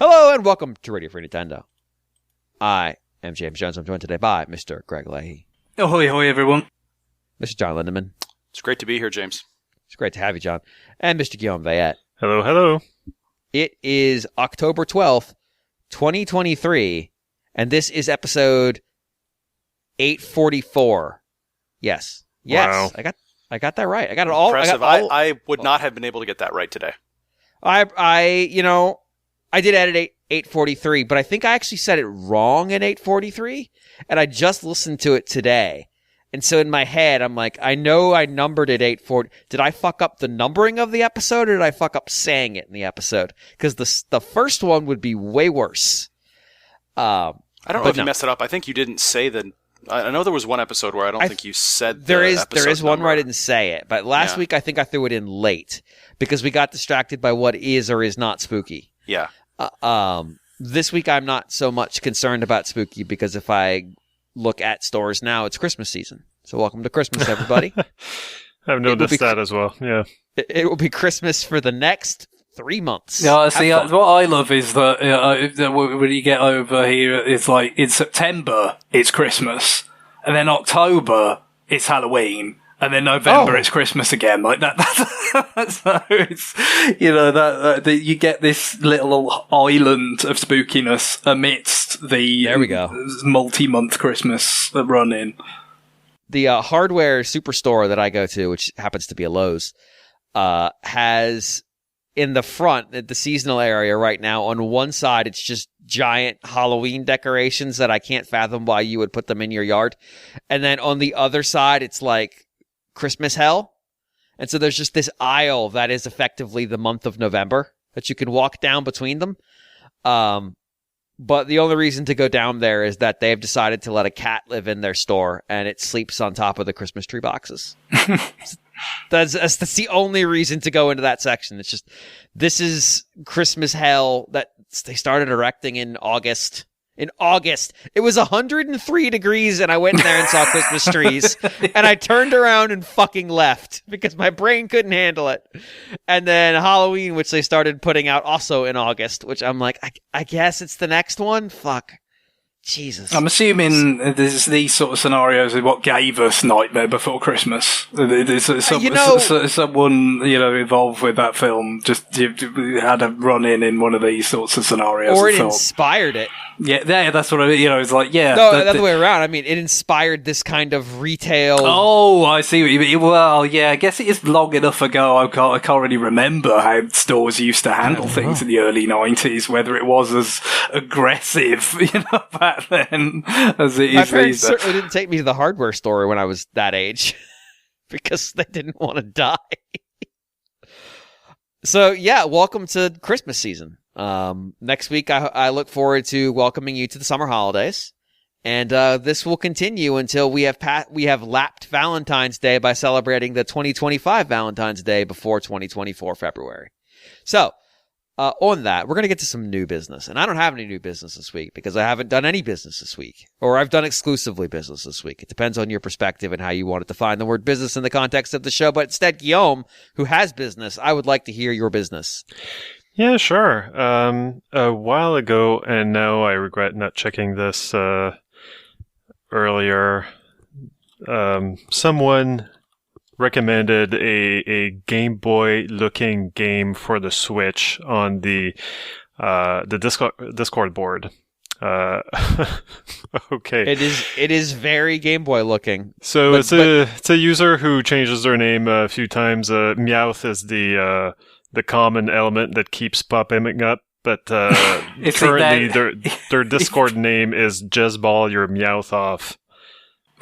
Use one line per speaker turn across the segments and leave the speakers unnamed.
Hello and welcome to Radio Free Nintendo. I am James Jones. I'm joined today by Mr. Greg Leahy.
Ahoy, ahoy, everyone.
Mr. John Lindemann.
It's great to be here, James.
It's great to have you, John. And Mr. Guillaume Vayette.
Hello, hello.
It is October 12th, 2023, and this is episode 844. Yes.
Wow.
I got that right. I got it all.
Impressive. I would not have been able to get that right today.
I did edit 843, but I think I actually said it wrong in 843, and I just listened to it today. And so in my head, I'm like, I know I numbered it 840. Did I fuck up the numbering of the episode, or did I fuck up saying it in the episode? Because the first one would be way worse.
I don't know if you messed it up. I think you didn't say the... I know there was one episode where I don't think you said
there
the
is
episode
There is one
number.
where I didn't say it, but last week I think I threw it in late because we got distracted by what is or is not spooky.
Yeah.
This week I'm not so much concerned about spooky because if I look at stores now, it's Christmas season. So welcome to Christmas, everybody.
I've noticed that as well, yeah.
It will be Christmas for the next 3 months.
Yeah, see, what I love is that when you get over here, it's like in September, it's Christmas, and then October, it's Halloween, and then November, it's Christmas again. Like that. So it's, that you get this little island of spookiness amidst the
there we go.
Multi-month Christmas run-in.
The hardware superstore that I go to, which happens to be a Lowe's, has in the front, at the seasonal area right now, on one side, it's just giant Halloween decorations that I can't fathom why you would put them in your yard. And then on the other side, it's like Christmas hell. And so there's just this aisle that is effectively the month of November that you can walk down between them. But the only reason to go down there is that they have decided to let a cat live in their store, and it sleeps on top of the Christmas tree boxes. That's the only reason to go into that section. It's just, this is Christmas hell that they started erecting in August. In August, it was 103 degrees, and I went in there and saw Christmas trees, and I turned around and fucking left because my brain couldn't handle it. And then Halloween, which they started putting out also in August, which I'm like, I guess it's the next one? Fuck. Jesus.
I'm assuming there's these sort of scenarios is what gave us Nightmare Before Christmas. There's someone involved with that film just had a run-in in one of these sorts of scenarios.
Or it inspired it.
Yeah, that's what I mean. It's like, yeah.
No, the other way around. I mean, it inspired this kind of retail.
Oh, I see what you mean. Well, yeah, I guess it is long enough ago. I can't really remember how stores used to handle things in the early 90s, whether it was as aggressive, back then as it is.
My parents certainly didn't take me to the hardware store when I was that age because they didn't want to die. So, yeah, welcome to Christmas season. Next week, I look forward to welcoming you to the summer holidays, and this will continue until we have lapped Valentine's Day by celebrating the 2025 Valentine's Day before 2024 February. So, on that, we're going to get to some new business, and I don't have any new business this week because I haven't done any business this week, or I've done exclusively business this week. It depends on your perspective and how you want to define the word business in the context of the show, but instead, Guillaume, who has business, I would like to hear your business.
Yeah, sure. A while ago, and now I regret not checking this earlier, someone recommended a Game Boy looking game for the Switch on the Discord board. Okay.
It is very Game Boy looking.
So it's a user who changes their name a few times. Meowth is the common element that keeps popping up, but currently their Discord name is Jizzball Your Meowth Off.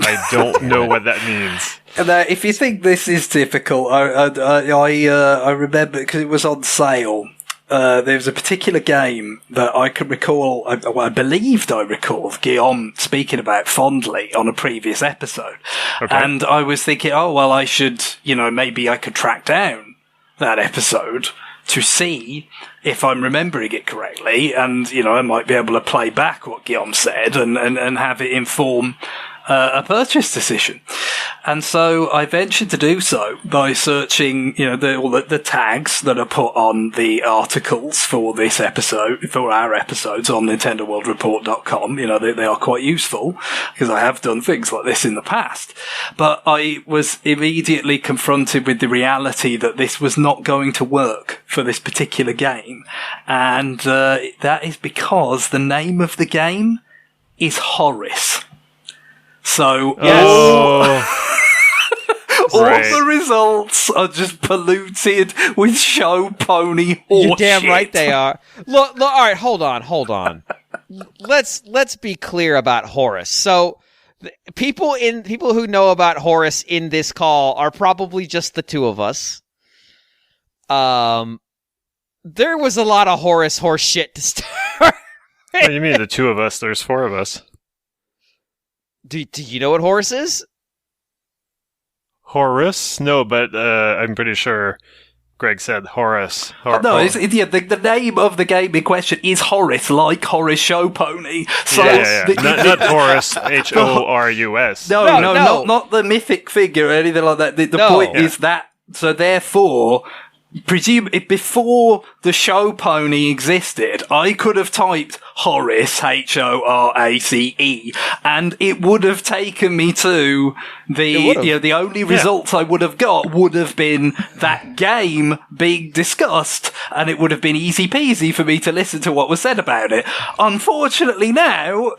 I don't know what that means.
If you think this is difficult, I remember because it was on sale. There was a particular game that I could recall, I believed I recalled Guillaume speaking about fondly on a previous episode. Okay. And I was thinking, I should, maybe I could track down that episode to see if I'm remembering it correctly. And, I might be able to play back what Guillaume said and have it inform a purchase decision. And so I ventured to do so by searching, all the tags that are put on the articles for this episode, for our episodes on NintendoWorldReport.com. They are quite useful because I have done things like this in the past. But I was immediately confronted with the reality that this was not going to work for this particular game. And that is because the name of the game is Horace. So all the results are just polluted with show pony horse.
You're damn
shit.
right they are. Look, all right, hold on. Let's be clear about Horace. So people who know about Horace in this call are probably just the two of us. There was a lot of Horace horse shit to start.
What do you mean the two of us? There's four of us.
Do you know what Horace is?
Horace? No, but I'm pretty sure Greg said Horace.
The name of the game in question is Horace, like Horace Show Pony. So
not Horace, Horus.
No, not the mythic figure or anything like that. The point is that, so therefore, presumably before the show pony existed, I could have typed Horace, Horace, and it would have taken me to the only results I would have got would have been that game being discussed, and it would have been easy peasy for me to listen to what was said about it. Unfortunately now,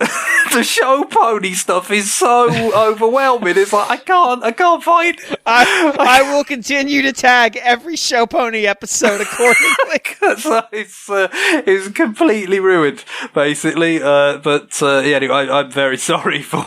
the show pony stuff is so overwhelming. It's like, I can't find it.
I will continue to tag every show pony episode accordingly.
So it's completely ruined, basically. Anyway, I'm very sorry for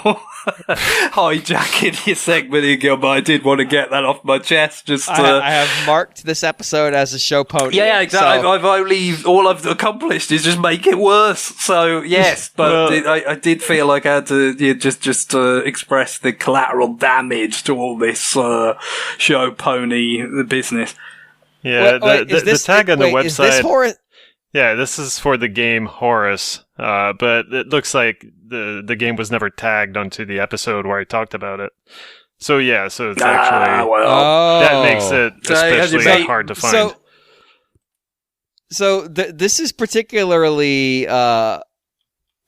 hijacking your segment, Igor, but I did want to get that off my chest.
I have marked this episode as a show pony.
Yeah, exactly. So. All I've accomplished is just make it worse. So yes, but I did feel like I had to just express the collateral damage to all this show pony business.
Yeah, the tag on the website.
Is this Horace?
Yeah, this is for the game Horace, but it looks like the game was never tagged onto the episode where I talked about it. So yeah, so it's actually that makes it especially hard to find.
So this is particularly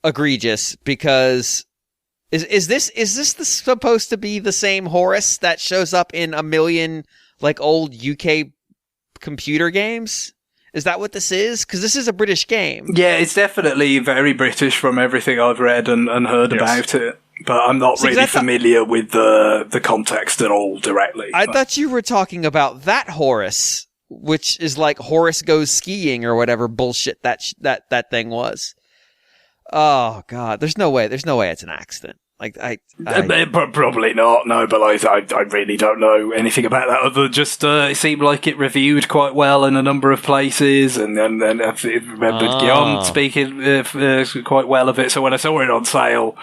egregious because is this supposed to be the same Horace that shows up in a million like old UK computer games? Is that what this is? Because this is a British game.
Yeah, it's definitely very British from everything I've read and heard about it. But I'm not really familiar with the context at all directly.
I thought you were talking about that Horace, which is like Horace Goes Skiing or whatever bullshit that thing was. Oh God, there's no way it's an accident. Like
probably not, no, but I really don't know anything about that other just it seemed like it reviewed quite well in a number of places, and then I remembered Guillaume speaking quite well of it. So when I saw it on sale,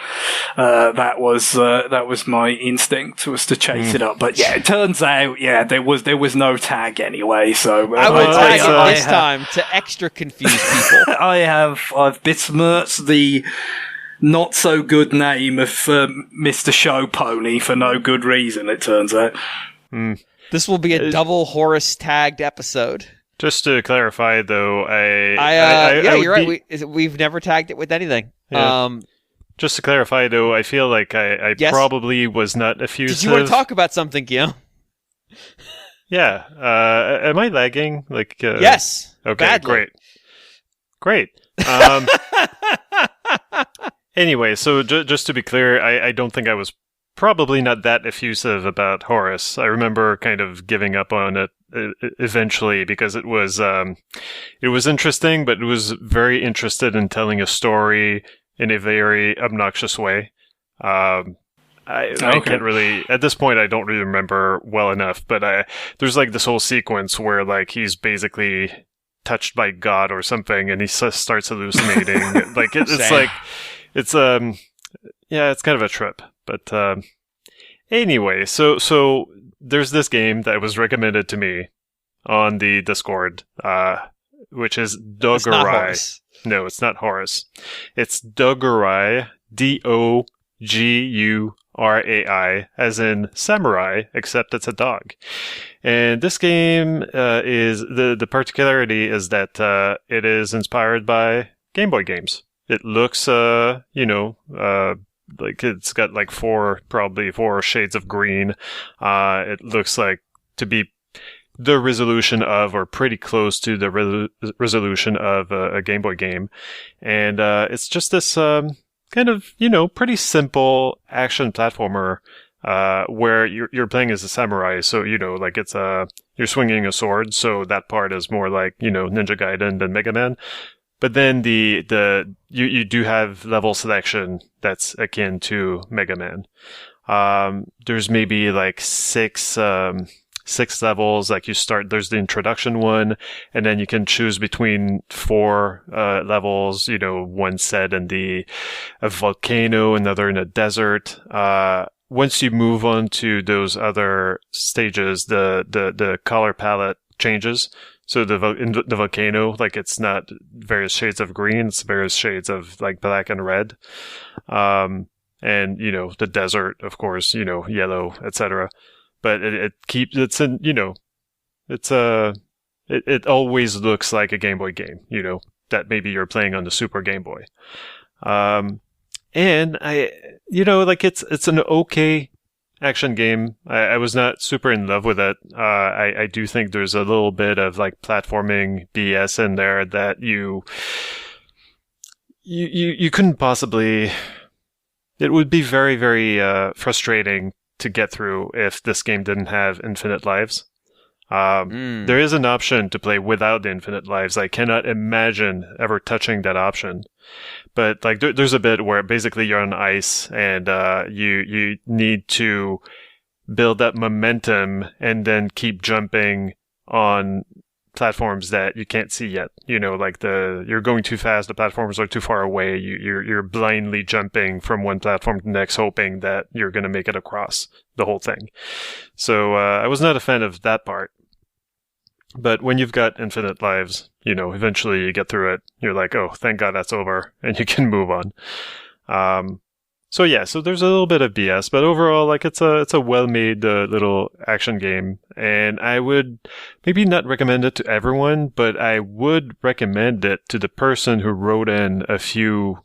that was my instinct, was to chase it up. But yeah, it turns out there was no tag anyway. So
I will tag it this time to extra confuse people.
I've besmirched the not so good name of Mr. Show Pony for no good reason, it turns out.
This will be a double Horace tagged episode.
Just to clarify, though,
you're right. We've never tagged it with anything.
Yeah. Just to clarify, though, I feel like I probably was not effusive.
Did you want to talk about something, Guillaume?
Yeah. Am I lagging?
Yes.
Okay.
Badly.
Great. Anyway, so just to be clear, I don't think I was probably not that effusive about Horace. I remember kind of giving up on it eventually because it was interesting, but it was very interested in telling a story in a very obnoxious way. I can't really, at this point, I don't really remember well enough, but there's like this whole sequence where like he's basically touched by God or something, and he starts hallucinating. Like it's like. It's it's kind of a trip, but anyway, so there's this game that was recommended to me on the Discord, which is Dogurai. No, it's not Horace. It's Dogurai, Dogurai, Gurai, as in samurai, except it's a dog. And this game is the particularity is that it is inspired by Game Boy games. It looks, like it's got like probably four shades of green. It looks like to be the resolution of, or pretty close to the resolution of a Game Boy game. And it's just this kind of, pretty simple action platformer where you're playing as a samurai. So, like it's you're swinging a sword. So that part is more like, Ninja Gaiden than Mega Man. But then you do have level selection that's akin to Mega Man. There's maybe like six levels. Like there's the introduction one, and then you can choose between four levels, one set in a volcano, another in a desert. Once you move on to those other stages, the color palette changes. So in the volcano, like it's not various shades of green, it's various shades of like black and red. And, the desert, of course, yellow, etc. But it always looks like a Game Boy game, that maybe you're playing on the Super Game Boy. And it's an okay action game. I was not super in love with it. I do think there's a little bit of like platforming BS in there that you couldn't possibly. It would be very, very frustrating to get through if this game didn't have infinite lives. There is an option to play without the infinite lives. I cannot imagine ever touching that option. But like there's a bit where basically you're on ice and you need to build up momentum and then keep jumping on platforms that you can't see yet. You're going too fast, the platforms are too far away. You're blindly jumping from one platform to the next, hoping that you're going to make it across the whole thing. So I was not a fan of that part. But when you've got infinite lives, eventually you get through it. You're like, oh, thank God that's over, and you can move on. So there's a little bit of BS, but overall, like it's a well-made little action game, and I would maybe not recommend it to everyone, but I would recommend it to the person who wrote in a few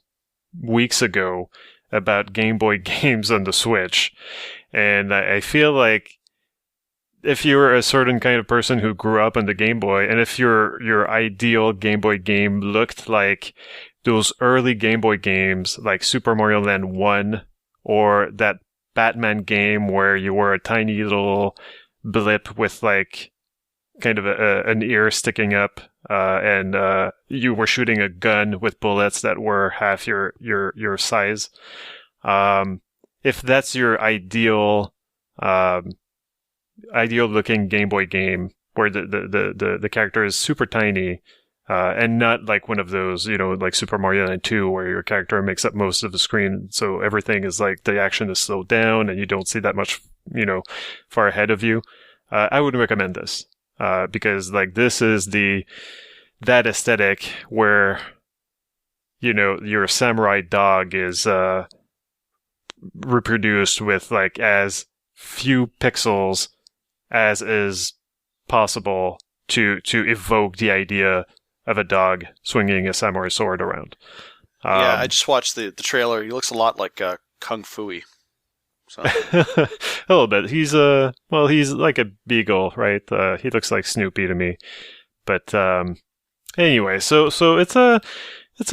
weeks ago about Game Boy games on the Switch, and I feel like if you're a certain kind of person who grew up on the Game Boy, and if your ideal Game Boy game looked like those early Game Boy games like Super Mario Land 1 or that Batman game where you were a tiny little blip with like kind of an ear sticking up and you were shooting a gun with bullets that were half your size. If that's your ideal looking Game Boy game where the character is super tiny, and not like one of those, like Super Mario Land 2 where your character makes up most of the screen. So everything is like the action is slowed down and you don't see that much, far ahead of you. I would recommend this, because like this is that aesthetic where, your samurai dog is, reproduced with like as few pixels as is possible to evoke the idea of a dog swinging a samurai sword around.
I just watched the trailer. He looks a lot like Kung Fu-y. So.
A little bit. He's like a beagle, right? He looks like Snoopy to me. But anyway, so it's a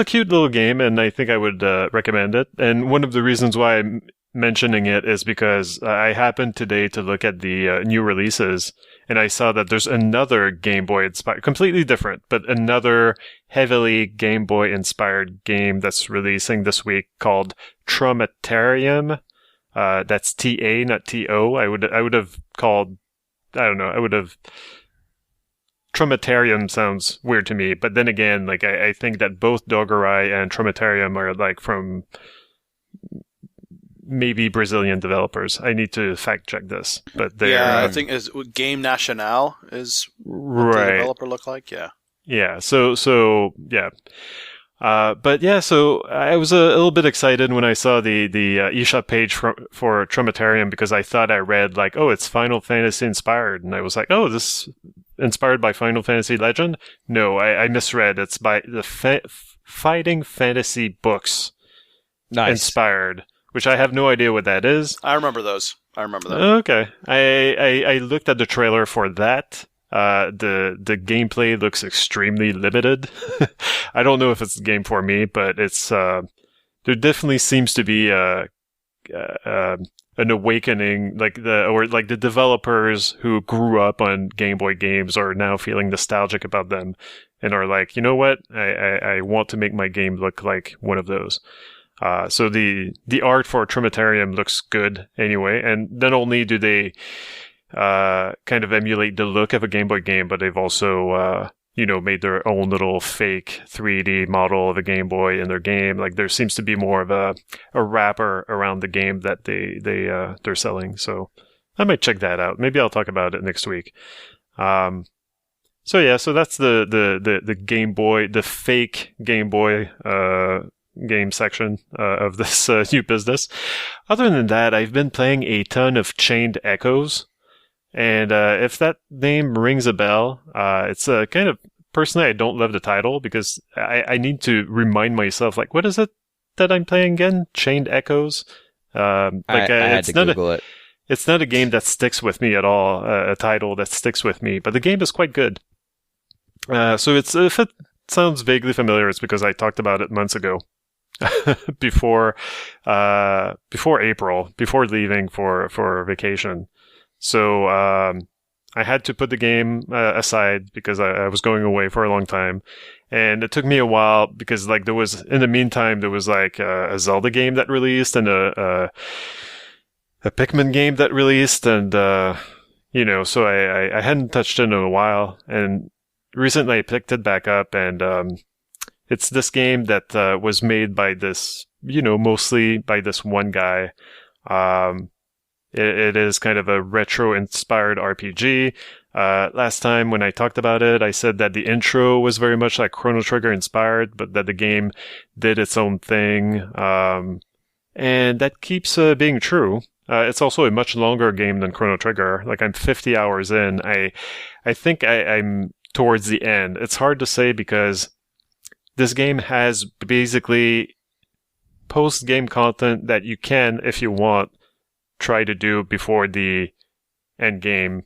cute little game, and I think I would recommend it. And one of the reasons why I'm mentioning it is because I happened today to look at the new releases, and I saw that there's another Game Boy inspired, completely different, but another heavily Game Boy inspired game that's releasing this week called Traumatarium. That's TA, not TO. I would have called, I don't know, Traumatarium sounds weird to me, but then again, like I think that both Dogurai and Traumatarium are like from maybe Brazilian developers. I need to fact check this, but they're
I think is Game Nacional is what
right.
the developer look like. Yeah.
So yeah. But yeah, so I was a little bit excited when I saw the eShop page for Trimatarium, because I thought I read like, oh, it's Final Fantasy inspired, and I was like, oh, this inspired by Final Fantasy Legend? No, I misread. It's by the Fighting Fantasy books inspired, which I have no idea what that is.
I remember those.
Okay, I looked at the trailer for that. The gameplay looks extremely limited. I don't know if it's the game for me, but it's there definitely seems to be an awakening, like the developers who grew up on Game Boy games are now feeling nostalgic about them and are like, you know what, I want to make my game look like one of those. So the art for Trimatarium looks good anyway, and not only do they kind of emulate the look of a Game Boy game, but they've also made their own little fake 3D model of a Game Boy in their game. Like there seems to be more of a wrapper around the game that they're selling. So I might check that out. Maybe I'll talk about it next week. So that's the Game Boy, the fake Game Boy game section of this new business. Other than that, I've been playing a ton of Chained Echoes. And if that name rings a bell, it's kind of, personally, I don't love the title because I need to remind myself, like, what is it that I'm playing again? Chained Echoes? I had to Google it. It's not a game that sticks with me at all, a title that sticks with me, but the game is quite good. So if it sounds vaguely familiar, it's because I talked about it months ago. before April, before leaving for vacation. So I had to put the game aside because I was going away for a long time, and it took me a while because like in the meantime there was like a Zelda game that released and a Pikmin game that released, and so I hadn't touched it in a while, and recently I picked it back up, and it's this game that was made by this, mostly by this one guy. It is kind of a retro-inspired RPG. Last time when I talked about it, I said that the intro was very much like Chrono Trigger inspired, but that the game did its own thing. And that keeps being true. It's also a much longer game than Chrono Trigger. Like I'm 50 hours in. I think I'm towards the end. It's hard to say because this game has basically post-game content that you can, if you want, try to do before the end game.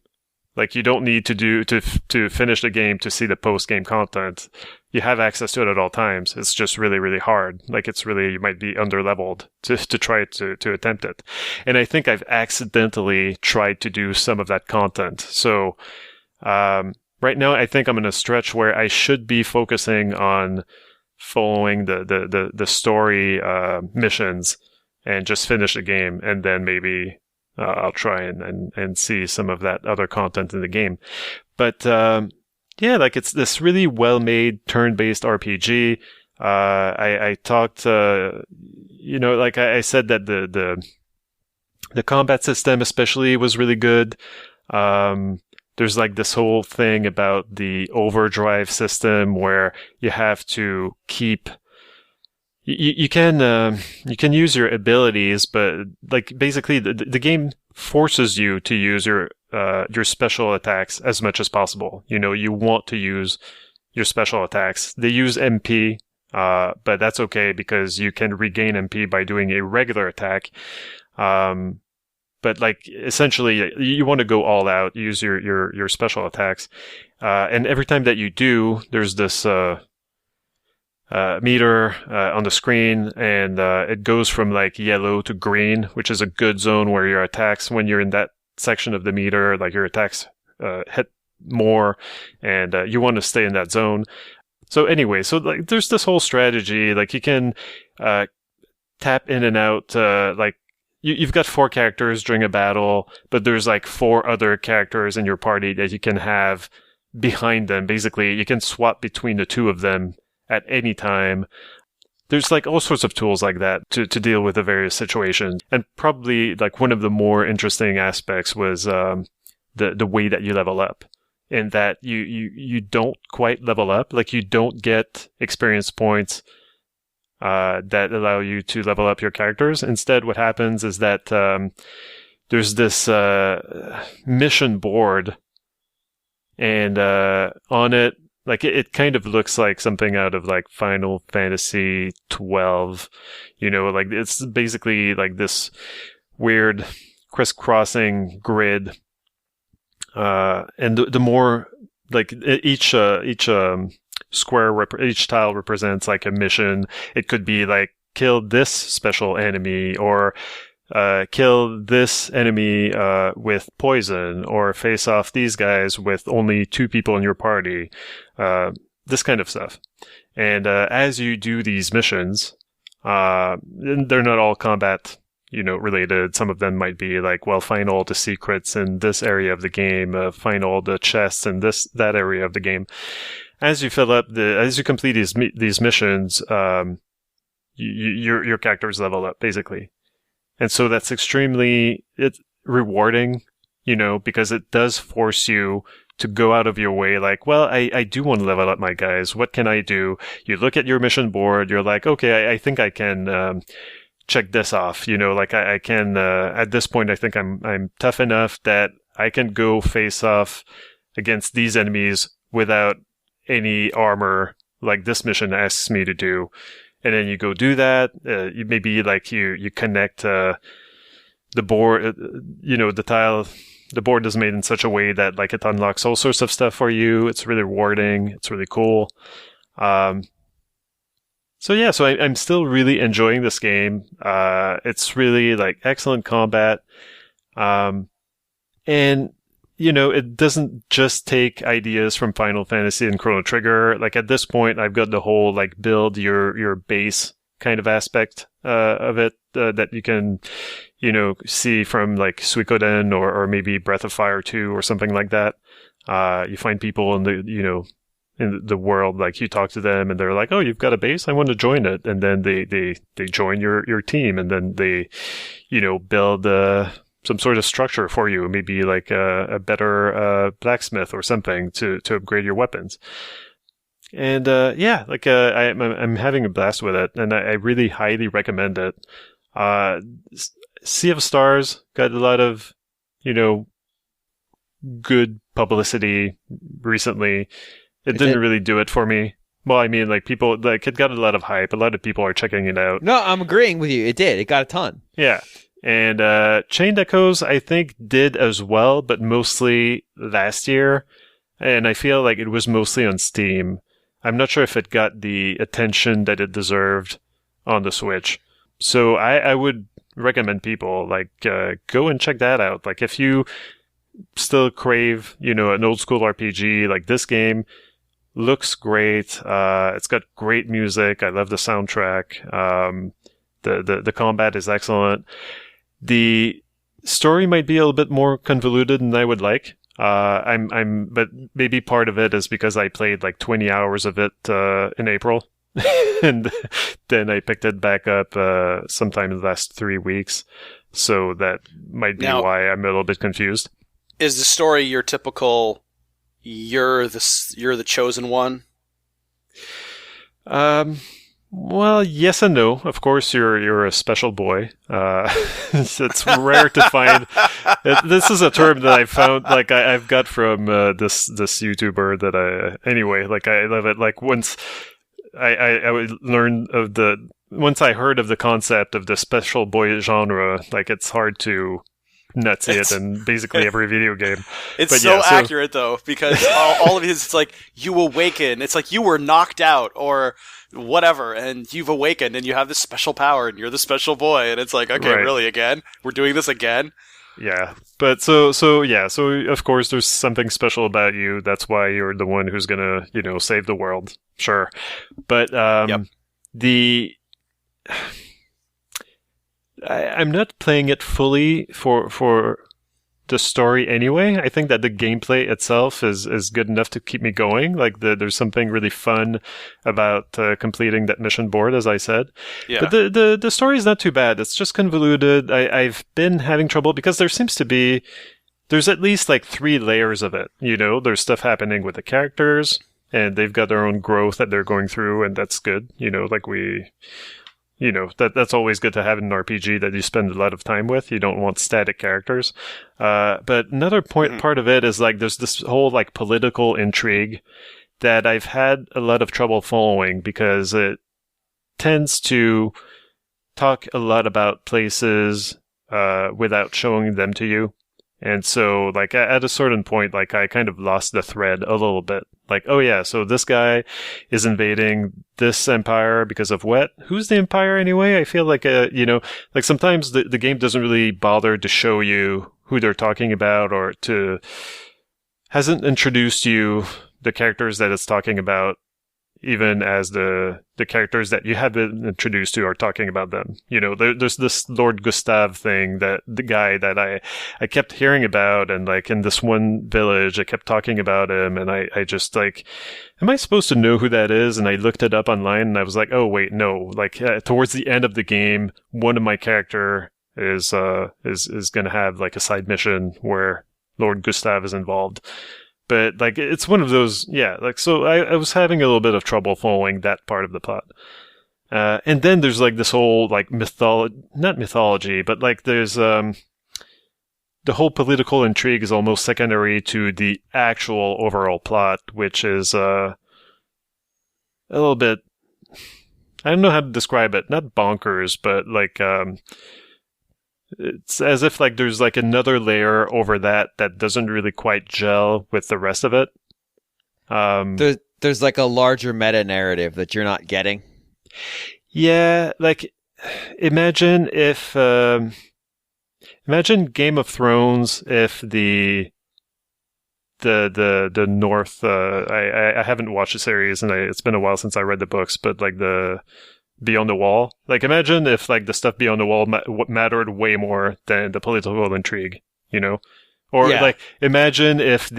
Like you don't need to finish the game to see the post-game content. You have access to it at all times. It's just really, really hard. Like you might be under-leveled to try to attempt it. And I think I've accidentally tried to do some of that content. So right now I think I'm in a stretch where I should be focusing on following the story missions and just finish the game, and then maybe I'll try and see some of that other content in the game. But like it's this really well-made turn-based RPG. I talked, like I said that the combat system especially was really good. There's like this whole thing about the overdrive system where you have to keep. You can use your abilities, but like basically the game forces you to use your special attacks as much as possible. You want to use your special attacks. They use MP, but that's okay because you can regain MP by doing a regular attack. But like essentially you want to go all out, use your special attacks, and every time that you do, there's this meter on the screen, and it goes from like yellow to green, which is a good zone where your attacks, when you're in that section of the meter, like your attacks hit more, and you want to stay in that zone. So anyway, so like there's this whole strategy, like you can tap in and out, like you've got 4 characters during a battle, but there's like 4 other characters in your party that you can have behind them. Basically, you can swap between the 2 of them at any time. There's like all sorts of tools like that to deal with the various situations. And probably like one of the more interesting aspects was the way that you level up, in that you don't quite level up. Like you don't get experience points that allow you to level up your characters. Instead, what happens is that there's this mission board, and on it, like it kind of looks like something out of like Final Fantasy 12. Like it's basically like this weird crisscrossing grid, and the more like each square each tile represents like a mission. It could be like kill this special enemy, or kill this enemy with poison, or face off these guys with only 2 people in your party, this kind of stuff. And as you do these missions, they're not all combat related. Some of them might be like, well, find all the secrets in this area of the game, find all the chests in that area of the game. As you as you complete these missions, your characters level up basically. And so that's extremely rewarding, because it does force you to go out of your way. Like, well, I do want to level up my guys. What can I do? You look at your mission board. You're like, okay, I think I can check this off. Like I can. At this point, I think I'm tough enough that I can go face off against these enemies without any armor, like this mission asks me to do. And then you go do that. You maybe like you connect the board. The tile. The board is made in such a way that like it unlocks all sorts of stuff for you. It's really rewarding. It's really cool. So I'm still really enjoying this game. It's really like excellent combat. And it doesn't just take ideas from Final Fantasy and Chrono Trigger. Like at this point, I've got the whole like build your base kind of aspect of it that you can, see from like Suikoden or maybe Breath of Fire 2 or something like that. You find people in in the world, like you talk to them and they're like, oh, you've got a base? I want to join it. And then they join your team, and then they, build some sort of structure for you, maybe like a better blacksmith or something to upgrade your weapons. And I'm having a blast with it, and I really highly recommend it. Sea of Stars got a lot of, good publicity recently. It didn't really do it for me. Well, I mean, like people, like it got a lot of hype. A lot of people are checking it out.
No, I'm agreeing with you. It did. It got a ton.
Yeah. And Chained Echoes, I think, did as well, but mostly last year. And I feel like it was mostly on Steam. I'm not sure if it got the attention that it deserved on the Switch. So I would recommend people, like, go and check that out. Like, if you still crave, an old school RPG, like this game looks great. It's got great music. I love the soundtrack. The combat is excellent. The story might be a little bit more convoluted than I would like. But maybe part of it is because I played like 20 hours of it in April, and then I picked it back up sometime in the last 3 weeks. So that might be why I'm a little bit confused.
Is the story your typical? You're the chosen one?
Well, yes and no. Of course, you're a special boy. It's rare to find. This is a term that I found, like I've got from this YouTuber that I love it. Like once I would learn of once I heard of the concept of the special boy genre, like it's hard to not see it in basically every video game.
It's accurate though, because all of his, it's like you awaken. It's like you were knocked out or whatever, and you've awakened and you have this special power and you're the special boy, and it's like, okay, right. Really, again? We're doing this again?
Yeah. But so of course there's something special about you. That's why you're the one who's gonna, save the world. Sure. But I'm not playing it fully for the story anyway. I think that the gameplay itself is good enough to keep me going. Like there's something really fun about completing that mission board, as I said. Yeah. But the story is not too bad. It's just convoluted. I've been having trouble because there's at least like 3 layers of it. There's stuff happening with the characters. and they've got their own growth that they're going through, and that's good. That's always good to have in an RPG that you spend a lot of time with. You don't want static characters. But another part of it is like there's this whole like political intrigue that I've had a lot of trouble following because it tends to talk a lot about places without showing them to you. And so, like, at a certain point, like, I kind of lost the thread a little bit. Like, oh yeah, so this guy is invading this empire because of what? Who's the empire anyway? I feel like, like sometimes the game doesn't really bother to show you who they're talking about or hasn't introduced you the characters that it's talking about, even as the characters that you have been introduced to are talking about them. There's this Lord Gustav thing that the guy that I kept hearing about, and like in this one village, I kept talking about him, and I just like, am I supposed to know who that is? And I looked it up online, and I was like, oh wait, no. Like towards the end of the game, one of my character is going to have like a side mission where Lord Gustav is involved. But, like, it's one of those, yeah, like, so I was having a little bit of trouble following that part of the plot. And then there's, like, this whole, like, not mythology, but, like, there's, the whole political intrigue is almost secondary to the actual overall plot, which is, a little bit, I don't know how to describe it, not bonkers, but, like, it's as if like there's like another layer over that doesn't really quite gel with the rest of it.
There's like a larger meta narrative that you're not getting.
Yeah, like imagine Game of Thrones if the North. I haven't watched the series and it's been a while since I read the books, but like the Beyond the Wall. Like, imagine if, like, the stuff Beyond the Wall mattered way more than the political intrigue, Or, like, imagine if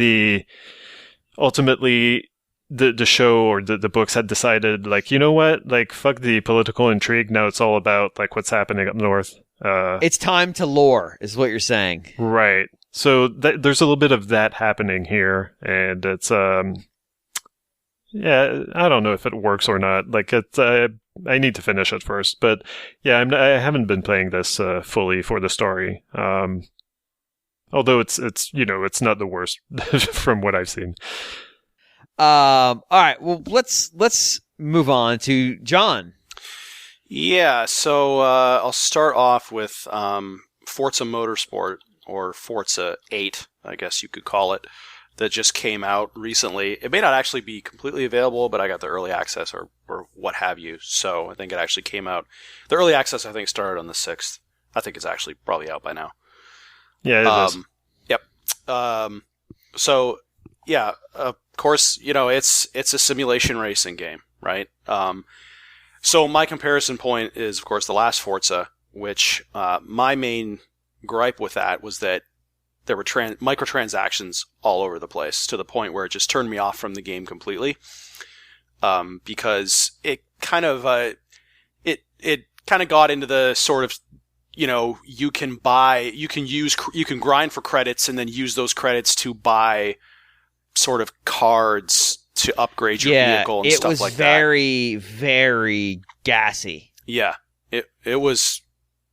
ultimately, the show or the books had decided, like, you know what? Like, fuck the political intrigue. Now it's all about, like, what's happening up north.
It's time to lore, is what you're saying.
Right. So, there's a little bit of that happening here, and it's, yeah, I don't know if it works or not. Like, I need to finish it first, but yeah, I haven't been playing this fully for the story. Although it's not the worst from what I've seen.
All right, well let's move on to John.
Yeah, so I'll start off with Forza Motorsport, or Forza 8, I guess you could call it, that just came out recently. It may not actually be completely available, but I got the early access or what have you. So I think it actually came out. The early access, I think, started on the 6th. I think it's actually probably out by now.
Yeah, it is.
Yep. So, yeah, of course, it's a simulation racing game, right? So my comparison point is, of course, the last Forza, which my main gripe with that was that there were microtransactions all over the place to the point where it just turned me off from the game completely. Because it kind of got into the sort of, you can grind for credits and then use those credits to buy sort of cards to upgrade your vehicle and stuff like that.
It was very, very gassy.
Yeah. It was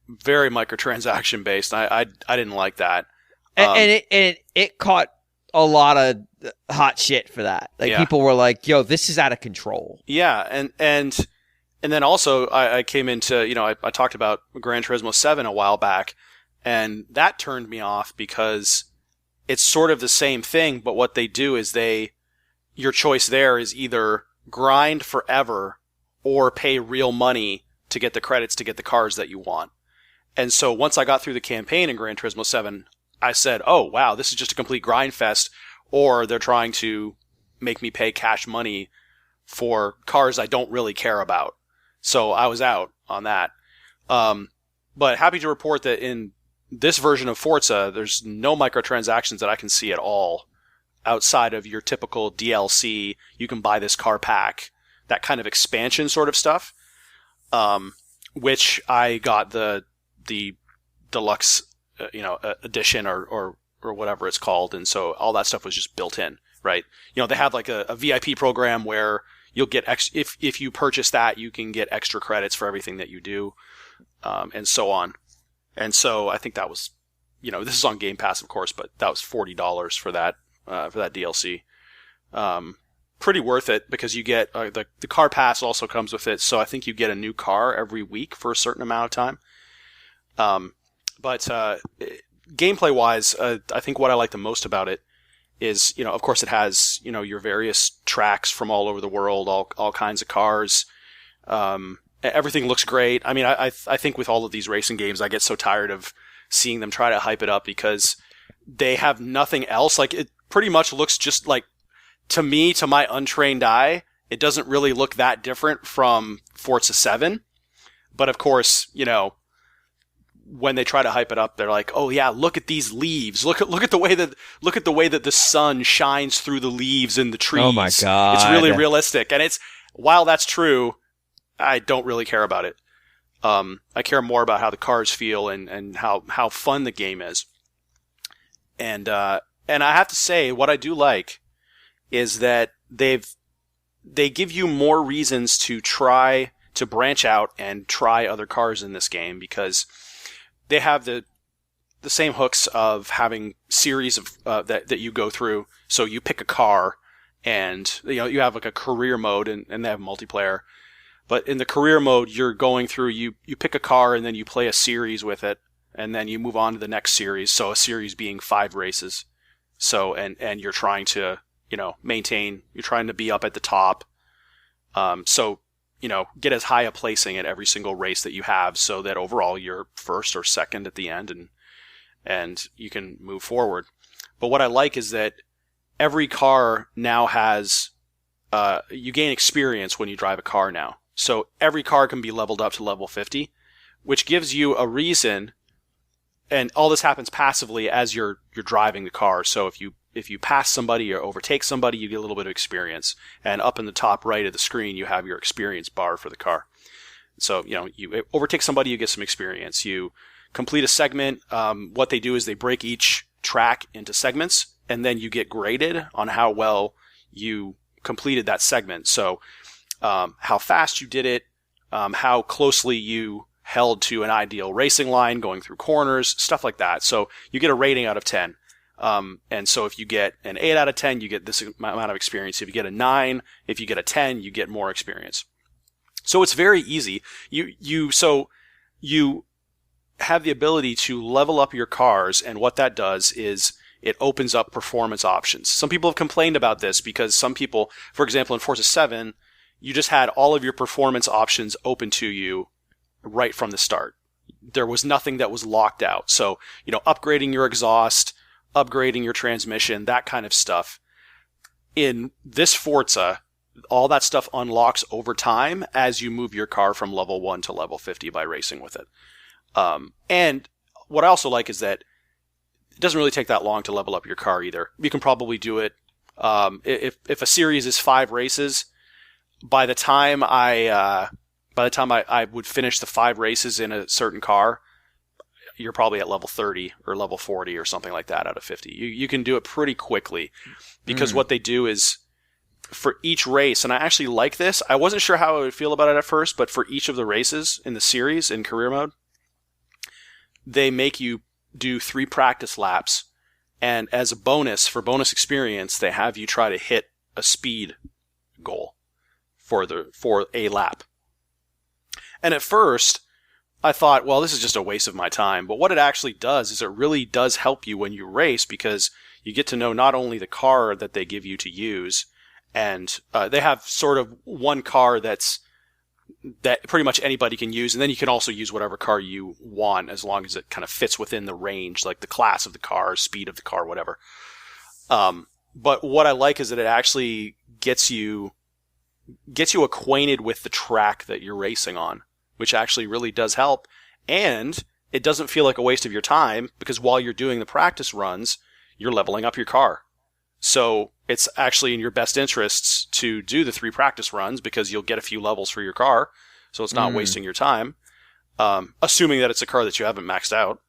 very microtransaction based. I didn't like that.
And it caught a lot of hot shit for that. Like, people were like, yo, this is out of control.
Yeah, and then also I came into, I talked about Gran Turismo 7 a while back, and that turned me off because it's sort of the same thing, but what they do is your choice there is either grind forever or pay real money to get the credits to get the cars that you want. And so once I got through the campaign in Gran Turismo 7, I said, oh, wow, this is just a complete grind fest, or they're trying to make me pay cash money for cars I don't really care about. So I was out on that. But happy to report that in this version of Forza, there's no microtransactions that I can see at all outside of your typical DLC. You can buy this car pack, that kind of expansion sort of stuff, which I got the deluxe edition or whatever it's called, and so all that stuff was just built in right? They have like a VIP program where you'll get if you purchase that, you can get extra credits for everything that you do, and so on. And so I think that was, this is on Game Pass, of course, but that was $40 for that DLC. Pretty worth it because you get the car pass also comes with it. So I think you get a new car every week for a certain amount of time. But gameplay wise, I think what I like the most about it is, of course it has, your various tracks from all over the world, all kinds of cars. Everything looks great. I mean, I think with all of these racing games, I get so tired of seeing them try to hype it up because they have nothing else. Like, it pretty much looks just like, to me, to my untrained eye, it doesn't really look that different from Forza 7. But of course, when they try to hype it up, they're like, "Oh yeah, look at these leaves. Look at the way that the sun shines through the leaves in the trees.
Oh my God.
It's really realistic." And while that's true, I don't really care about it. I care more about how the cars feel and how fun the game is. And I have to say, what I do like is that they give you more reasons to try to branch out and try other cars in this game, because they have the same hooks of having series of that you go through. So you pick a car, and you have like a career mode, and they have multiplayer. But in the career mode, you're going through, you pick a car, and then you play a series with it, and then you move on to the next series. So a series being 5 races. So and you're trying to maintain. You're trying to be up at the top. So get as high a placing at every single race that you have, so that overall you're first or second at the end, and you can move forward. But what I like is that every car now has, you gain experience when you drive a car now. So every car can be leveled up to level 50, which gives you a reason, and all this happens passively as you're driving the car. So if you pass somebody or overtake somebody, you get a little bit of experience. And up in the top right of the screen, you have your experience bar for the car. So, you overtake somebody, you get some experience. You complete a segment. What they do is they break each track into segments, and then you get graded on how well you completed that segment. So, how fast you did it, how closely you held to an ideal racing line, going through corners, stuff like that. So you get a rating out of 10. And so if you get an 8 out of 10, you get this amount of experience. If you get a 9, if you get a 10, you get more experience. So it's very easy. You have the ability to level up your cars, and what that does is it opens up performance options. Some people have complained about this because some people, for example, in Forza 7, you just had all of your performance options open to you right from the start. There was nothing that was locked out. So, upgrading your exhaust, upgrading your transmission, that kind of stuff. In this Forza, all that stuff unlocks over time as you move your car from level 1 to level 50 by racing with it. And what I also like is that it doesn't really take that long to level up your car either. You can probably do it. If a series is 5 races, by the time I would finish the 5 races in a certain car, you're probably at level 30 or level 40 or something like that out of 50. You can do it pretty quickly, because what they do is, for each race, and I actually like this, I wasn't sure how I would feel about it at first, but for each of the races in the series in career mode, they make you do 3 practice laps, and as a bonus, for bonus experience, they have you try to hit a speed goal for a lap. And at first, I thought, well, this is just a waste of my time. But what it actually does is it really does help you when you race, because you get to know not only the car that they give you to use, and they have sort of one car that pretty much anybody can use, and then you can also use whatever car you want as long as it kind of fits within the range, like the class of the car, speed of the car, whatever. But what I like is that it actually gets you acquainted with the track that you're racing on, which actually really does help. And it doesn't feel like a waste of your time, because while you're doing the practice runs, you're leveling up your car. So it's actually in your best interests to do the 3 practice runs, because you'll get a few levels for your car. So it's not wasting your time, assuming that it's a car that you haven't maxed out.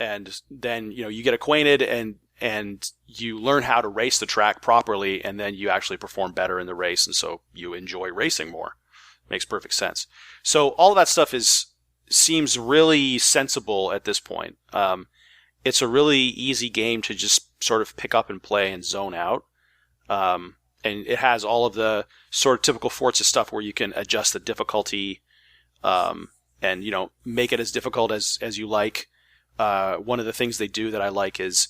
And then, you get acquainted, and and you learn how to race the track properly, and then you actually perform better in the race, and so you enjoy racing more. Makes perfect sense. So all of that stuff seems really sensible at this point. It's a really easy game to just sort of pick up and play and zone out. And it has all of the sort of typical Forza stuff where you can adjust the difficulty, and, make it as difficult as you like. One of the things they do that I like is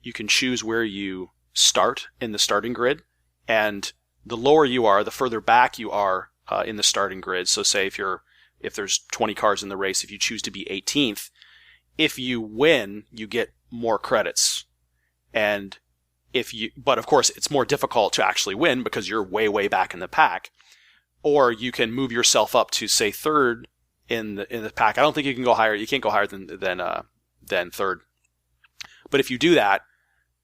you can choose where you start in the starting grid, and the lower you are, the further back you are in the starting grid. So say if there's 20 cars in the race, if you choose to be 18th, if you win, you get more credits. But of course it's more difficult to actually win because you're way, way back in the pack. Or you can move yourself up to, say, third in the pack. I don't think you can go higher. You can't go higher than third. But if you do that,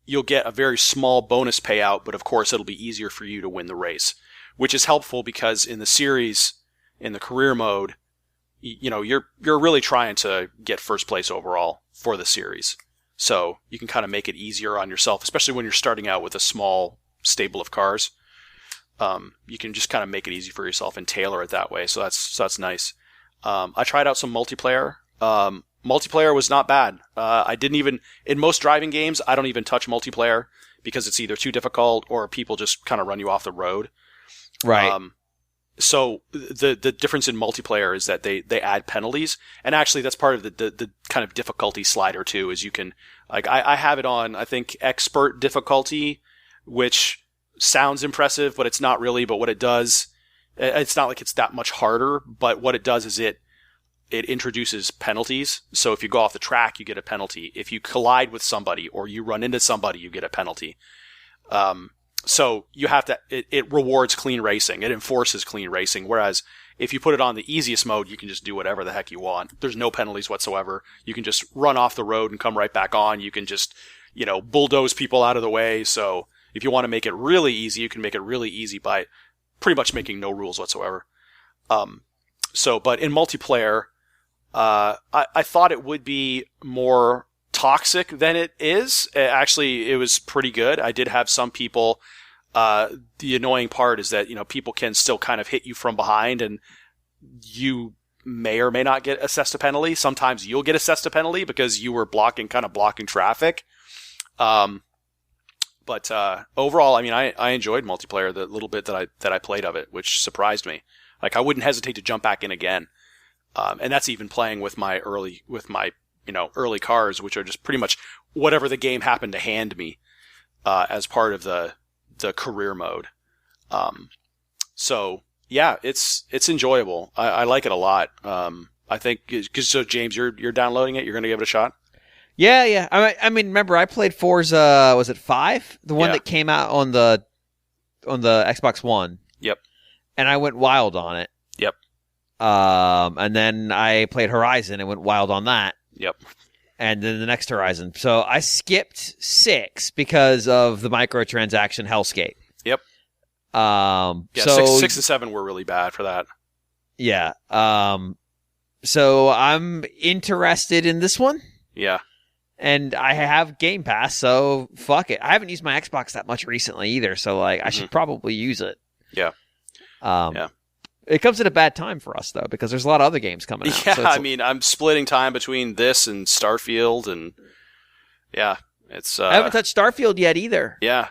you'll get a very small bonus payout, but of course it'll be easier for you to win the race, which is helpful because in the series, in the career mode, you're really trying to get first place overall for the series. So you can kind of make it easier on yourself, especially when you're starting out with a small stable of cars. You can just kind of make it easy for yourself and tailor it that way. So that's nice. I tried out some multiplayer. Multiplayer was not bad. In most driving games, I don't even touch multiplayer because it's either too difficult or people just kind of run you off the road.
Right.
So the difference in multiplayer is that they add penalties, and actually that's part of the kind of difficulty slider too. Is you can I have it on, I think, expert difficulty, which sounds impressive, but it's not really. But what it does, it's not like it's that much harder. But what it does is it introduces penalties. So if you go off the track, you get a penalty. If you collide with somebody or you run into somebody, you get a penalty. So you have to, it rewards clean racing. It enforces clean racing. Whereas if you put it on the easiest mode, you can just do whatever the heck you want. There's no penalties whatsoever. You can just run off the road and come right back on. You can just, bulldoze people out of the way. So if you want to make it really easy, you can make it really easy by pretty much making no rules whatsoever. But in multiplayer, I thought it would be more toxic than it is. Actually, it was pretty good. I did have some people, the annoying part is that, people can still kind of hit you from behind, and you may or may not get assessed a penalty. Sometimes you'll get assessed a penalty because you were blocking traffic. But overall, I enjoyed multiplayer, the little bit that I played of it, which surprised me. I wouldn't hesitate to jump back in again. And that's even playing with my early cars, which are just pretty much whatever the game happened to hand me, as part of the career mode. So yeah, it's enjoyable. I like it a lot. I think, so James, you're downloading it. You're going to give it a shot.
Yeah. Remember I played Forza, was it 5? The one that came out on the Xbox One.
Yep.
And I went wild on it.
Yep.
And then I played Horizon and went wild on that.
Yep.
And then the next Horizon. So I skipped 6 because of the microtransaction hellscape.
Yep.
So
6 and 7 were really bad for that.
Yeah. So I'm interested in this one.
Yeah.
And I have Game Pass, so fuck it. I haven't used my Xbox that much recently either, so I should probably use it.
Yeah. Yeah.
It comes at a bad time for us, though, because there's a lot of other games coming out.
Yeah, so I'm splitting time between this and Starfield, and yeah, it's...
I haven't touched Starfield yet either.
Yeah.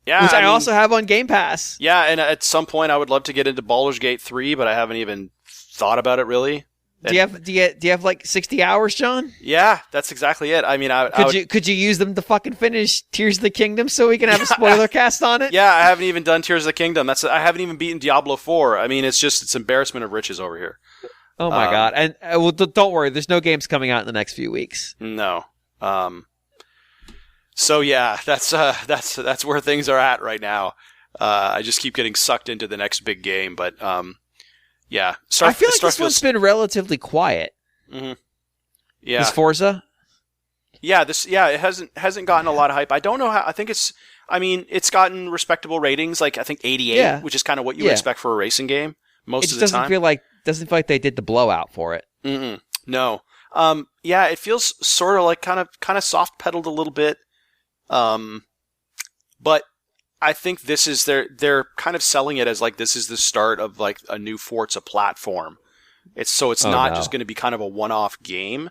Yeah,
which I also have on Game Pass.
Yeah, and at some point I would love to get into Baldur's Gate 3, but I haven't even thought about it, really.
Do you have like 60 hours, John?
Yeah, that's exactly it.
Could you use them to fucking finish Tears of the Kingdom so we can have a spoiler cast on it?
Yeah, I haven't even done Tears of the Kingdom. I haven't even beaten Diablo 4. It's embarrassment of riches over here.
Oh my god! And don't worry, there's no games coming out in the next few weeks.
No. So yeah, that's where things are at right now. I just keep getting sucked into the next big game, but yeah.
I feel like this one's been relatively quiet.
Mm-hmm. Yeah.
This Forza?
Yeah, it hasn't gotten a lot of hype. I don't know how. I think it's gotten respectable ratings, I think 88, which is kind of what you would expect for a racing game most of the time.
Doesn't feel like they did the blowout for it.
No. Yeah, it feels sort of like kind of soft pedaled a little bit. But I think this is they're kind of selling it as like this is the start of like a new Forza platform. It's not just going to be kind of a one-off game.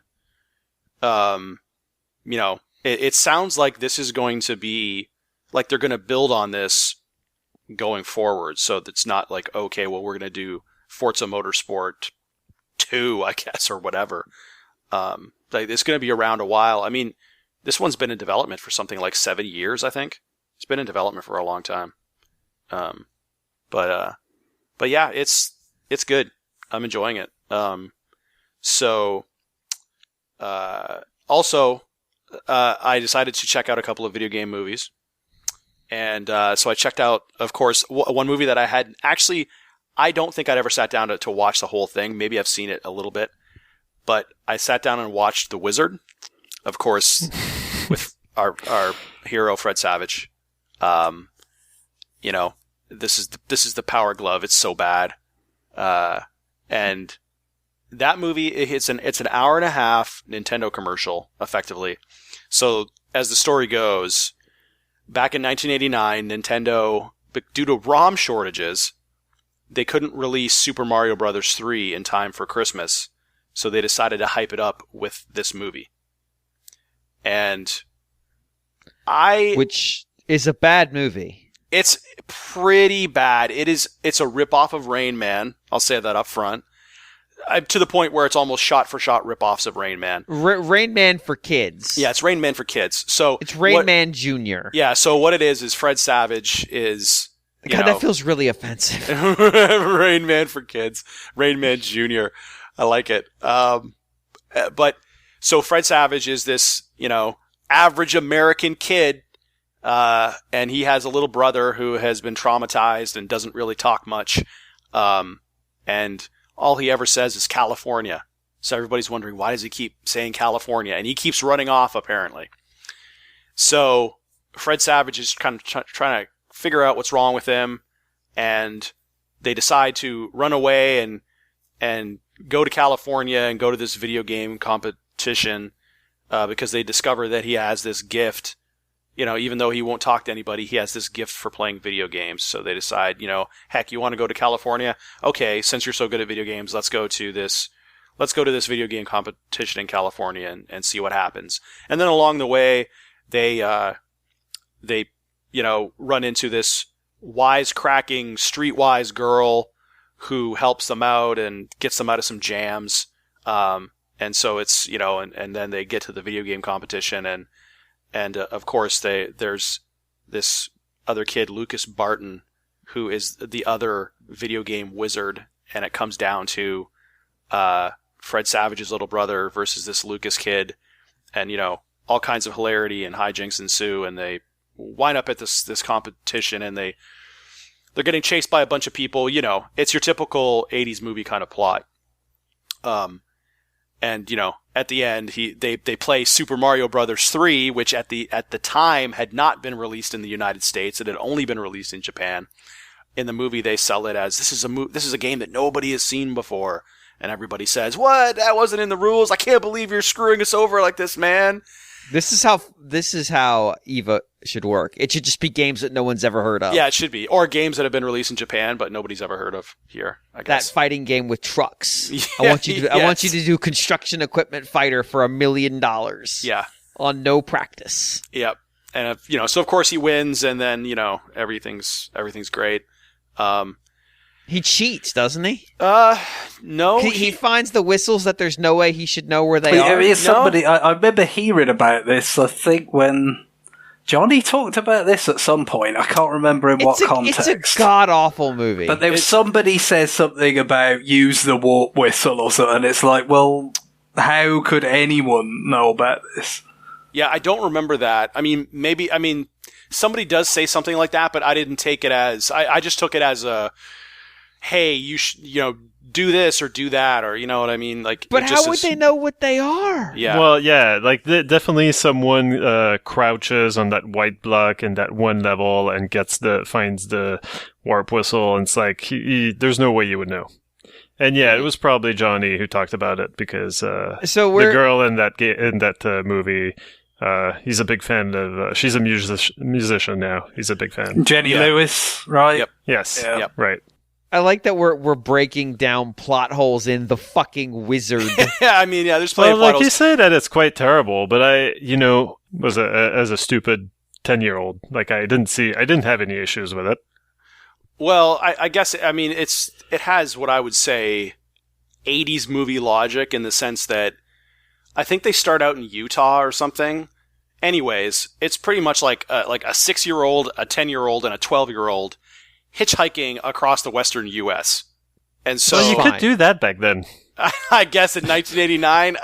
It sounds like this is going to be like they're going to build on this going forward. So it's not like, okay, well, we're going to do Forza Motorsport 2, I guess, or whatever. Like it's going to be around a while. I mean, this one's been in development for something like 7 years, I think. It's been in development for a long time. But yeah, it's good. I'm enjoying it. Also, I decided to check out a couple of video game movies. And so I checked out, of course, one movie that I had actually, I don't think I'd ever sat down to watch the whole thing. Maybe I've seen it a little bit. But I sat down and watched The Wizard, of course, with our hero, Fred Savage. This is the Power Glove. It's so bad. And that movie, it's an hour and a half Nintendo commercial, effectively. So as the story goes, back in 1989, Nintendo, due to ROM shortages, they couldn't release Super Mario Bros. 3 in time for Christmas. So they decided to hype it up with this movie. And which
is a bad movie.
It's pretty bad. It's a ripoff of Rain Man. I'll say that up front. To the point where it's almost shot-for-shot ripoffs of Rain Man.
Rain Man for kids.
Yeah, it's Rain Man for kids. So
it's Rain Man Jr.
Yeah, so what it is Fred Savage is...
God, that feels really offensive.
Rain Man for kids. Rain Man Jr. I like it. But, so Fred Savage is this, average American kid, and he has a little brother who has been traumatized and doesn't really talk much. And all he ever says is California. So everybody's wondering, why does he keep saying California? And he keeps running off, apparently. So Fred Savage is kind of trying to figure out what's wrong with him, and they decide to run away and go to California and go to this video game competition because they discover that he has this gift. Even though he won't talk to anybody, he has this gift for playing video games. So they decide, heck, you want to go to California? Okay, since you're so good at video games, let's go to this video game competition in California and see what happens. And then along the way, they run into this wisecracking, streetwise girl who helps them out and gets them out of some jams. And so it's, and then they get to the video game competition and of course there's this other kid, Lucas Barton, who is the other video game wizard. And it comes down to, Fred Savage's little brother versus this Lucas kid. And, all kinds of hilarity and hijinks ensue, and they wind up at this competition, and they're getting chased by a bunch of people. It's your typical 80s movie kind of plot. And at the end, they play Super Mario Bros. 3, which at the time had not been released in the United States. It had only been released in Japan. In the movie, they sell it as this is a game that nobody has seen before, and everybody says, "What? That wasn't in the rules. I can't believe you're screwing us over like this, man."
This is how EVA should work. It should just be games that no one's ever heard of.
Yeah, it should be. Or games that have been released in Japan, but nobody's ever heard of here, I guess.
That fighting game with trucks.
Yeah,
I want you to do construction equipment fighter for $1 million.
Yeah.
On no practice.
Yep. And so of course he wins, and then, everything's great.
He cheats, doesn't he?
No.
He finds the whistles that there's no way he should know where they are.
I remember hearing about this, I think, when Johnny talked about this at some point. I can't remember in what context.
It's a god-awful movie.
But somebody says something about use the warp whistle or something, and it's like, well, how could anyone know about this?
Yeah, I don't remember that. Somebody does say something like that, but I didn't take it as... I just took it as a... Hey, you should, do this or do that, or you know what I mean? Like,
but how would they know what they are?
Yeah.
Well, yeah, like definitely someone crouches on that white block in that one level and finds the warp whistle, and it's like there's no way you would know. And yeah, it was probably Johnny who talked about it because the girl in that movie He's a big fan of. She's a musician now. He's a big fan.
Jenny Lewis, right?
Yep.
Yes.
Yeah.
Yep.
Right.
I like that we're breaking down plot holes in The Fucking Wizard.
Yeah, I mean, there's plenty of plot
Like
holes.
you say that it's quite terrible, but I, was as a stupid 10-year-old, like I didn't have any issues with it.
Well, I guess, I mean, it has what I would say 80s movie logic in the sense that I think they start out in Utah or something. Anyways, it's pretty much like a 6-year-old, a 10-year-old, and a 12-year-old hitchhiking across the western U.S. And so
Well, you could do that back then.
I guess in 1989,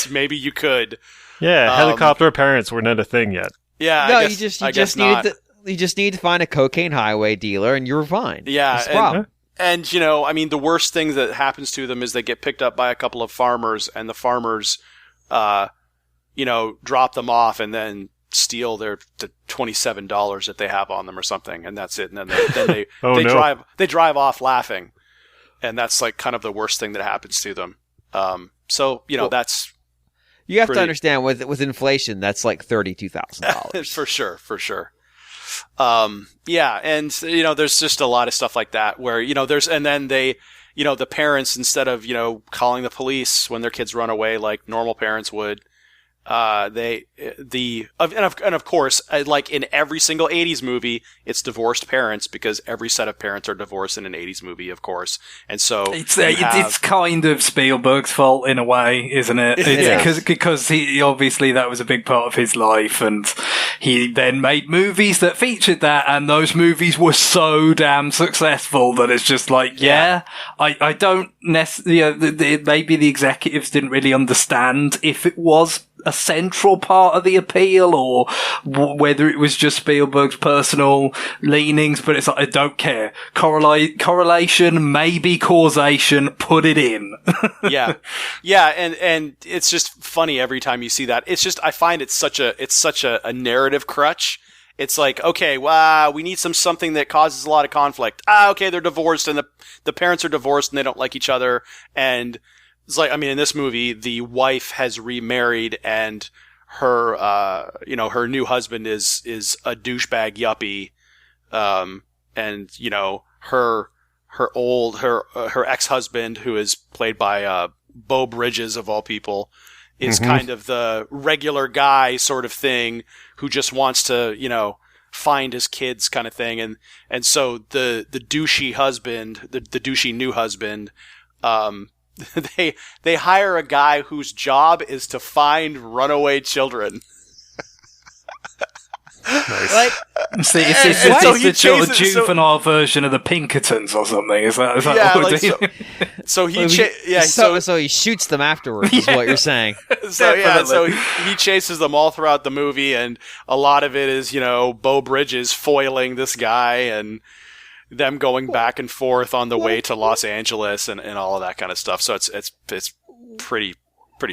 maybe you could.
Yeah, helicopter parents were not a thing yet.
Yeah,
No,
I guess,
you just need to find a cocaine highway dealer, and you're fine.
Yeah,
That's the problem.
And I mean, the worst thing that happens to them is they get picked up by a couple of farmers, and the farmers, drop them off and then steal the $27 that they have on them or something, and that's it. And then they drive off laughing, and that's like kind of the worst thing that happens to them. That's
You have to understand with inflation, that's like $32,000
for sure. Yeah, and there's just a lot of stuff like that where the parents, instead of calling the police when their kids run away like normal parents would, of course, like in every single 80s movie, it's divorced parents because every set of parents are divorced in an 80s movie, of course. And so
it's kind of Spielberg's fault in a way, isn't it? Because he obviously that was a big part of his life, and he then made movies that featured that, and those movies were so damn successful that it's just like, I don't necessarily, maybe the executives didn't really understand if it was a central part of the appeal or whether it was just Spielberg's personal leanings, but it's like, I don't care. Correlation, maybe causation, put it in.
Yeah, and it's just funny every time you see that. It's just, I find it's such a narrative crutch. It's like, okay, we need something that causes a lot of conflict. Okay, they're divorced, and the parents are divorced, and they don't like each other, and it's like, I mean, in this movie, the wife has remarried, and her, her new husband is a douchebag yuppie, and her ex-husband, who is played by Beau Bridges of all people, is kind of the regular guy sort of thing who just wants to, find his kids kind of thing, and so the douchey husband, the douchey new husband, they hire a guy whose job is to find runaway children.
Nice.
Like,
it's the juvenile version of the Pinkertons or something. Is that what we're doing?
So he shoots them afterwards. Is what you're saying?
So he chases them all throughout the movie, and a lot of it is Beau Bridges foiling this guy and them going back and forth on the way to Los Angeles and all of that kind of stuff. So it's pretty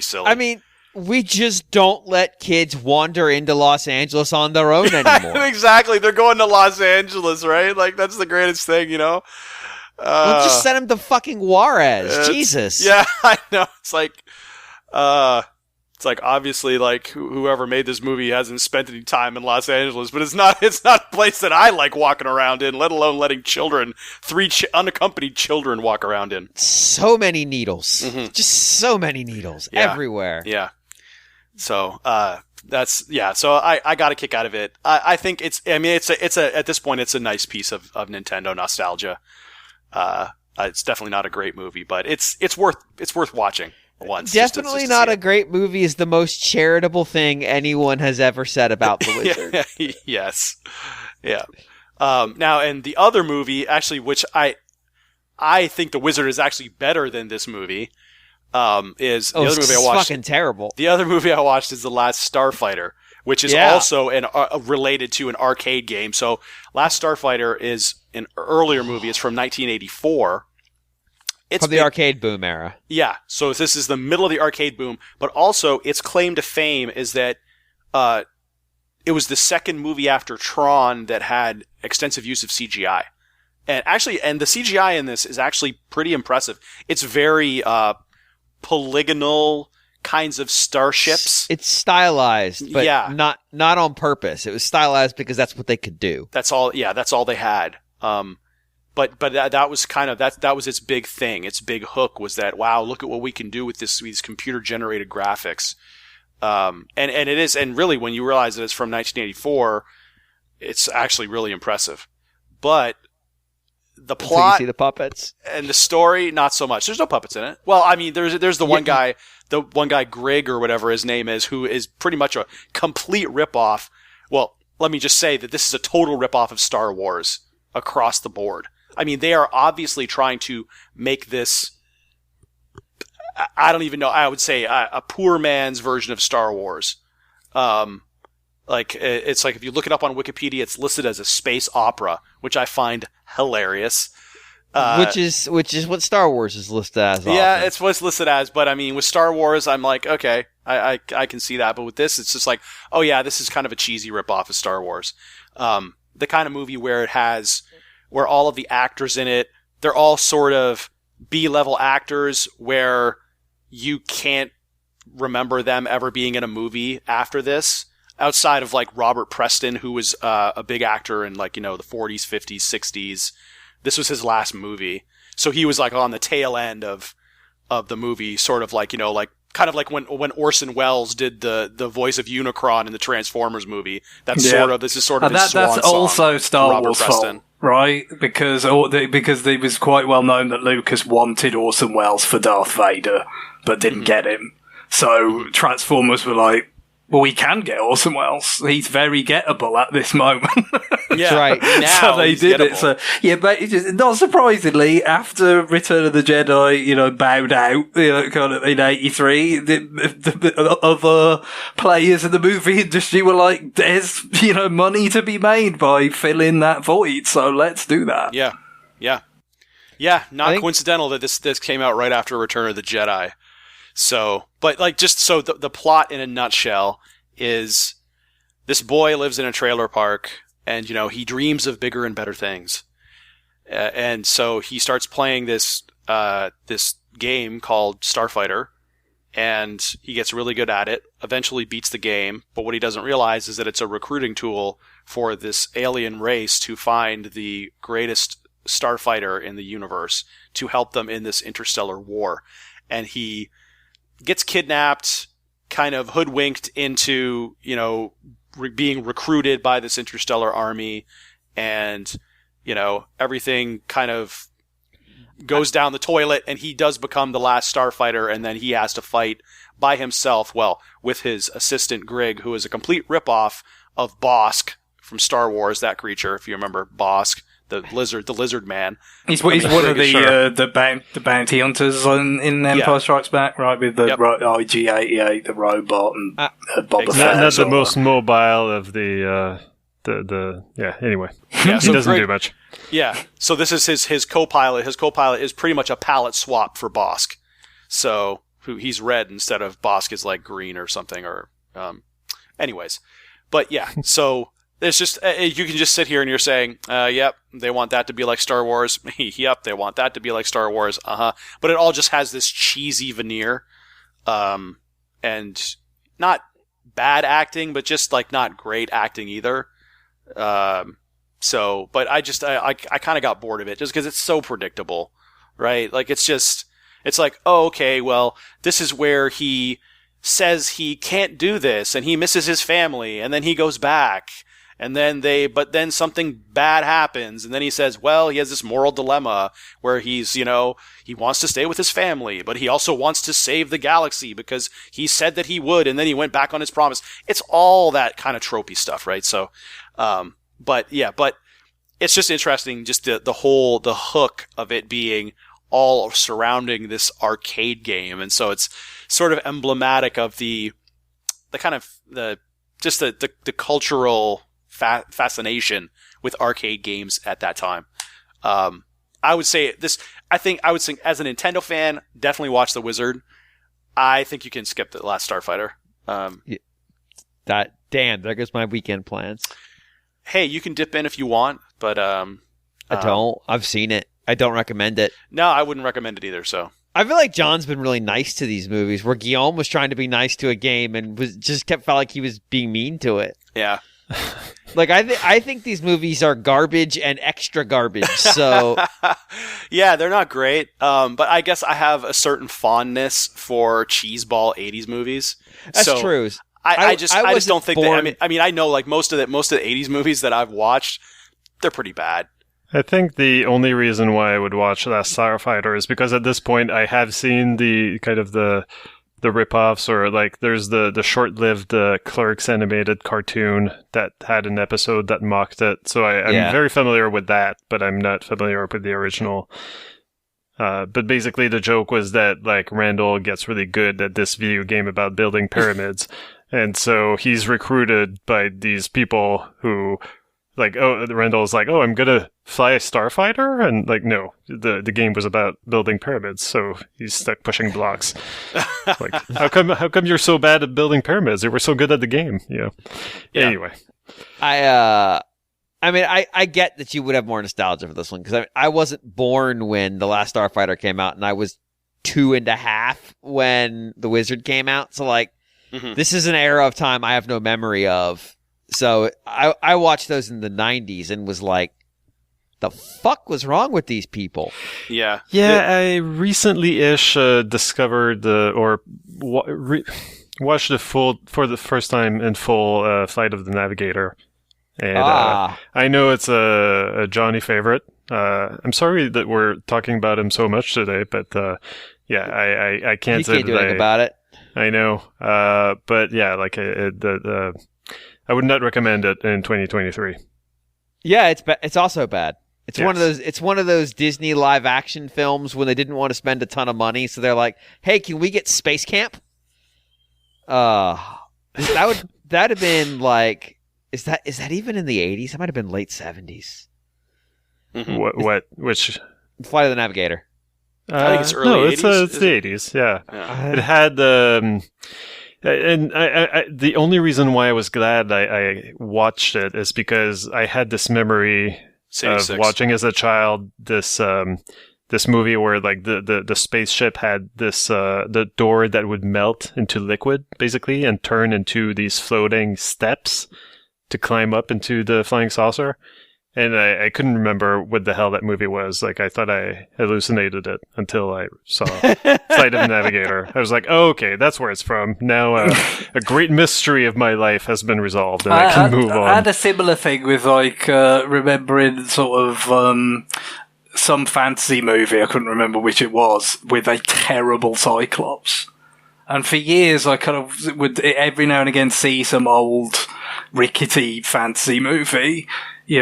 silly.
I mean, we just don't let kids wander into Los Angeles on their own anymore.
Exactly. They're going to Los Angeles, right? Like, that's the greatest thing,
We'll just send them to fucking Juarez. Jesus.
Yeah, I know. It's like obviously, like, whoever made this movie hasn't spent any time in Los Angeles, but it's not a place that I like walking around in, let alone letting children, unaccompanied children walk around in.
So many needles. Mm-hmm. Just so many needles everywhere.
Yeah. So, so I got a kick out of it. I think at this point, it's a nice piece of Nintendo nostalgia. It's definitely not a great movie, but it's worth watching. Once.
Definitely not a great movie is the most charitable thing anyone has ever said about The Wizard.
Yes. Yeah. Now, and the other movie, actually, which I think The Wizard is actually better than this movie, is the other movie I watched.
It's fucking terrible.
The other movie I watched is The Last Starfighter, which is also related to an arcade game. So, Last Starfighter is an earlier movie. It's from 1984.
It's from the arcade boom era.
Yeah, so this is the middle of the arcade boom, but also its claim to fame is that it was the second movie after Tron that had extensive use of CGI. And the CGI in this is actually pretty impressive. It's very polygonal, kinds of starships.
It's stylized, but not on purpose. It was stylized because that's what they could do.
That's all. Yeah, that's all they had. But that was kind of that was its big thing. Its big hook was that, wow, look at what we can do with these computer generated graphics. And it is, and really when you realize that it's from 1984, it's actually really impressive. But the plot,
until you see the puppets
and the story, not so much. There's no puppets in it. Well, I mean, there's the one guy, Grig or whatever his name is, who is pretty much a complete ripoff. Well, let me just say that this is a total ripoff of Star Wars across the board. I mean, they are obviously trying to make this, I don't even know, I would say a poor man's version of Star Wars. It's like if you look it up on Wikipedia, it's listed as a space opera, which I find hilarious.
Which is what Star Wars is listed as.
Yeah,
often.
it's what it's listed as. But I mean, with Star Wars, I'm like, okay, I can see that. But with this, it's just like, oh yeah, this is kind of a cheesy ripoff of Star Wars. The kind of movie where all of the actors in it, they're all sort of B-level actors where you can't remember them ever being in a movie after this. Outside of like Robert Preston, who was a big actor in like, the 40s, 50s, 60s. This was his last movie. So he was like on the tail end of the movie, sort of like, kind of like when Orson Welles did the voice of Unicron in the Transformers movie. This is sort of his swan
that's
song
also Star Wars
Preston.
fault, right? Because it was quite well known that Lucas wanted Orson Welles for Darth Vader, but didn't get him. So Transformers were like, well, we can get Orson Welles. He's very gettable at this moment.
Yeah, right.
Now
so they did it. So yeah, but not surprisingly, after Return of the Jedi, bowed out, kind of in '83, the other players in the movie industry were like, "There's money to be made by filling that void, so let's do that."
Yeah. Not coincidental that this came out right after Return of the Jedi. So, but like, just so the plot in a nutshell is this boy lives in a trailer park and, he dreams of bigger and better things. And so he starts playing this game called Starfighter, and he gets really good at it, eventually beats the game. But what he doesn't realize is that it's a recruiting tool for this alien race to find the greatest starfighter in the universe to help them in this interstellar war. And he gets kidnapped, kind of hoodwinked into, being recruited by this interstellar army, and, everything kind of goes down the toilet, and he does become the last starfighter, and then he has to fight by himself, with his assistant Grig, who is a complete ripoff of Bosk from Star Wars, that creature, if you remember Bosk. The lizard man.
He's one of the bounty hunters in Empire Strikes Back, right? With the IG-88, the robot, and Boba Fett.
Not the most mobile of the anyway.
Yeah,
he doesn't do much.
Yeah, so this is his co-pilot. His co-pilot is pretty much a palette swap for Bosk. So he's red instead of Bosk is like green or something. Or anyways, but yeah, so. It's just, you can just sit here and you're saying, yep, they want that to be like Star Wars. Yep, they want that to be like Star Wars. But it all just has this cheesy veneer. And not bad acting, but just like not great acting either. But I kind of got bored of it just because it's so predictable, right? Like it's like, oh, okay, well, this is where he says he can't do this and he misses his family and then he goes back. And then then something bad happens, and then he says, well, he has this moral dilemma where he's, he wants to stay with his family, but he also wants to save the galaxy because he said that he would, and then he went back on his promise. It's all that kind of tropey stuff, right? So, but it's just interesting, just the hook of it being all surrounding this arcade game. And so it's sort of emblematic of the kind of the cultural fascination with arcade games at that time. I would say as a Nintendo fan, definitely watch The Wizard. I think you can skip the last Starfighter.
There goes my weekend plans.
Hey, you can dip in if you want, but
I don't. I've seen it. I don't recommend it.
No, I wouldn't recommend it either. So
I feel like John's been really nice to these movies, where Guillaume was trying to be nice to a game and felt like he was being mean to it.
Yeah.
Like I think these movies are garbage and extra garbage. So
yeah, they're not great. But I guess I have a certain fondness for cheeseball 80s movies.
That's true.
I just don't think that. I mean, I know like most of the 80s movies that I've watched, they're pretty bad.
I think the only reason why I would watch Last Starfighter is because at this point I have seen the kind of the ripoffs, or like there's the short-lived Clerks animated cartoon that had an episode that mocked it. So I'm very familiar with that, but I'm not familiar with the original. But basically the joke was that like Randall gets really good at this video game about building pyramids. And so he's recruited by these people who like, Randall's like, I'm gonna fly a starfighter? And like, no, the game was about building pyramids, so he's stuck pushing blocks. Like, how come you're so bad at building pyramids? You were so good at the game, yeah. Anyway.
I mean, I get that you would have more nostalgia for this one, because I wasn't born when The Last Starfighter came out, and I was 2.5 when The Wizard came out, so like, this is an era of time I have no memory of. So I watched those in the 90s and was like, the fuck was wrong with these people?
Yeah.
Yeah, I recently-ish discovered watched for the first time in full Flight of the Navigator. And I know it's a Johnny favorite. I'm sorry that we're talking about him so much today, but I can't say
do anything about it.
I know. But yeah, like I would not recommend it in 2023.
Yeah, it's also bad. It's one of those Disney live action films when they didn't want to spend a ton of money, so they're like, "Hey, can we get Space Camp?" That'd have been like, is that even in the 80s? That might have been late 70s.
Which
Flight of the Navigator?
I think it's early 80s.
No, it's the 80s. Yeah. It had and I the only reason why I was glad I watched it is because I had this memory of watching as a child this movie where like the spaceship had this the door that would melt into liquid basically and turn into these floating steps to climb up into the flying saucer. And I couldn't remember what the hell that movie was. Like, I thought I hallucinated it until I saw Flight of the Navigator. I was like, oh, okay, that's where it's from. Now a great mystery of my life has been resolved, and I can move on.
I had a similar thing with, like, remembering sort of some fantasy movie, I couldn't remember which it was, with a terrible Cyclops. And for years, I kind of would every now and again see some old rickety fantasy movie,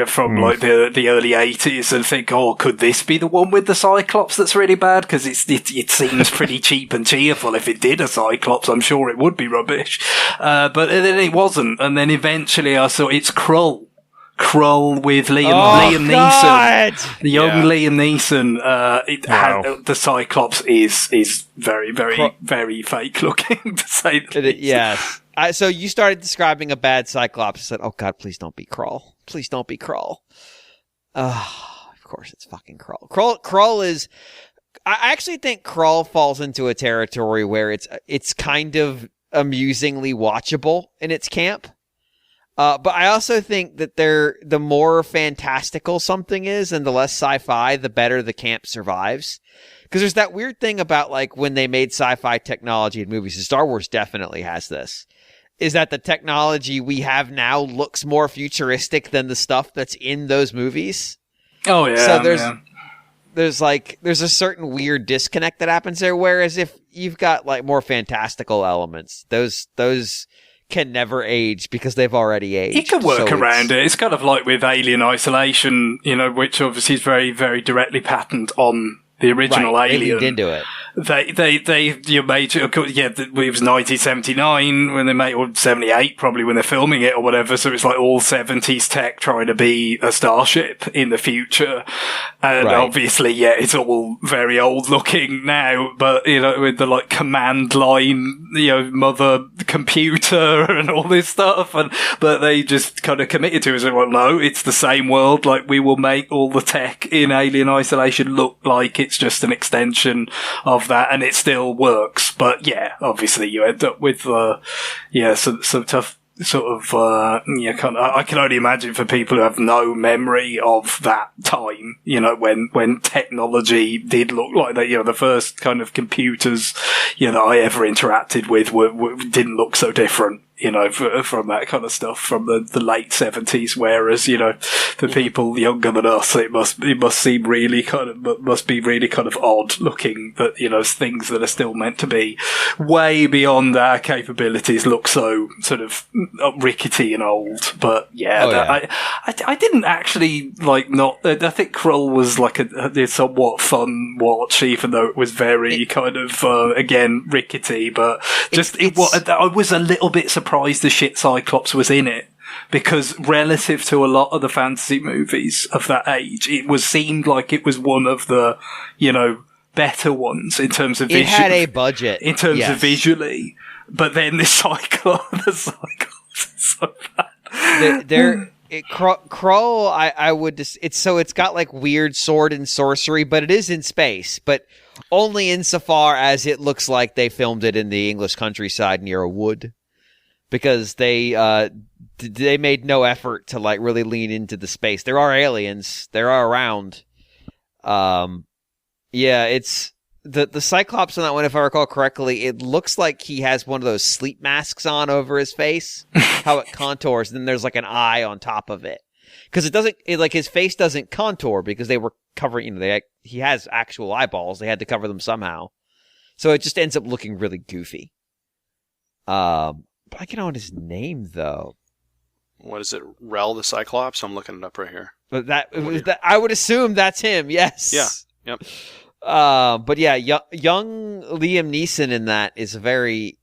from like the early 80s, and think, could this be the one with the Cyclops that's really bad? Because it seems pretty cheap and cheerful. If it did a Cyclops, I'm sure it would be rubbish. But then it wasn't. And then eventually I saw it's Krull with Liam Neeson. The young Liam Neeson. The Cyclops is very, very, very fake looking, to say the least.
Yes. So you started describing a bad Cyclops. I said, oh God, please don't be Krull. Please don't be Krull. Of course it's fucking Krull. Krull is... I actually think Krull falls into a territory where it's kind of amusingly watchable in its camp. But I also think that the more fantastical something is and the less sci-fi, the better the camp survives. Because there's that weird thing about like when they made sci-fi technology in movies, and Star Wars definitely has this, is that the technology we have now looks more futuristic than the stuff that's in those movies.
Oh yeah.
So there's a certain weird disconnect that happens there. Whereas if you've got like more fantastical elements, those can never age because they've already aged.
You can work around it. It's kind of like with Alien Isolation, which obviously is very, very directly patterned on the original Alien.
They leaned into it.
You made it was 1979 when they made, or 78 probably when they're filming it or whatever. So it's like all 70s tech trying to be a starship in the future. And obviously, it's all very old looking now, but, with the like command line, mother computer and all this stuff. But they just kind of committed to it. So, well, no, it's the same world. Like, we will make all the tech in Alien Isolation look like it's just an extension of that, and it still works. But yeah, obviously you end up with some tough sort of I can only imagine for people who have no memory of that time, when technology did look like that. The first kind of computers that I ever interacted with didn't look so different, from that kind of stuff from the late 70s. Whereas, for people younger than us, it must seem really must be really kind of odd looking that, things that are still meant to be way beyond our capabilities look so sort of rickety and old. But I didn't actually I think Krull was like a somewhat fun watch, even though it was very again rickety, but I was a little bit surprised the shit Cyclops was in it, because relative to a lot of the fantasy movies of that age, it seemed like it was one of the better ones in terms of
it had a budget
in terms of visually. But then the Cyclops is so bad.
Krull, I would just, it's got like weird sword and sorcery, but it is in space, but only insofar as it looks like they filmed it in the English countryside near a wood, because they made no effort to like really lean into the space. There are aliens, they are around. It's the Cyclops on that one, if I recall correctly, it looks like he has one of those sleep masks on over his face, how it contours, and then there's like an eye on top of it. Because his face doesn't contour because they were covering, he has actual eyeballs. They had to cover them somehow. So it just ends up looking really goofy. But I can't know his name, though.
What is it? Rel the Cyclops? I'm looking it up right here.
But I would assume that's him, yes.
Yeah, yep.
But yeah, young Liam Neeson in that is very,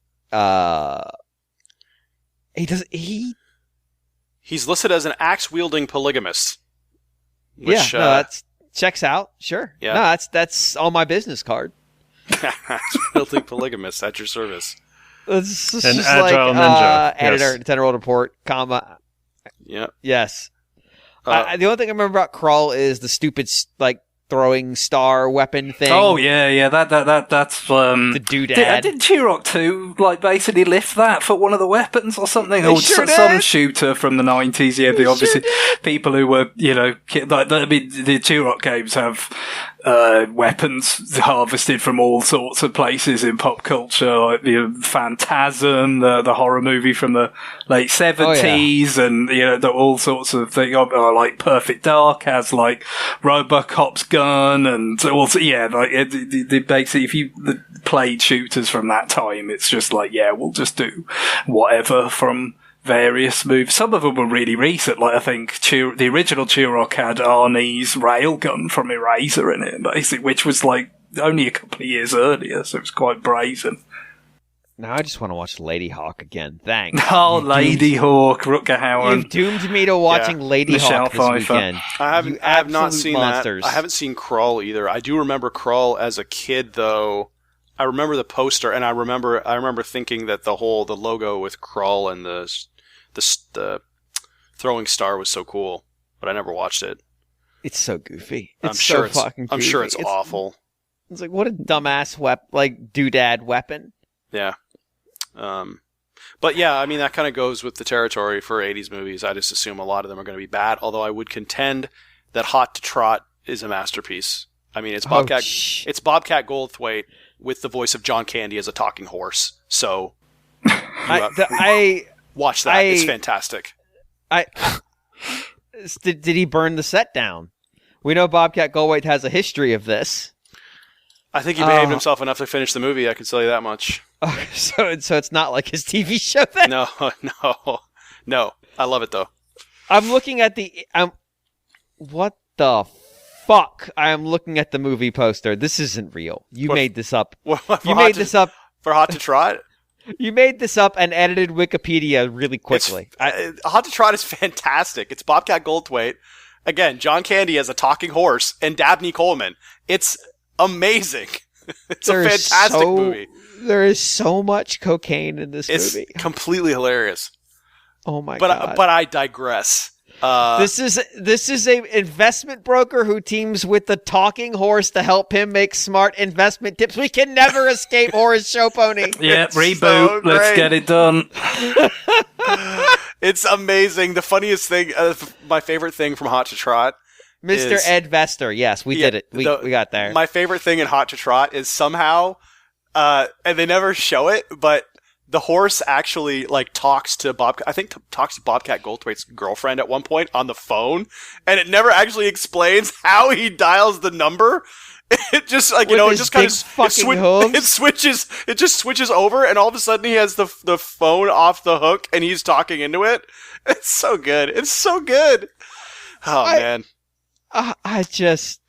he's listed as an axe-wielding polygamist. Which,
that checks out. Sure.
Yeah.
No, that's on my business card.
Axe-wielding polygamist at your service.
It's just
An agile ninja.
Editor, Nintendo World Report, comma.
Yep.
Yes. The only thing I remember about Krull is the stupid throwing star weapon thing.
Oh yeah, that's
the doodad.
Did Turok 2 basically lift that for one of the weapons or something?
They
Or
sure
some
did.
shooter from the 90s? Yeah, obviously people who were the Turok games have weapons harvested from all sorts of places in pop culture, like the Phantasm, the horror movie from the late 70s, and all sorts of things. Like Perfect Dark has like Robocop's gun, and also basically if you played shooters from that time, it's just like we'll just do whatever from various moves. Some of them were really recent, like I think the original Turok had Arnie's railgun from Eraser in it, basically, which was like only a couple of years earlier, so it was quite brazen.
Now I just want to watch Lady Hawk again. Thanks.
Oh, Lady Hawk, Rutger Hauer.
You've doomed me to watching Lady
Michelle
Hawk this
Pfeiffer.
weekend.
I have not seen
monsters.
that. I haven't seen Krull either. I do remember Krull as a kid, though. I remember the poster, and I remember thinking that the logo with Krull and the throwing star was so cool, but I never watched it.
It's so goofy.
I'm sure it's awful.
It's like, what a dumbass doodad weapon.
Yeah. But yeah, I mean, that kind of goes with the territory for 80s movies. I just assume a lot of them are going to be bad, although I would contend that Hot to Trot is a masterpiece. I mean, it's Bobcat Goldthwait with the voice of John Candy as a talking horse. So watch that. It's fantastic.
Did he burn the set down? We know Bobcat Goldthwait has a history of this.
I think he behaved himself enough to finish the movie. I can tell you that much.
So it's not like his TV show then?
No. I love it though.
I'm looking at what the fuck? I am looking at the movie poster. This isn't real. You made this up. You made this up
for Hot to Trot.
You made this up and edited Wikipedia really quickly.
Hot to Trot is fantastic. It's Bobcat Goldthwait. Again, John Candy as a talking horse and Dabney Coleman. It's amazing. It's a fantastic movie.
There is so much cocaine in this movie.
It's completely hilarious.
Oh my God.
But I digress.
This is a investment broker who teams with the talking horse to help him make smart investment tips. We can never escape Horace Show Pony.
Yeah, reboot. So let's get it done.
It's amazing. The funniest thing, my favorite thing from Hot to Trot,
Mr. Ed Vester. Yes, we did it. We got there.
My favorite thing in Hot to Trot is somehow, and they never show it, but the horse actually talks to talks to Bobcat Goldthwait's girlfriend at one point on the phone, and it never actually explains how he dials the number. It just it just kind of switches over, and all of a sudden he has the phone off the hook, and he's talking into it. It's so good. It's so good. Oh man.
I just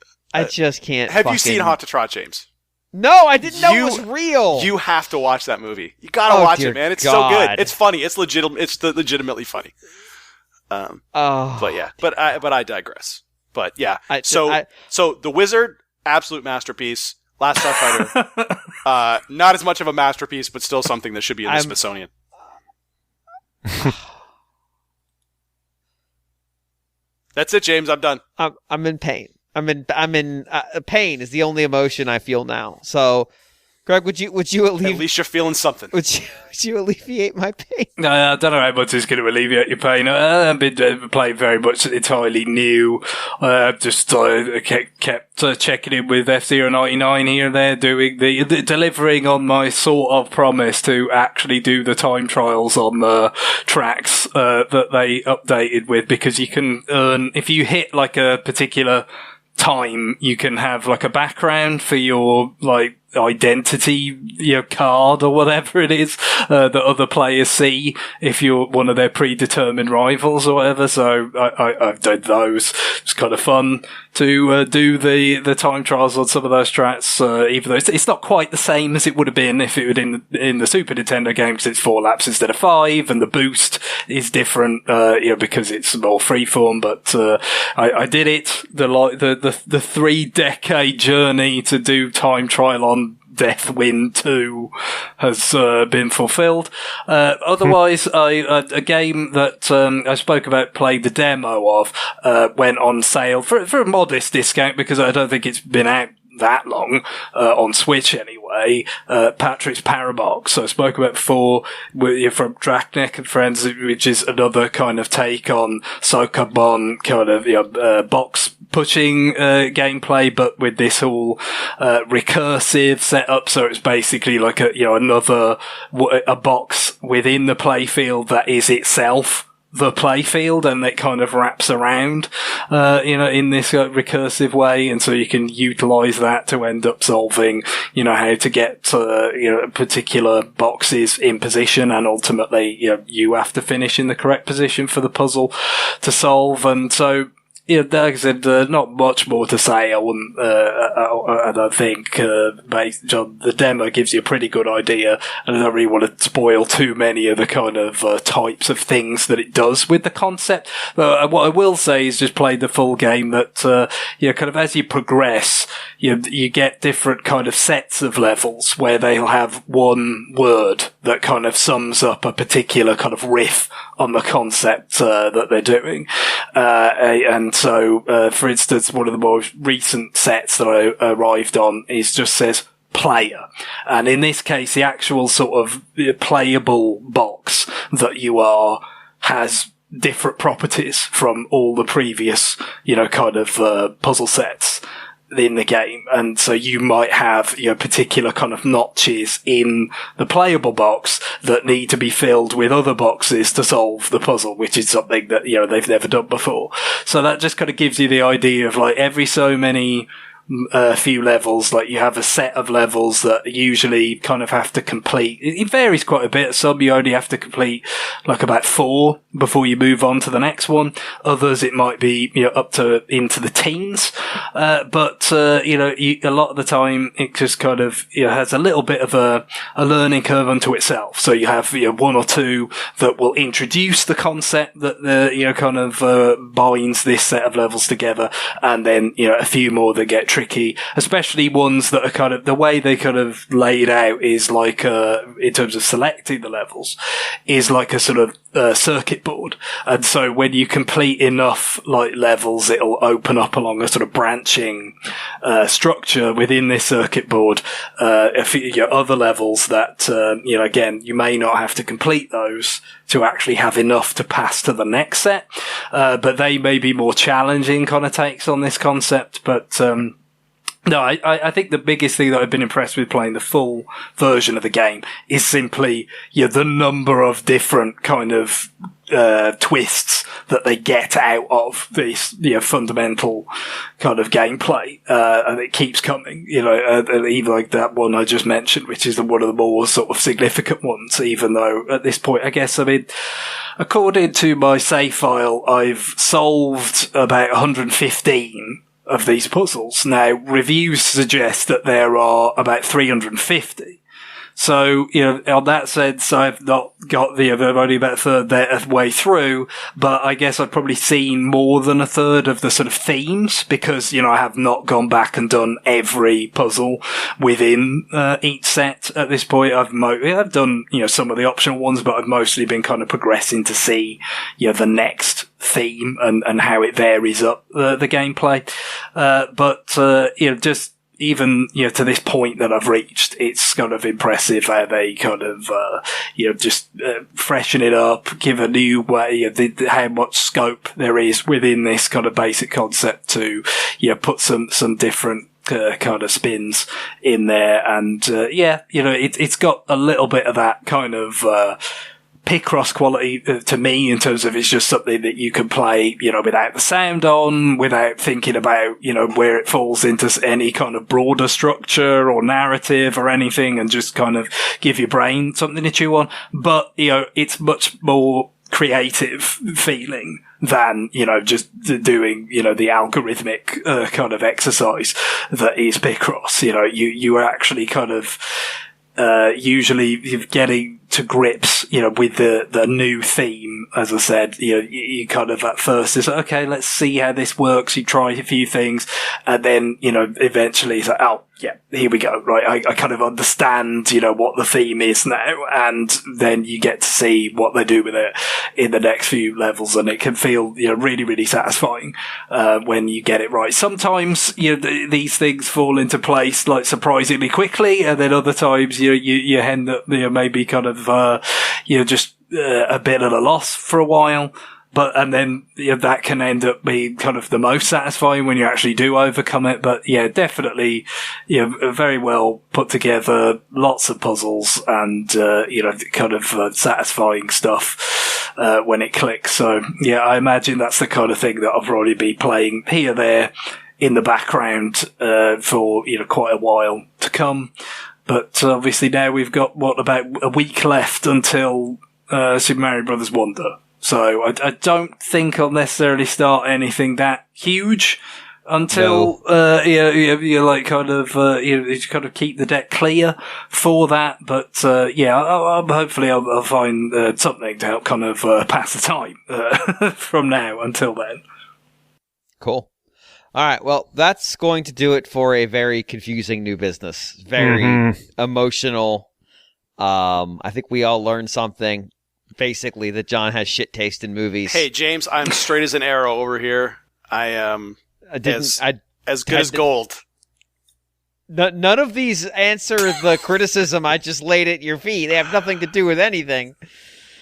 can't.
Have you seen Hot to Trot, James?
No, I didn't know it was real.
You have to watch that movie. You gotta watch it, man. It's so good. It's funny. It's legitimate. It's legitimately funny. But yeah. But I digress. But yeah. So The Wizard, absolute masterpiece. Last Starfighter, not as much of a masterpiece, but still something that should be in the Smithsonian. That's it, James. I'm done.
I'm in pain. I'm in pain is the only emotion I feel now. So, Greg, would you
at least you're feeling something.
Would you alleviate my pain?
No, I don't know how much is going to alleviate your pain. I've been playing very much entirely new. Just kept checking in with F-099 here and there, delivering on my sort of promise to actually do the time trials on the tracks that they updated with, because you can earn, if you hit a particular time, you can have a background for your identity, your card or whatever it is that other players see if you're one of their predetermined rivals or whatever. So I've done those. It's kind of fun to do the time trials on some of those tracks, even though it's not quite the same as it would have been if it were in the Super Nintendo game, because it's 4 laps instead of 5, and the boost is different because it's more freeform. But I did it. The 3-decade journey to do time trial on Deathwind 2 has been fulfilled. Otherwise, a game that I spoke about, played the demo of, went on sale for a modest discount, because I don't think it's been out that long, on Switch anyway. Patrick's Parabox, I spoke about before, from Drachnek and Friends, which is another kind of take on Sokabon kind of box pushing gameplay, but with this whole recursive setup. So it's basically like a box within the playfield that is itself the playfield, and it kind of wraps around, in this recursive way, and so you can utilize that to end up solving, how to get particular boxes in position, and ultimately, you have to finish in the correct position for the puzzle to solve. And so, like I said, not much more to say. I wouldn't, I don't think, based on the demo gives you a pretty good idea, and I don't really want to spoil too many of the kind of types of things that it does with the concept. But what I will say is just play the full game, that, kind of as you progress, you get different kind of sets of levels where they'll have one word that kind of sums up a particular kind of riff on the concept that they're doing. And so, for instance, one of the more recent sets that I arrived on just says player. And in this case, the actual sort of playable box that you are has different properties from all the previous, kind of puzzle sets in the game. And so you might have particular kind of notches in the playable box that need to be filled with other boxes to solve the puzzle, which is something that they've never done before. So that just kind of gives you the idea of every so many few levels, you have a set of levels that usually kind of have to complete. It varies quite a bit. Some you only have to complete about 4 before you move on to the next one. Others it might be up to into the teens. But a lot of the time it just kind of has a little bit of a learning curve unto itself. So you have 1 or 2 that will introduce the concept that kind of binds this set of levels together, and then a few more that get tricky, especially ones that are kind of, the way they kind of laid out is like, in terms of selecting the levels, is like a sort of circuit board. And so when you complete enough like levels, it'll open up along a sort of branching structure within this circuit board. If you other levels that, again, you may not have to complete those to actually have enough to pass to the next set. But they may be more challenging kind of takes on this concept. But, no, I think the biggest thing that I've been impressed with playing the full version of the game is simply, the number of different kind of, twists that they get out of this, fundamental kind of gameplay. And it keeps coming, even like that one I just mentioned, which is one of the more sort of significant ones, even though at this point, I guess, according to my save file, I've solved about 115 of these puzzles. Now, reviews suggest that there are about 350. So, on that sense, I've not got I'm only about a third there way through, but I guess I've probably seen more than a third of the sort of themes because, I have not gone back and done every puzzle within, each set at this point. I've done, some of the optional ones, but I've mostly been kind of progressing to see, the next theme and how it varies up the gameplay. Just even, to this point that I've reached, it's kind of impressive how they kind of, freshen it up, give a new way, how much scope there is within this kind of basic concept to, put some different, kind of spins in there. And, it's got a little bit of that kind of, Picross quality to me in terms of it's just something that you can play, without the sound on, without thinking about, where it falls into any kind of broader structure or narrative or anything, and just kind of give your brain something to chew on. But, it's much more creative feeling than, just doing, the algorithmic, kind of exercise that is Picross. You are actually kind of, usually getting to grips, with the new theme. As I said, you kind of at first is okay, let's see how this works. You try a few things and then, eventually it's like, oh yeah, here we go. Right. I kind of understand, what the theme is now. And then you get to see what they do with it in the next few levels. And it can feel, really, really satisfying, when you get it right. Sometimes, these things fall into place like surprisingly quickly. And then other times, you end up, maybe kind of, just a bit at a loss for a while. And then that can end up being kind of the most satisfying when you actually do overcome it. But yeah, definitely, very well put together, lots of puzzles and, kind of satisfying stuff, when it clicks. So yeah, I imagine that's the kind of thing that I'll probably be playing here, there in the background, for, quite a while to come. But obviously now we've got, about a week left until, Super Mario Brothers Wonder. So I don't think I'll necessarily start anything that huge until, you like kind of, you kind of keep the deck clear for that. But, hopefully I'll find, something to help kind of, pass the time, from now until then.
Cool. All right. Well, that's going to do it for a very confusing new business. Very emotional. I think we all learned something. Basically, that John has shit taste in movies.
Hey, James, I'm straight as an arrow over here. I am as good as gold.
None of these answer the criticism I just laid at your feet. They have nothing to do with anything.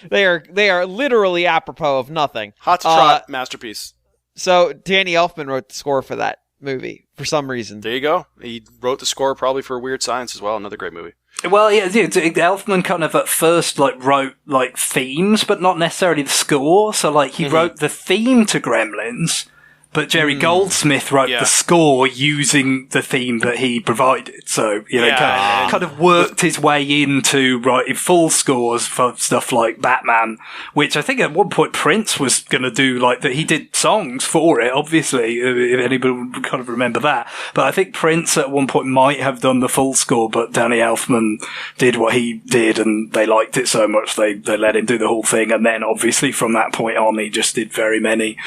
They are literally apropos of nothing.
Hot to trot, masterpiece.
So Danny Elfman wrote the score for that movie for some reason.
There you go. He wrote the score probably for Weird Science as well. Another great movie.
Well, yeah, Elfman kind of at first wrote themes, but not necessarily the score. So he wrote the theme to Gremlins, but Jerry Goldsmith wrote the score using the theme that he provided. So, kind of worked his way into writing full scores for stuff like Batman, which I think at one point Prince was going to do that. He did songs for it, obviously, if anybody would kind of remember that. But I think Prince at one point might have done the full score, but Danny Elfman did what he did and they liked it so much they let him do the whole thing. And then obviously from that point on, he just did very many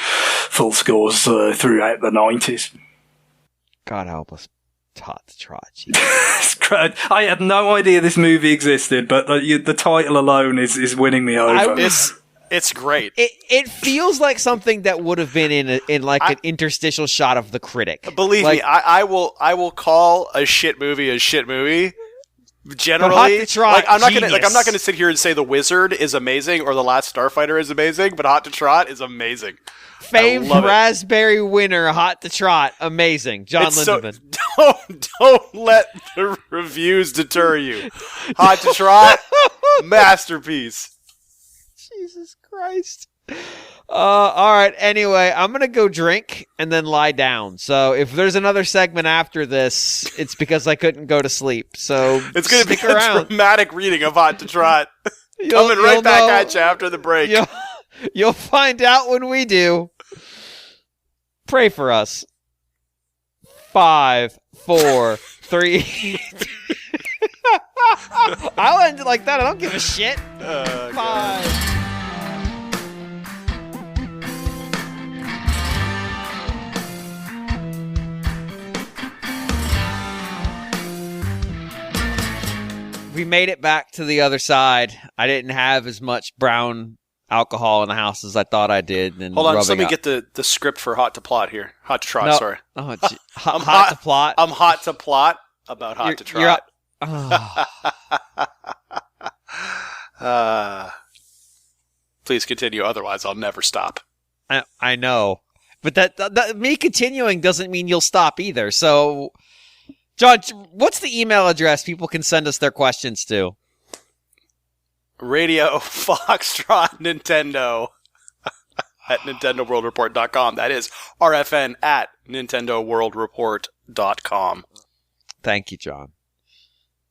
full scores throughout the 90s.
God help us. Hot to Trot.
I had no idea this movie existed, but the title alone is winning me over.
It's great.
It feels like something that would have been in an interstitial shot of The Critic.
Believe me, I will call a shit movie a shit movie. Generally, I'm not gonna sit here and say The Wizard is amazing or The Last Starfighter is amazing, but Hot to Trot is amazing.
Famed raspberry winner, Hot to Trot, amazing. John Lindemann.
Don't let the reviews deter you. Hot to Trot, masterpiece.
Jesus Christ. All right. Anyway, I'm going to go drink and then lie down. So if there's another segment after this, it's because I couldn't go to sleep. So
it's going to be
around.
A dramatic reading of Hot to Trot. Coming right back at you after the break.
You'll find out when we do. Pray for us. 5, 4, 3. I'll end it like that. I don't give a shit. 5. We made it back to the other side. I didn't have as much brown alcohol in the house as I thought I did. And
hold on, just let me get the script for Hot to Plot here. Hot to Trot, sorry.
Oh, hot to plot.
I'm hot to plot about Hot to Trot. Please continue, otherwise I'll never stop.
I know. But that me continuing doesn't mean you'll stop either. So, John, what's the email address people can send us their questions to?
Radio Foxtrot Nintendo at NintendoWorldReport.com. That is RFN at NintendoWorldReport.com.
Thank you, John.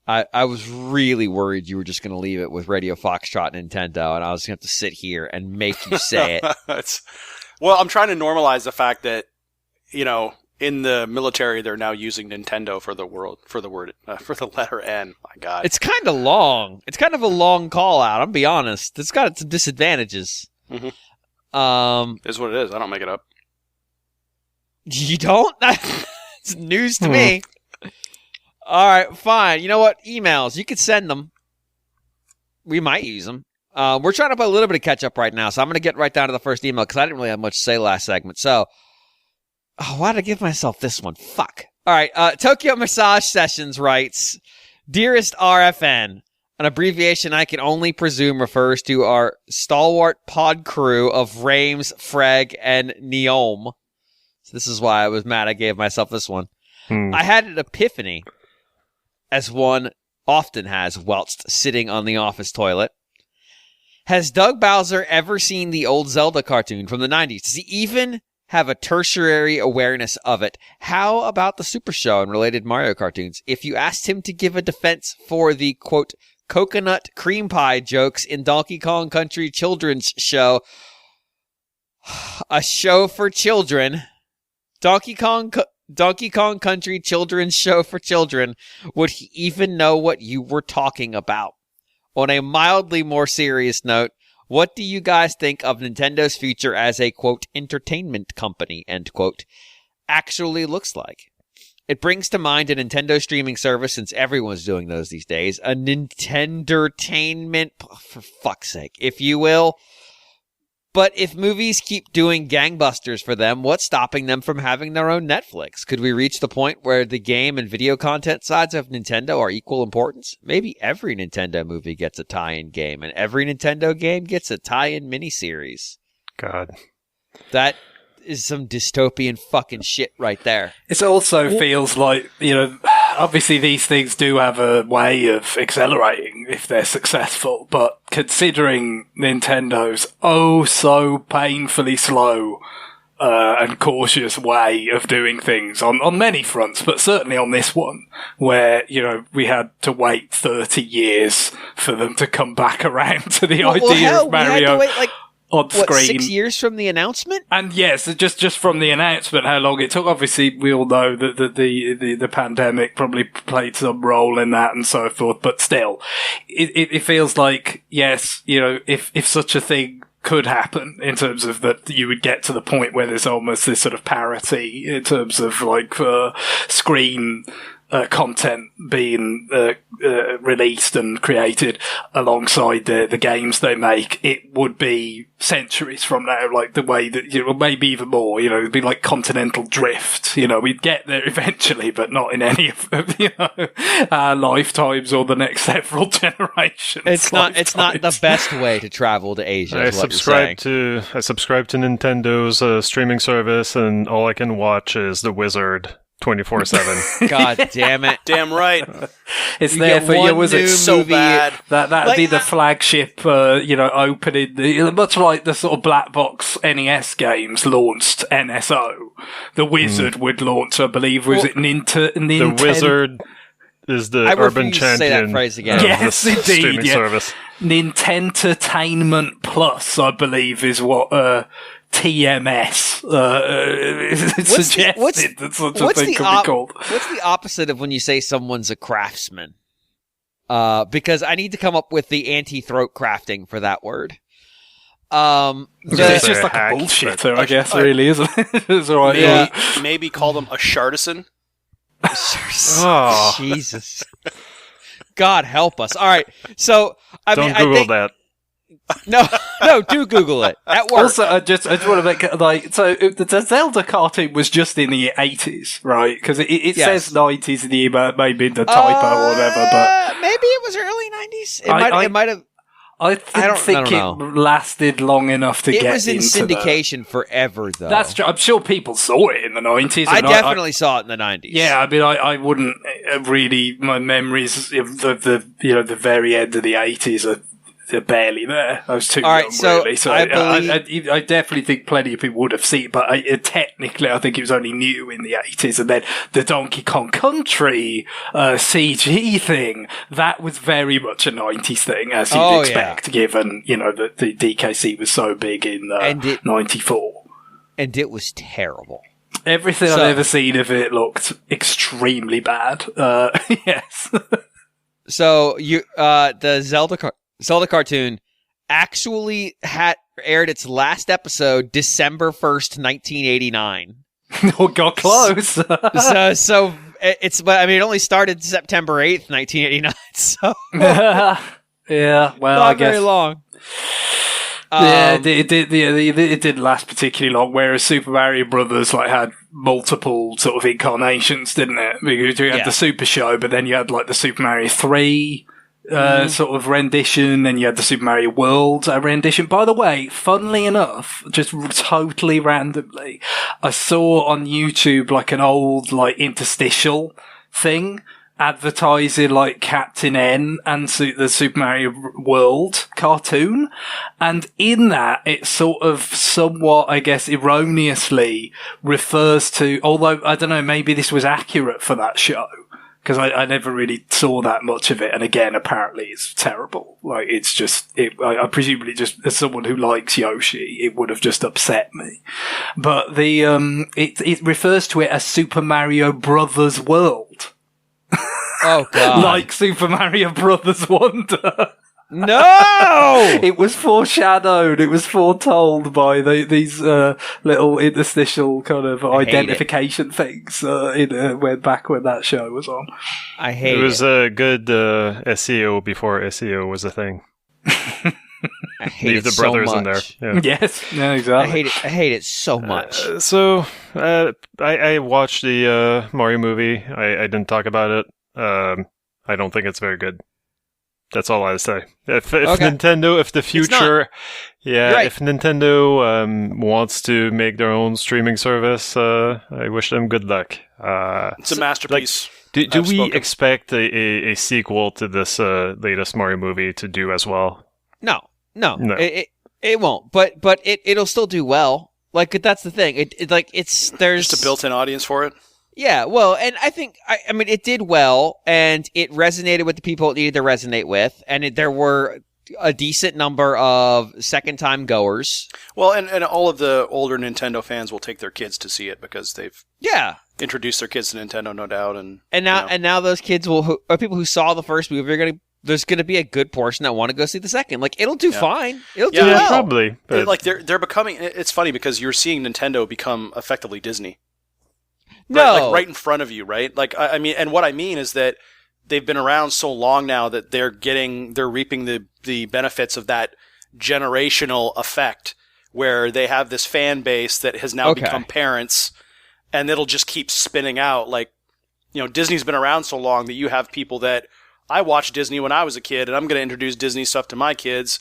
I was really worried you were just going to leave it with Radio Foxtrot Nintendo, and I was going to have to sit here and make you say it.
Well, I'm trying to normalize the fact that, in the military, they're now using Nintendo for the letter N. My God.
It's kind of long. It's kind of a long call out. I'll be honest. It's got some disadvantages.
Mm-hmm. It's what it is. I don't make it up.
You don't? It's news to me. All right, fine. You know what? Emails. You could send them. We might use them. We're trying to play a little bit of catch up right now, so I'm going to get right down to the first email because I didn't really have much to say last segment. So, why did I give myself this one? Fuck. All right. Tokyo Massage Sessions writes, Dearest RFN, an abbreviation I can only presume refers to our stalwart pod crew of Rames, Freg, and Neom. So this is why I was mad I gave myself this one. I had an epiphany, as one often has whilst sitting on the office toilet. Has Doug Bowser ever seen the old Zelda cartoon from the 90s? Does he even have a tertiary awareness of it? How about the Super Show and related Mario cartoons? If you asked him to give a defense for the, quote, coconut cream pie jokes in Donkey Kong Country Children's Show, a show for children, Donkey Kong Country Children's Show for children, would he even know what you were talking about? On a mildly more serious note, what do you guys think of Nintendo's future as a, quote, entertainment company, end quote, actually looks like? It brings to mind a Nintendo streaming service, since everyone's doing those these days, a Nintendotainment, for fuck's sake, if you will. But if movies keep doing gangbusters for them, what's stopping them from having their own Netflix? Could we reach the point where the game and video content sides of Nintendo are equal importance? Maybe every Nintendo movie gets a tie-in game, and every Nintendo game gets a tie-in miniseries.
God.
That is some dystopian fucking shit right there.
It also feels like, obviously these things do have a way of accelerating if they're successful, but considering Nintendo's so painfully slow and cautious way of doing things on many fronts, but certainly on this one, where, we had to wait 30 years for them to come back around to the idea of Mario.
We had to wait,
on screen.
6 years from the announcement?
And yes, just from the announcement, how long it took. Obviously, we all know that the pandemic probably played some role in that and so forth. But still, it feels like, yes, if such a thing could happen in terms of that you would get to the point where there's almost this sort of parity in terms of like screen content being released and created alongside the games they make. It would be centuries from now, like the way that, maybe even more, it'd be like continental drift. We'd get there eventually, but not in any of our lifetimes or the next several generations.
It's not the best way to travel to Asia.
I subscribe to Nintendo's streaming service, and all I can watch is The Wizard 24/7.
God damn it!
Damn right.
It's there for you. Was it
so bad?
That'd be the flagship, opening. Much like the sort of black box NES games launched NSO, The Wizard would launch. I believe was it Nintendo?
The Wizard is the urban champion.
Say that phrase again.
Yes, indeed.
Streaming service.
Nintentertainment Plus, I believe, is what TMS suggested that such a thing could be called.
What's the opposite of when you say someone's a craftsman? Because I need to come up with the anti-throat crafting for that word.
It's just like a bullshitter, I guess, really, isn't it? It's all right.
Yeah. Maybe call them a shartisan.
Oh, Jesus. God help us. All right. So, I
Google that.
No, do Google it. At work.
Also, I just want to make the Zelda cartoon was just in the 80s, right? Because it says 90s in the email, maybe the typo or whatever, but
maybe it was early 90s. It might have.
I think it lasted long enough to get into. It was in
syndication forever, though.
That's true. I'm sure people saw it in the 90s.
I definitely saw it in the 90s.
Yeah, I mean, I wouldn't really. My memories of the very end of the 80s are barely there. I was too young, really. So I definitely think plenty of people would have seen it, but technically I think it was only new in the 80s. And then the Donkey Kong Country CG thing, that was very much a 90s thing, as you'd expect, given, that the DKC was so big in 94.
And it was terrible.
Everything I've ever seen of it looked extremely bad. Yes.
So the Zelda cartoon actually aired its last episode December 1st, 1989.
Oh, got close.
so it's, but I mean, it only started September 8th, 1989. So
yeah, well,
not
I guess
very long.
Yeah, it didn't last particularly long. Whereas Super Mario Brothers had multiple sort of incarnations, didn't it? Because you had the Super Show, but then you had the Super Mario 3. Sort of rendition, and you had the Super Mario World rendition. By the way, funnily enough, just totally randomly, I saw on YouTube an old interstitial thing advertising Captain N and the Super Mario World cartoon, and in that it sort of somewhat, I guess, erroneously refers to, although I don't know, maybe this was accurate for that show, because I never really saw that much of it, and again, apparently it's terrible. It's just, I presumably just, as someone who likes Yoshi, it would have just upset me. But it refers to it as Super Mario Brothers World.
Oh, God.
Like Super Mario Brothers Wonder.
No!
It was foreshadowed. It was foretold by these little interstitial kind of identification things back when that show was on.
I hate it.
It was a good SEO before SEO was a thing.
I hate
Leave
it
the
so
brothers in
much.
there. Yeah.
Yes, yeah, exactly.
I hate it so much.
I watched the Mario movie. I didn't talk about it. I don't think it's very good. That's all I say. If Nintendo, if the future, if Nintendo wants to make their own streaming service, I wish them good luck.
It's a masterpiece.
Do we expect a sequel to this latest Mario movie to do as well?
No. It won't. But it'll still do well. That's the thing. There's
just a built-in audience for it.
Yeah, well, and I think, I mean, it did well, and it resonated with the people it needed to resonate with, and there were a decent number of second-time goers.
Well, and all of the older Nintendo fans will take their kids to see it because they've introduced their kids to Nintendo, no doubt. And
now those kids or people who saw the first movie are going to there's going to be a good portion that want to go see the second. Like, it'll do fine. It'll do
Yeah,
well.
probably. But...
Like they're becoming. It's funny because you're seeing Nintendo become effectively Disney.
No,
Right, like right in front of you, right? Like I mean, and what I mean is that they've been around so long now that they're reaping the benefits of that generational effect, where they have this fan base that has now become parents, and it'll just keep spinning out. Like, you know, Disney's been around so long that you have people that I watched Disney when I was a kid, and I'm going to introduce Disney stuff to my kids.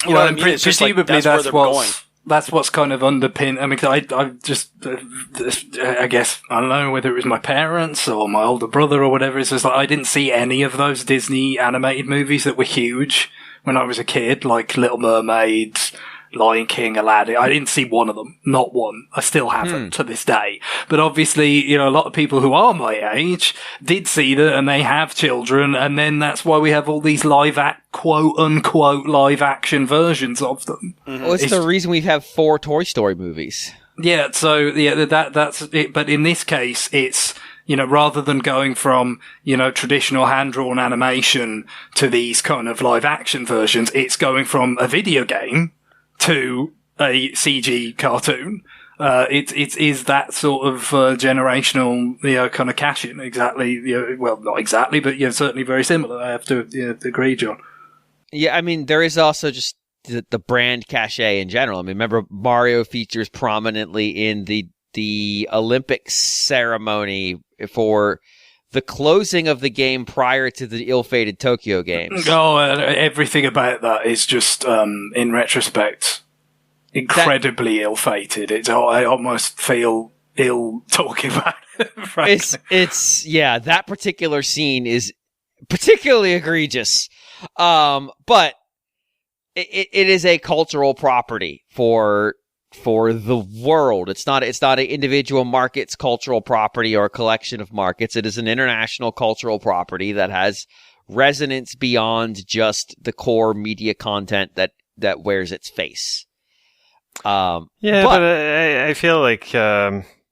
You know what I mean? It's just like, that's where they're going.
That's what's kind of underpinned. I mean, I just, I guess, I don't know whether it was my parents or my older brother or whatever. It's just like I didn't see any of those Disney animated movies that were huge when I was a kid, like Little Mermaid, Lion King, Aladdin. I didn't see one of them. Not one. I still haven't to this day. But obviously, you know, a lot of people who are my age did see that, and they have children, and then that's why we have all these quote-unquote live-action versions of them.
Mm-hmm. Well, it's the reason we have 4 Toy Story movies.
Yeah, so, yeah, that's it. But in this case, it's, you know, rather than going from, you know, traditional hand-drawn animation to these kind of live-action versions, it's going from a video game to a CG cartoon. It is that sort of generational, you know, kind of cash-in. Exactly, you know, well, not exactly, but, you know, certainly very similar. I have to agree, John.
Yeah, I mean, there is also just the brand cachet in general. I mean, remember, Mario features prominently in the Olympic ceremony for the closing of the game prior to the ill-fated Tokyo Games.
Oh, everything about that is just, in retrospect, incredibly ill-fated. I almost feel ill talking about it.
It's yeah, that particular scene is particularly egregious. But it is a cultural property for the world. It's not an individual market's cultural property or a collection of markets. It is an international cultural property that has resonance beyond just the core media content that wears its face.
But I feel like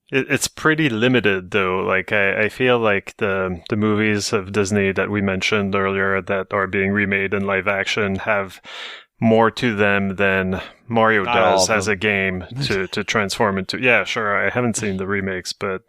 it's pretty limited, though. Like I feel like the movies of Disney that we mentioned earlier that are being remade in live action have more to them than Mario does as a game to transform into. Yeah, sure. I haven't seen the remakes, but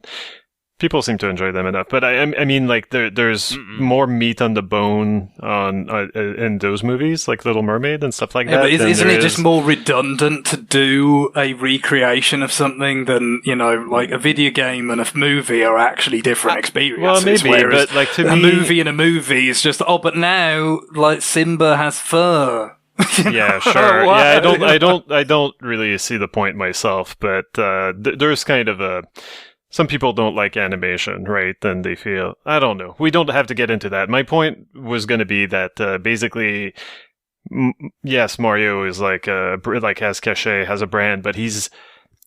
people seem to enjoy them enough. But I mean, like there's more meat on the bone in those movies, like Little Mermaid and stuff like that.
But isn't it just more redundant to do a recreation of something than, you know, like a video game and a movie are actually different experiences?
Well, maybe, but like to me,
a movie and a movie is just but now like Simba has fur.
Yeah, sure. Yeah, I don't really see the point myself, but there's kind of some people don't like animation, right? Then they feel, I don't know. We don't have to get into that. My point was going to be that basically, yes, Mario is like has cachet, has a brand, but he's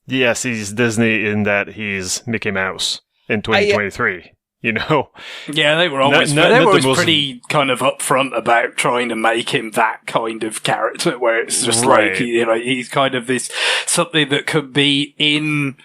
Disney in that he's Mickey Mouse in 2023. You know?
Yeah, they were always pretty kind of upfront about trying to make him that kind of character, where it's just like, you know, he's kind of this something that could be in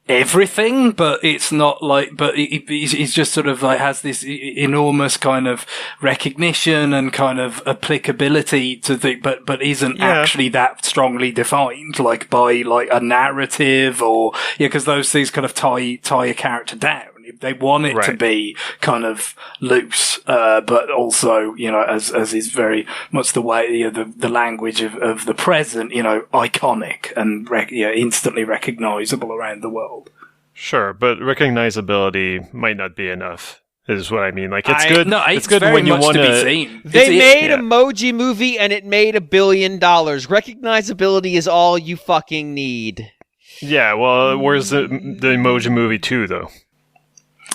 everything, but it's not like, but he's just sort of like has this enormous kind of recognition and kind of applicability to the, but isn't actually that strongly defined, like by like a narrative or, because those things kind of tie a character down. They want it to be kind of loose, but also, you know, as is very much the way, you know, the language of the present, you know, iconic and instantly recognizable around the world.
Sure, but recognizability might not be enough, is what I mean. Like, it's good.
No, it's
good
very
when you
much
want
to be seen.
They made Emoji Movie and it made $1 billion. Recognizability is all you fucking need.
Yeah, well, where's the Emoji Movie 2, though?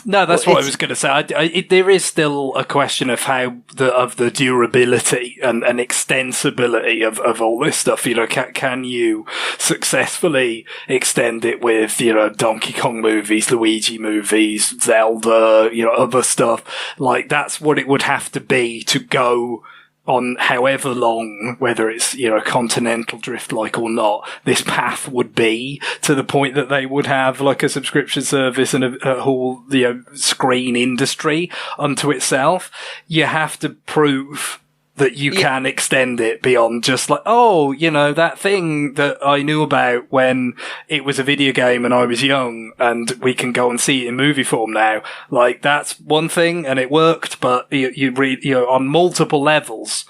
No, that's what I was going to say. There is still a question of the durability and extensibility of all this stuff. You know, can you successfully extend it with, you know, Donkey Kong movies, Luigi movies, Zelda, you know, other stuff? Like, that's what it would have to be to go on however long, whether it's, you know, continental drift like or not, this path would be, to the point that they would have like a subscription service and a whole, you know, screen industry unto itself. You have to prove that you can extend it beyond just like, oh, you know, that thing that I knew about when it was a video game and I was young, and we can go and see it in movie form now. Like, that's one thing, and it worked, but you know, on multiple levels,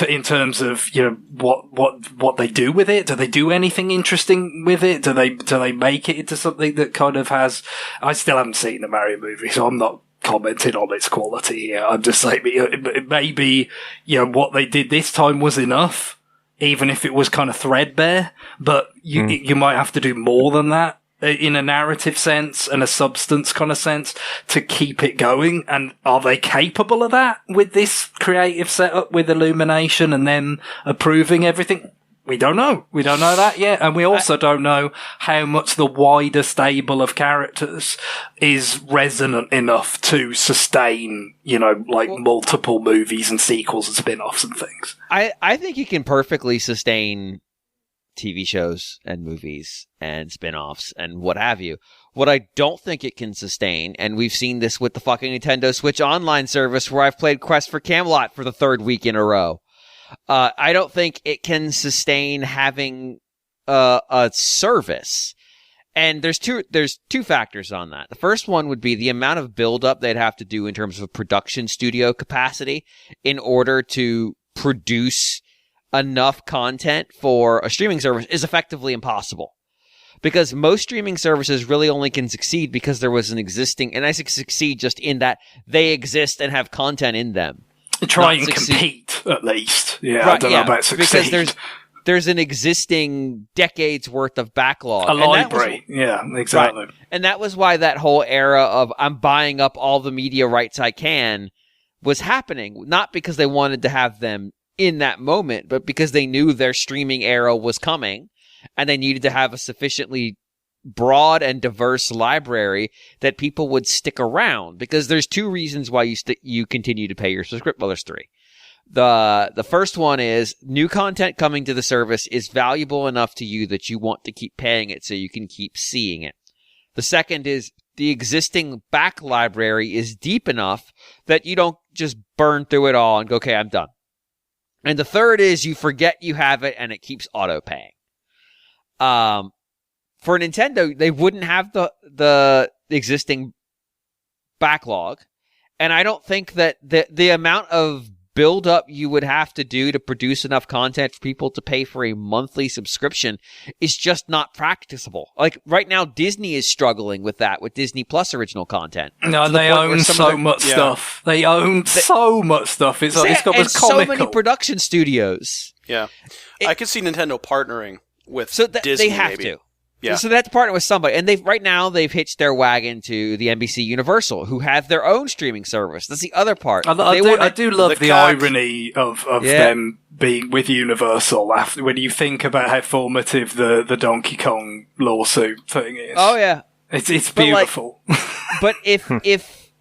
in terms of, you know, what they do with it. Do they do anything interesting with it? Do they make it into something that kind of has? I still haven't seen the Mario movie, so I'm not commented on its quality here. I'm just saying, maybe, you know, what they did this time was enough, even if it was kind of threadbare, but you might have to do more than that in a narrative sense and a substance kind of sense to keep it going. And are they capable of that with this creative setup with Illumination and them approving everything? We don't know. We don't know that yet. And we also don't know how much the wider stable of characters is resonant enough to sustain, you know, like multiple movies and sequels and spin-offs and things.
I think you can perfectly sustain TV shows and movies and spin-offs and what have you. What I don't think it can sustain, and we've seen this with the fucking Nintendo Switch Online service where I've played Quest for Camelot for the third week in a row. I don't think it can sustain having a service. And there's two factors on that. The first one would be the amount of build-up they'd have to do in terms of production studio capacity in order to produce enough content for a streaming service is effectively impossible. Because most streaming services really only can succeed because there was an existing, and I say succeed just in that they exist and have content in them.
Try and compete, at least. Yeah, right, I don't know about succeed.
Because there's an existing decades worth of backlog.
A library. Yeah, exactly.
Right. And that was why that whole era of I'm buying up all the media rights I can was happening. Not because they wanted to have them in that moment, but because they knew their streaming era was coming and they needed to have a sufficiently broad and diverse library that people would stick around, because there's two reasons why you continue to pay your subscription. Well, there's three. The first one is new content coming to the service is valuable enough to you that you want to keep paying it so you can keep seeing it. The second is the existing back library is deep enough that you don't just burn through it all and go, okay, I'm done. And the third is you forget you have it and it keeps auto paying. For Nintendo, they wouldn't have the existing backlog. And I don't think that the amount of build-up you would have to do to produce enough content for people to pay for a monthly subscription is just not practicable. Like, right now, Disney is struggling with that, with Disney Plus original content.
No, they own so much stuff. They own so much stuff. It's comical.
So many production studios.
Yeah. I could see Nintendo partnering with Disney,
they have
maybe.
to.
Yeah.
So they have to partner with somebody. And right now they've hitched their wagon to the NBC Universal, who have their own streaming service. That's the other part.
I do love the irony of them being with Universal after, when you think about how formative the Donkey Kong lawsuit thing is.
Oh, yeah.
It's beautiful.
But if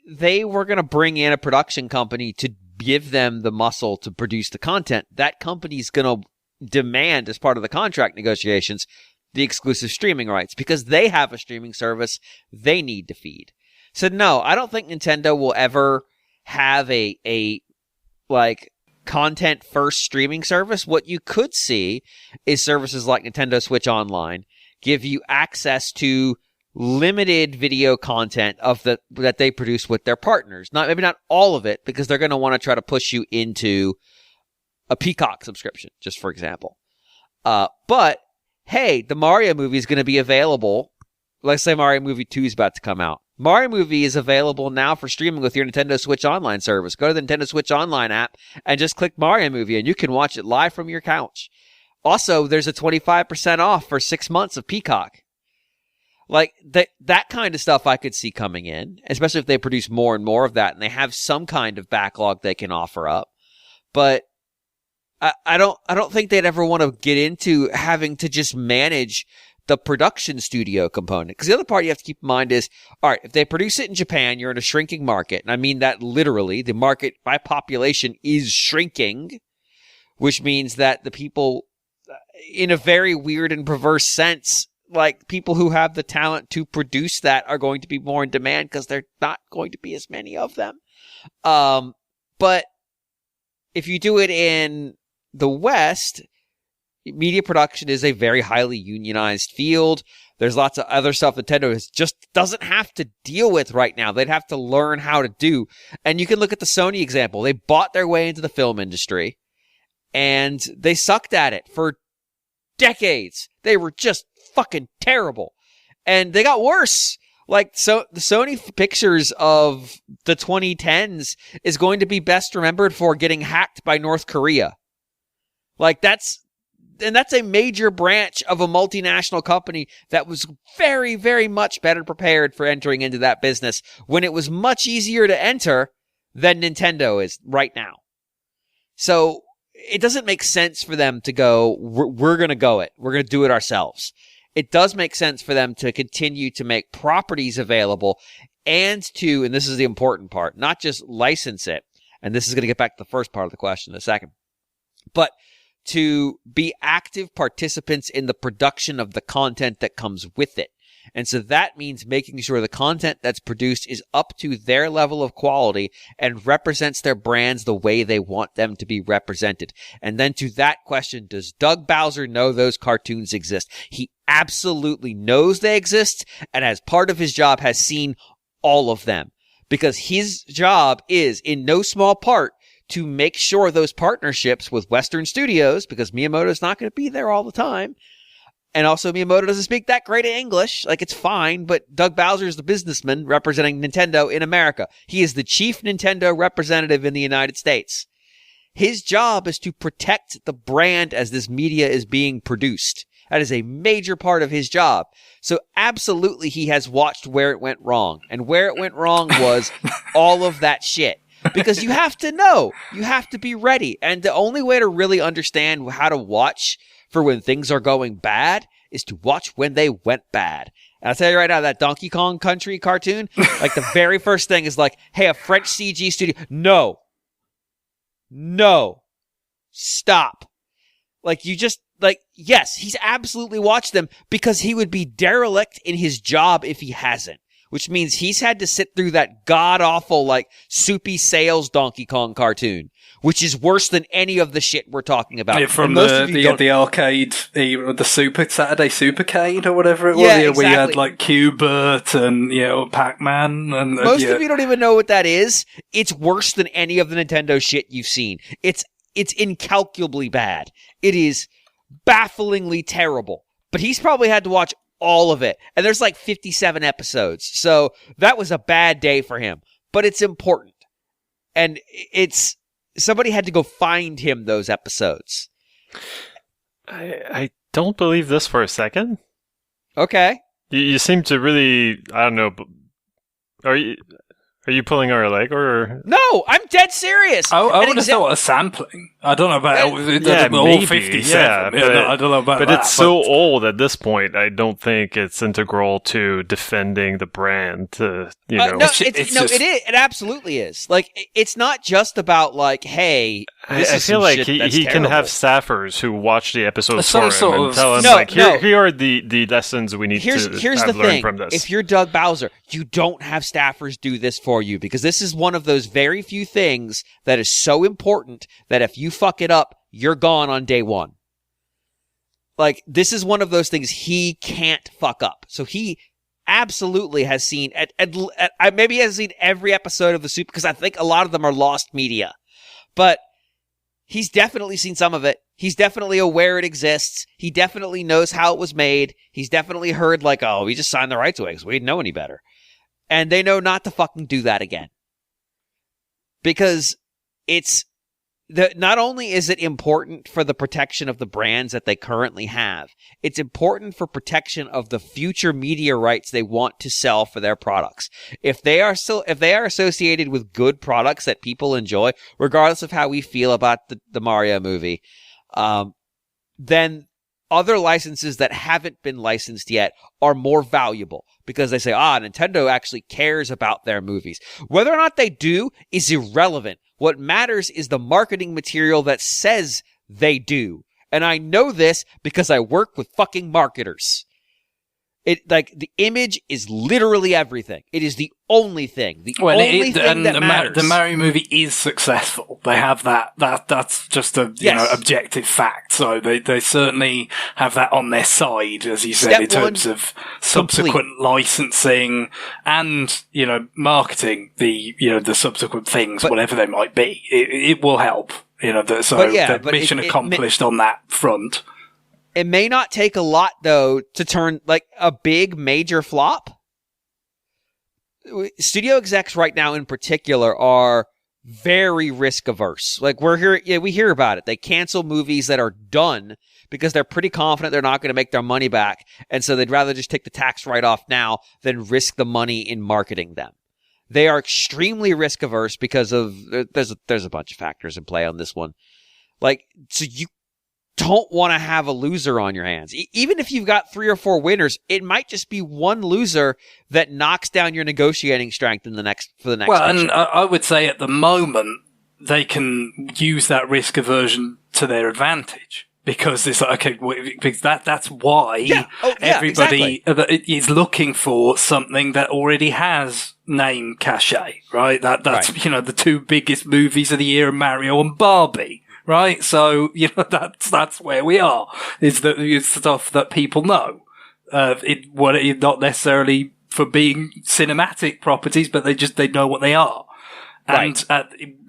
they were going to bring in a production company to give them the muscle to produce the content, that company's going to demand, as part of the contract negotiations, the exclusive streaming rights, because they have a streaming service they need to feed. So no, I don't think Nintendo will ever have a content first streaming service. What you could see is services like Nintendo Switch Online give you access to limited video content that they produce with their partners. Maybe not all of it, because they're going to want to try to push you into a Peacock subscription, just for example. But hey, the Mario movie is going to be available. Let's say Mario Movie 2 is about to come out. Mario Movie is available now for streaming with your Nintendo Switch Online service. Go to the Nintendo Switch Online app and just click Mario Movie, and you can watch it live from your couch. Also, there's a 25% off for 6 months of Peacock. Like, that kind of stuff I could see coming in, especially if they produce more and more of that and they have some kind of backlog they can offer up. But I don't think they'd ever want to get into having to just manage the production studio component. Because the other part you have to keep in mind is, all right, if they produce it in Japan, you're in a shrinking market. And I mean that literally. The market by population is shrinking, which means that the people, in a very weird and perverse sense, like people who have the talent to produce that are going to be more in demand because there are not going to be as many of them. But if you do it in the West, media production is a very highly unionized field. There's lots of other stuff Nintendo just doesn't have to deal with right now. They'd have to learn how to do. And you can look at the Sony example. They bought their way into the film industry, and they sucked at it for decades. They were just fucking terrible. And they got worse. Like, so the Sony pictures of the 2010s is going to be best remembered for getting hacked by North Korea. Like, that's a major branch of a multinational company that was very, very much better prepared for entering into that business when it was much easier to enter than Nintendo is right now. So it doesn't make sense for them to go, we're going to go it. We're going to do it ourselves. It does make sense for them to continue to make properties available and this is the important part, not just license it. And this is going to get back to the first part of the question in a second, but to be active participants in the production of the content that comes with it. And so that means making sure the content that's produced is up to their level of quality and represents their brands the way they want them to be represented. And then to that question, does Doug Bowser know those cartoons exist? He absolutely knows they exist, and as part of his job has seen all of them. Because his job is, in no small part, to make sure those partnerships with Western studios, because Miyamoto's not going to be there all the time, and also Miyamoto doesn't speak that great of English, like it's fine, but Doug Bowser is the businessman representing Nintendo in America. He is the chief Nintendo representative in the United States. His job is to protect the brand as this media is being produced. That is a major part of his job. So absolutely he has watched where it went wrong. And where it went wrong was all of that shit. Because you have to know. You have to be ready. And the only way to really understand how to watch for when things are going bad is to watch when they went bad. And I'll tell you right now, that Donkey Kong Country cartoon, like the very first thing is like, hey, a French CG studio. No. Stop. Like, you just, like, yes, he's absolutely watched them because he would be derelict in his job if he hasn't. Which means he's had to sit through that god-awful, like, soupy sales Donkey Kong cartoon, which is worse than any of the shit we're talking about.
Yeah, from the arcade, the Super Saturday Supercade or whatever it was,
exactly.
Where you had, like, Q-Bert and, Pac-Man. And
most of you don't even know what that is. It's worse than any of the Nintendo shit you've seen. It's incalculably bad. It is bafflingly terrible. But he's probably had to watch all of it. And there's like 57 episodes. So that was a bad day for him. But it's important. And somebody had to go find him those episodes.
I don't believe this for a second.
Okay.
You seem to really, I don't know, are you pulling our leg or?
No, I'm dead serious.
I would have thought a sampling. I don't know about all 57.
Yeah,
I don't know about that.
But it's so old at this point. I don't think it's integral to defending the brand. No,
it is. It absolutely is. Like, it's not just about like, hey,
I feel like he can have staffers who watch the episodes for him and tell him here are the lessons we need to learn from this.
If you're Doug Bowser, you don't have staffers do this for you because this is one of those very few things that is so important that if you fuck it up, you're gone on day one. Like, this is one of those things he can't fuck up. So he absolutely has seen, maybe he hasn't seen every episode of the Super, because I think a lot of them are lost media. But he's definitely seen some of it. He's definitely aware it exists. He definitely knows how it was made. He's definitely heard like, oh, we just signed the rights away because we didn't know any better. And they know not to fucking do that again. Because not only is it important for the protection of the brands that they currently have, it's important for protection of the future media rights they want to sell for their products. If they are associated with good products that people enjoy, regardless of how we feel about the Mario movie, then other licenses that haven't been licensed yet are more valuable because they say, Nintendo actually cares about their movies. Whether or not they do is irrelevant. What matters is the marketing material that says they do. And I know this because I work with fucking marketers. The image is literally everything. It is the only thing. The only thing that matters.
The Mario movie is successful. They have that's just a objective fact. So they certainly have that on their side, as you said, in terms of subsequent licensing and marketing the subsequent things, whatever they might be. It will help. Mission accomplished on that front.
It may not take a lot, though, to turn a big major flop. Studio execs right now in particular are very risk averse. We hear about it. They cancel movies that are done because they're pretty confident they're not going to make their money back. And so they'd rather just take the tax write-off now than risk the money in marketing them. They are extremely risk averse because of, there's a bunch of factors in play on this one. So you don't want to have a loser on your hands. Even if you've got 3 or 4 winners, it might just be one loser that knocks down your negotiating strength for the next. Well,
and I would say at the moment they can use that risk aversion to their advantage because it's because that's why everybody is looking for something that already has name cachet, right? That's the 2 biggest movies of the year are Mario and Barbie. Right, so that's where we are. It's stuff that people know. Not necessarily for being cinematic properties, but they know what they are. And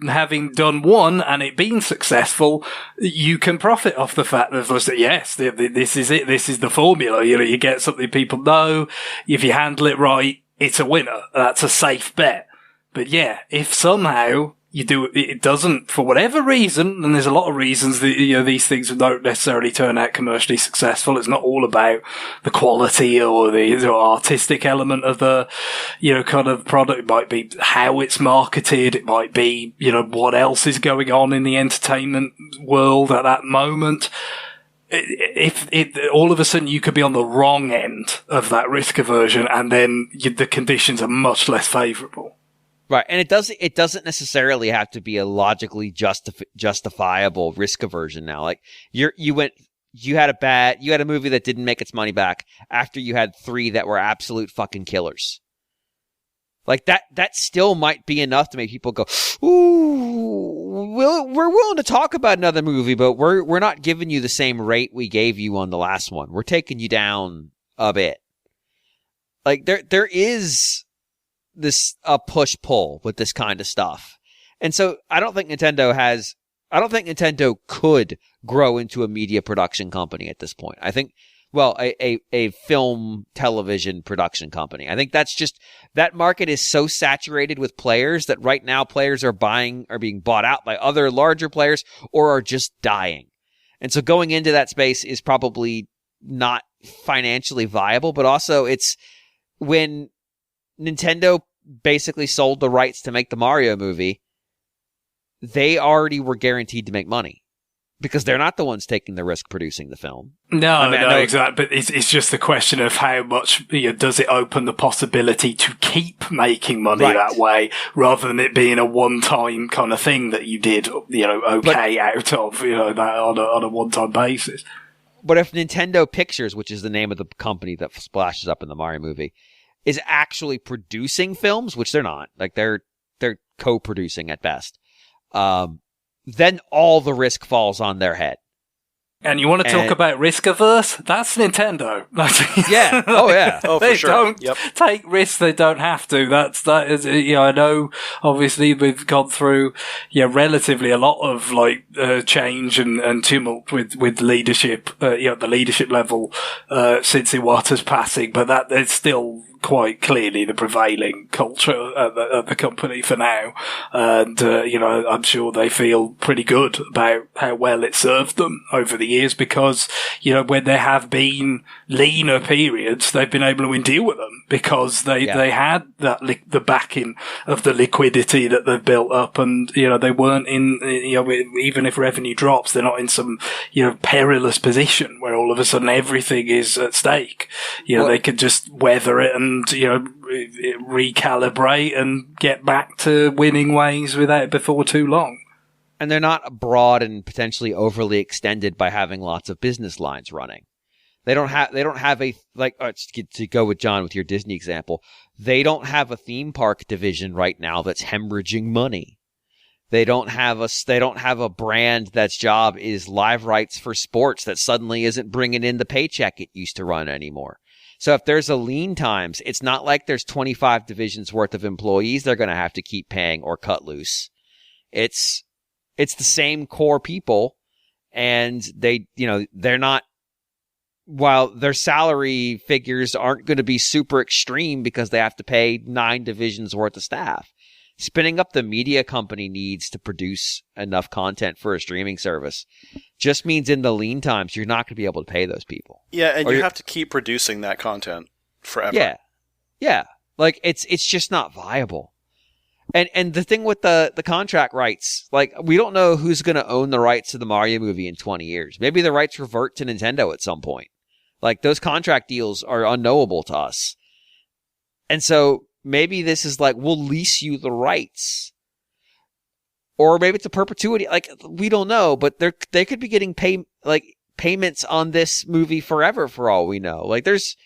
having done one and it being successful, you can profit off the fact that yes, this is it. This is the formula. You get something people know. If you handle it right, it's a winner. That's a safe bet. But yeah, if somehow it doesn't, for whatever reason, and there's a lot of reasons that, these things don't necessarily turn out commercially successful. It's not all about the quality or the artistic element of the, kind of product. It might be how it's marketed. It might be, what else is going on in the entertainment world at that moment. If all of a sudden you could be on the wrong end of that risk aversion and then the conditions are much less favorable.
Right, and it doesn't necessarily have to be a logically justifiable risk aversion now. You had a movie that didn't make its money back after you had 3 that were absolute fucking killers. That still might be enough to make people go, ooh, we're willing to talk about another movie, but we're not giving you the same rate we gave you on the last one. We're taking you down a bit. There is a push-pull with this kind of stuff. And so I don't think Nintendo could grow into a media production company at this point. I think, a film television production company. I think that market is so saturated with players that right now players are being bought out by other larger players or are just dying. And so going into that space is probably not financially viable, but also it's when Nintendo basically sold the rights to make the Mario movie, they already were guaranteed to make money because they're not the ones taking the risk producing the film.
No, exactly. But it's just a question of how much does it open the possibility to keep making money that way, rather than it being a one-time kind of thing that you did, out of that on a one-time basis.
But if Nintendo Pictures, which is the name of the company that splashes up in the Mario movie, is actually producing films, which they're not, they're co-producing at best, then all the risk falls on their head.
And you want to talk about risk averse? That's Nintendo.
Yeah. Oh yeah.
They don't take risks they don't have to. That is. I know. Obviously, we've gone through relatively a lot of change and tumult with leadership. The leadership level since Iwata's passing, but that is still quite clearly the prevailing culture at the company for now. And, I'm sure they feel pretty good about how well it served them over the years because, when there have been leaner periods, they've been able to deal with them because they had that the backing of the liquidity that they've built up, and, they weren't in, even if revenue drops, they're not in some, perilous position where all of a sudden everything is at stake. They could just weather it and recalibrate and get back to winning ways without before too long.
And they're not broad and potentially overly extended by having lots of business lines running. They don't have a, like, to go with John with your Disney example, they don't have a theme park division right now that's hemorrhaging money. They don't have a brand that's job is live rights for sports that suddenly isn't bringing in the paycheck it used to run anymore. So if there's a lean times, it's not like there's 25 divisions worth of employees they're going to have to keep paying or cut loose. It's the same core people, and they're not, while their salary figures aren't going to be super extreme because they have to pay 9 divisions worth of staff. Spinning up the media company needs to produce enough content for a streaming service just means in the lean times, you're not going to be able to pay those people.
Yeah, and you have to keep producing that content forever.
Yeah. Yeah. Like, it's just not viable. And the thing with the contract rights, like, we don't know who's going to own the rights to the Mario movie in 20 years. Maybe the rights revert to Nintendo at some point. Like, those contract deals are unknowable to us. And so maybe this is like, we'll lease you the rights. Or maybe it's a perpetuity. Like, we don't know, but they could be getting payments on this movie forever for all we know. Like, there's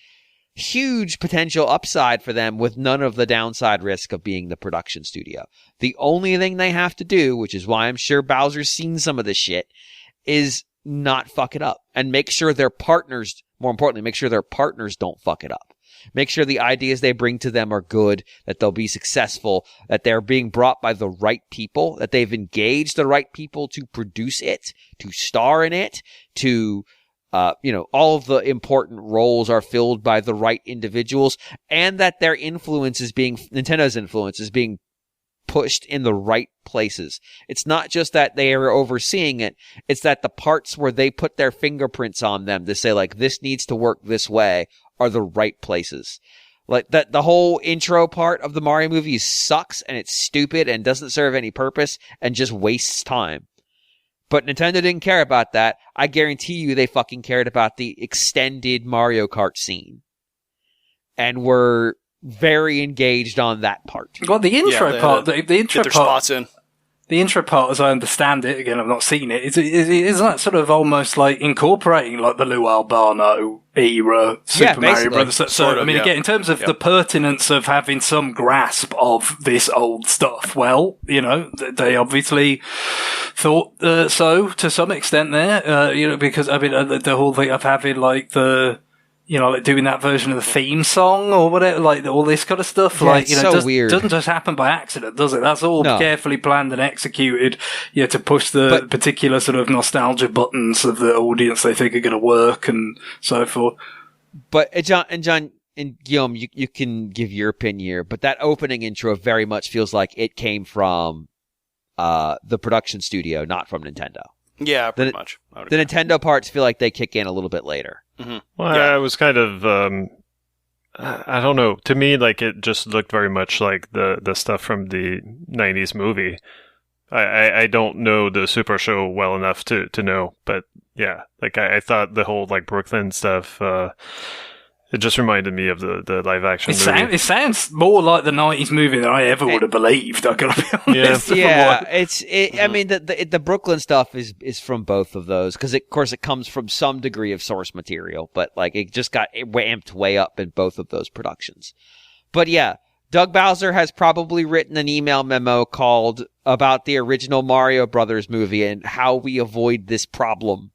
huge potential upside for them with none of the downside risk of being the production studio. The only thing they have to do, which is why I'm sure Bowser's seen some of this shit, is not fuck it up. And make sure their partners, more importantly, make sure their partners don't fuck it up. Make sure the ideas they bring to them are good, that they'll be successful, that they're being brought by the right people, that they've engaged the right people to produce it, to star in it, to, all of the important roles are filled by the right individuals, and that their Nintendo's influence is being pushed in the right places. It's not just that they are overseeing it, it's that the parts where they put their fingerprints on them to say, like, this needs to work this way are the right places. Like, that the whole intro part of the Mario movie sucks and it's stupid and doesn't serve any purpose and just wastes time. But Nintendo didn't care about that. I guarantee you they fucking cared about the extended Mario Kart scene. And were very engaged on that part.
Well, the intro part, the intro
their
part,
spots in.
The intro part, as I understand it, again, I've not seen it, is that sort of almost like incorporating like the Lou Albano era Super Mario Brothers. So, I mean, again, in terms of the pertinence of having some grasp of this old stuff, well, they obviously thought so to some extent there, because, I mean, the whole thing of having like like doing that version of the theme song or whatever, like all this kind of stuff.
Yeah,
like,
so weird.
Doesn't just happen by accident, does it? That's all carefully planned and executed, to push the particular sort of nostalgia buttons of the audience they think are going to work and so forth.
But John and Guillaume, you can give your opinion here, but that opening intro very much feels like it came from the production studio, not from Nintendo.
Yeah, pretty much.
The Nintendo parts feel like they kick in a little bit later.
Mm-hmm.
Well, I was kind of, I don't know. To me, like, it just looked very much like the stuff from the 90s movie. I don't know the Super Show well enough to know, but yeah, like, I thought the whole, like, Brooklyn stuff, it just reminded me of the live action movie.
It sounds more like the 90s movie than I ever would have believed, I gotta be honest.
Yeah, I mean, the Brooklyn stuff is from both of those, because of course it comes from some degree of source material, but like it just got amped way up in both of those productions. But yeah, Doug Bowser has probably written an email memo called about the original Mario Brothers movie and how we avoid this problem.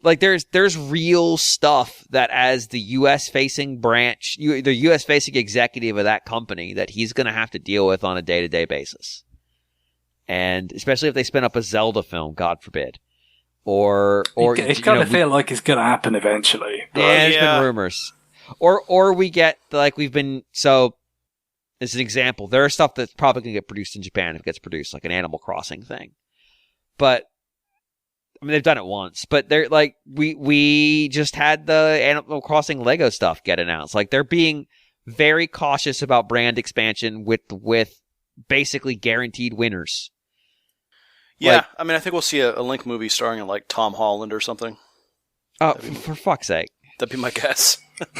Like, there's real stuff that as the U.S.-facing branch, the U.S.-facing executive of that company, that he's going to have to deal with on a day-to-day basis. And especially if they spin up a Zelda film, God forbid.
It's kind of feel like it's going to happen eventually.
Yeah, there's been rumors. Or we get, like, so, as an example, there are stuff that's probably going to get produced in Japan if it gets produced, like an Animal Crossing thing. But I mean, they've done it once, but they're like, we just had the Animal Crossing Lego stuff get announced. Like, they're being very cautious about brand expansion with basically guaranteed winners.
Yeah,
like,
I mean, I think we'll see a Link movie starring in like Tom Holland or something.
Oh, for fuck's sake.
That'd be my guess.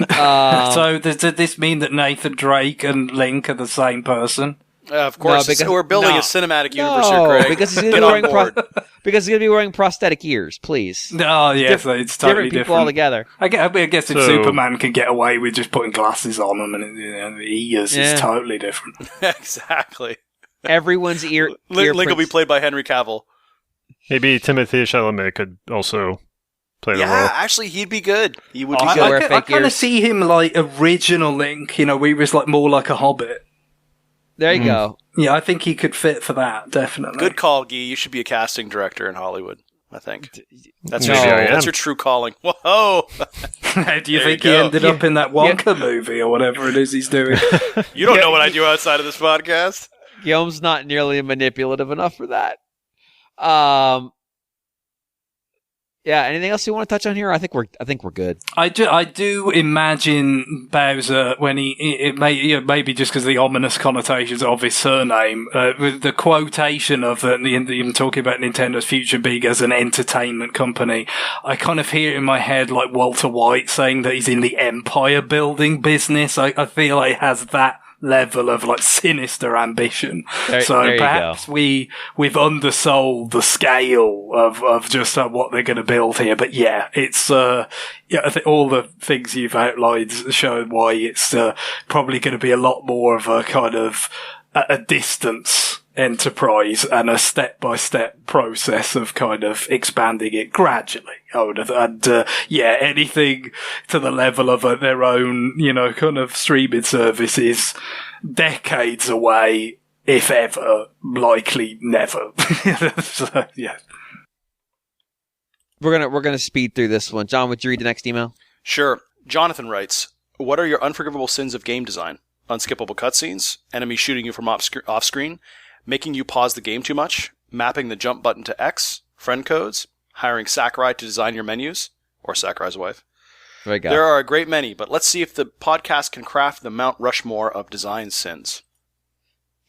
So does this mean that Nathan Drake and Link are the same person?
Of course,
because
we're building a cinematic universe here,
No,
Craig.
because he's
Get on board.
Because he's going to be wearing prosthetic ears, please.
Oh, yes, it's totally
different. People altogether.
I guess if Superman can get away with just putting glasses on him and the ears is totally different.
Exactly.
Everyone's ear.
Link will be played by Henry Cavill.
Maybe Timothée Chalamet could also play the role.
Yeah, actually, he'd be good. He would be
good.
good.
I kind of see him like original Link, where he was like more like a hobbit.
There you go.
Yeah, I think he could fit for that, definitely.
Good call, Guy. You should be a casting director in Hollywood, I think. That's your true calling. Whoa!
Do you think he ended up in that Wonka movie or whatever it is he's doing?
You don't know what I do outside of this podcast.
Guillaume's not nearly manipulative enough for that. Yeah. Anything else you want to touch on here? I think we're good.
I do imagine Bowser when maybe just because of the ominous connotations of his surname, with the quotation of him talking about Nintendo's future being as an entertainment company. I kind of hear it in my head like Walter White saying that he's in the empire building business. I feel like it has that level of like sinister ambition. So perhaps we've undersold the scale of just what they're going to build here. But yeah, it's I think all the things you've outlined show why it's probably going to be a lot more of a kind of a distance enterprise and a step-by-step process of kind of expanding it gradually. Anything to the level of their own, kind of streaming service is decades away, if ever, likely never. So, yeah.
We're gonna speed through this one. John, would you read the next email?
Sure. Jonathan writes, "What are your unforgivable sins of game design? Unskippable cutscenes, enemies shooting you from off-screen, making you pause the game too much, mapping the jump button to X, friend codes, hiring Sakurai to design your menus," or Sakurai's wife. There are a great many, but let's see if the podcast can craft the Mount Rushmore of design sins.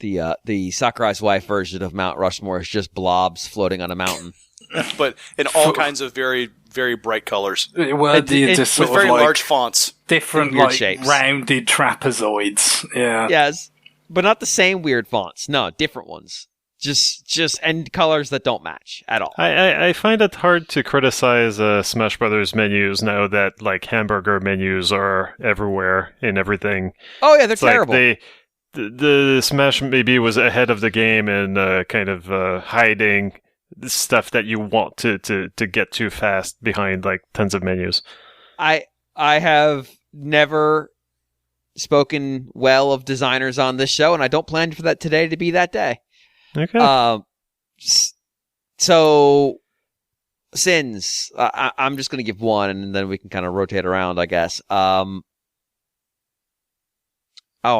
The Sakurai's wife version of Mount Rushmore is just blobs floating on a mountain.
But in all kinds of very, very bright colors.
Well, just
with very large fonts.
Different, shapes. Rounded trapezoids. Yeah.
Yes, but not the same weird fonts. No, different ones. Just and colors that don't match at all.
I find it hard to criticize Smash Brothers menus now that like hamburger menus are everywhere in everything.
Oh yeah, they're terrible.
Like the Smash maybe was ahead of the game in kind of hiding stuff that you want to get too fast behind like tons of menus.
I have never spoken well of designers on this show, and I don't plan for that today to be that day.
Okay.
So sins. I'm just going to give one, and then we can kind of rotate around, I guess. Oh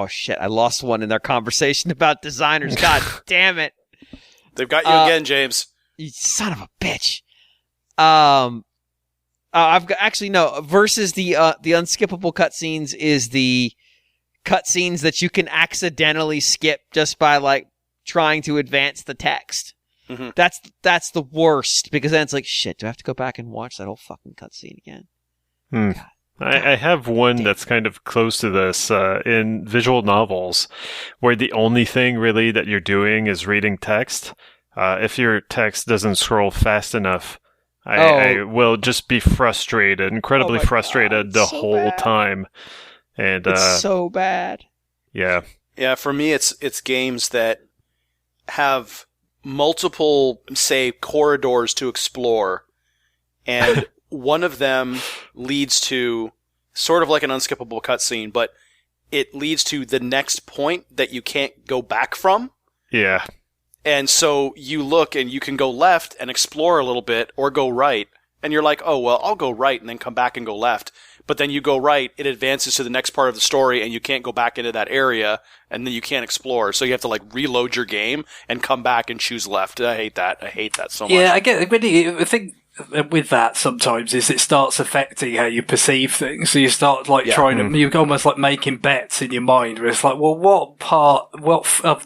shit! I lost one in their conversation about designers. God damn it!
They've got you again, James.
You son of a bitch. I've got versus the unskippable cutscenes is the cutscenes that you can accidentally skip just by like trying to advance the text.
Mm-hmm.
That's the worst, because then it's like, shit, do I have to go back and watch that whole fucking cutscene again?
God. I have one that's kind of close to this in visual novels, where the only thing really that you're doing is reading text. If your text doesn't scroll fast enough, I will just be frustrated, incredibly frustrated the whole time. And
it's so bad.
Yeah.
Yeah, for me, it's games that have multiple, say, corridors to explore, and one of them leads to sort of like an unskippable cutscene, but it leads to the next point that you can't go back from.
Yeah.
And so you look and you can go left and explore a little bit, or go right, and you're like, oh, well, I'll go right and then come back and go left. But then you go right, it advances to the next part of the story, and you can't go back into that area, and then you can't explore. So you have to like reload your game and come back and choose left. I hate that. I hate that so much.
Yeah, I get it. I think with that sometimes is it starts affecting how you perceive things. So you start like trying to, you're almost like making bets in your mind where it's like, well,